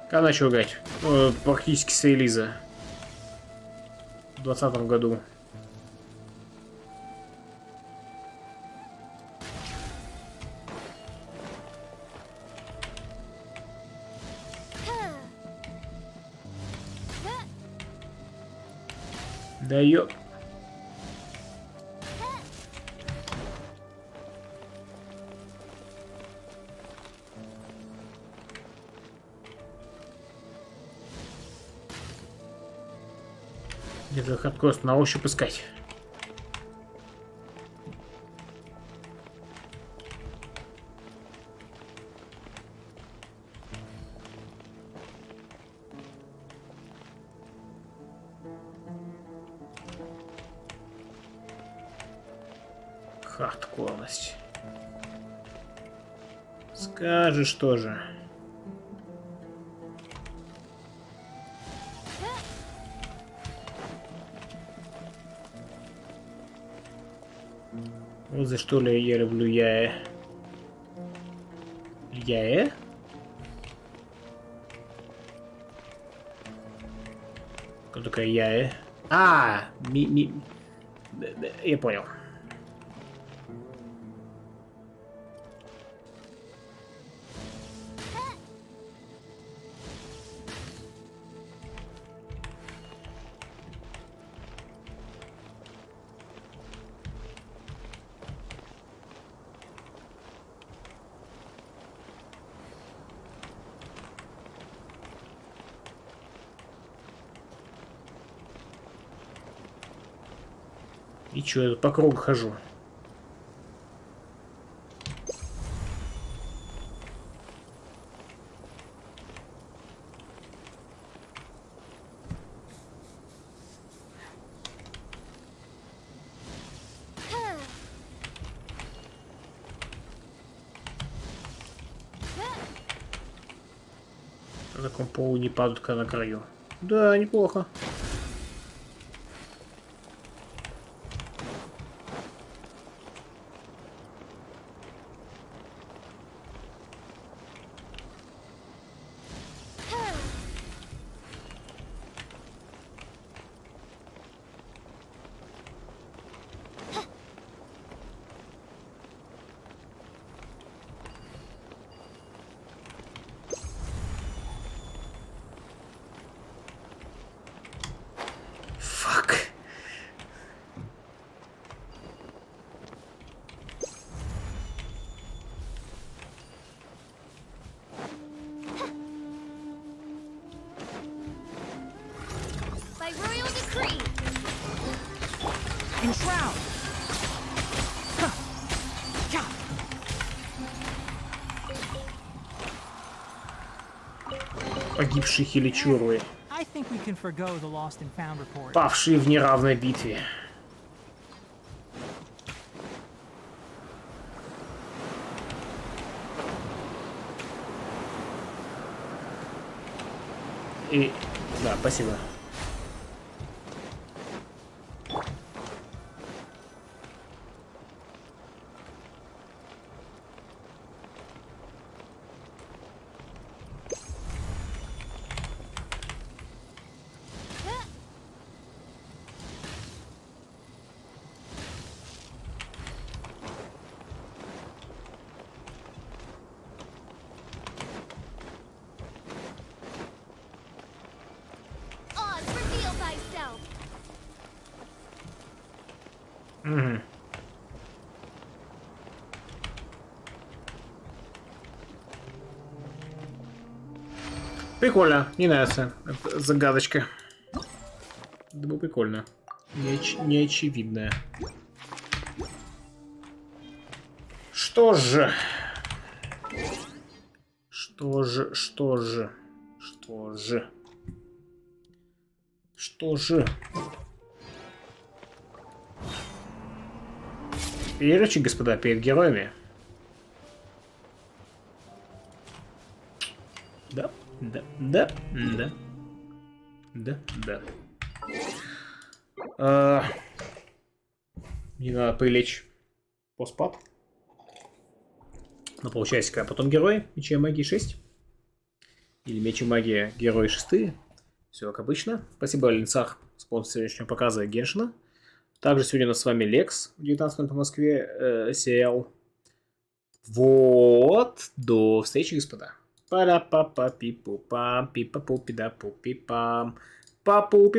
Когда начал играть? Практически с релиза. В 2020 году. Да ёп. Где-то хардкор на ощупь искать. Хардкорность. Скажешь тоже. Вот за что ли я люблю яе. Яе? Кто такая яе? А, я понял. И чё, я тут по кругу хожу? На таком полу не падают, когда на краю. Да, неплохо. By royal decree. Enshroud. Погибшие хиличуры. I think we can forgo the lost and found report. Павшие в неравной битве. И... Да, спасибо. Oz, reveal thyself. Угу. Прикольно, мне нравится эта загадочка. Это было прикольно. Неочевидная. Что же? Что же? Что же? Что же? Что же? Перерывчик, господа, перед героями. Да, да, да, да. Да, да. Мне надо прилечь поспад. На полчасика, а потом герой. Мечи магии 6. Или мечи магии герои 6. Все как обычно. Спасибо, Ленцах, спонсор сегодняшнего показа Геншина. Также сегодня у нас с вами Лекс в 19:00 по Москве сериал. Вот. До встречи, господа. Пара-па-па-пи-пу-пам, пи-па-пу-пи-да-пу-пи-пам. Папу-пи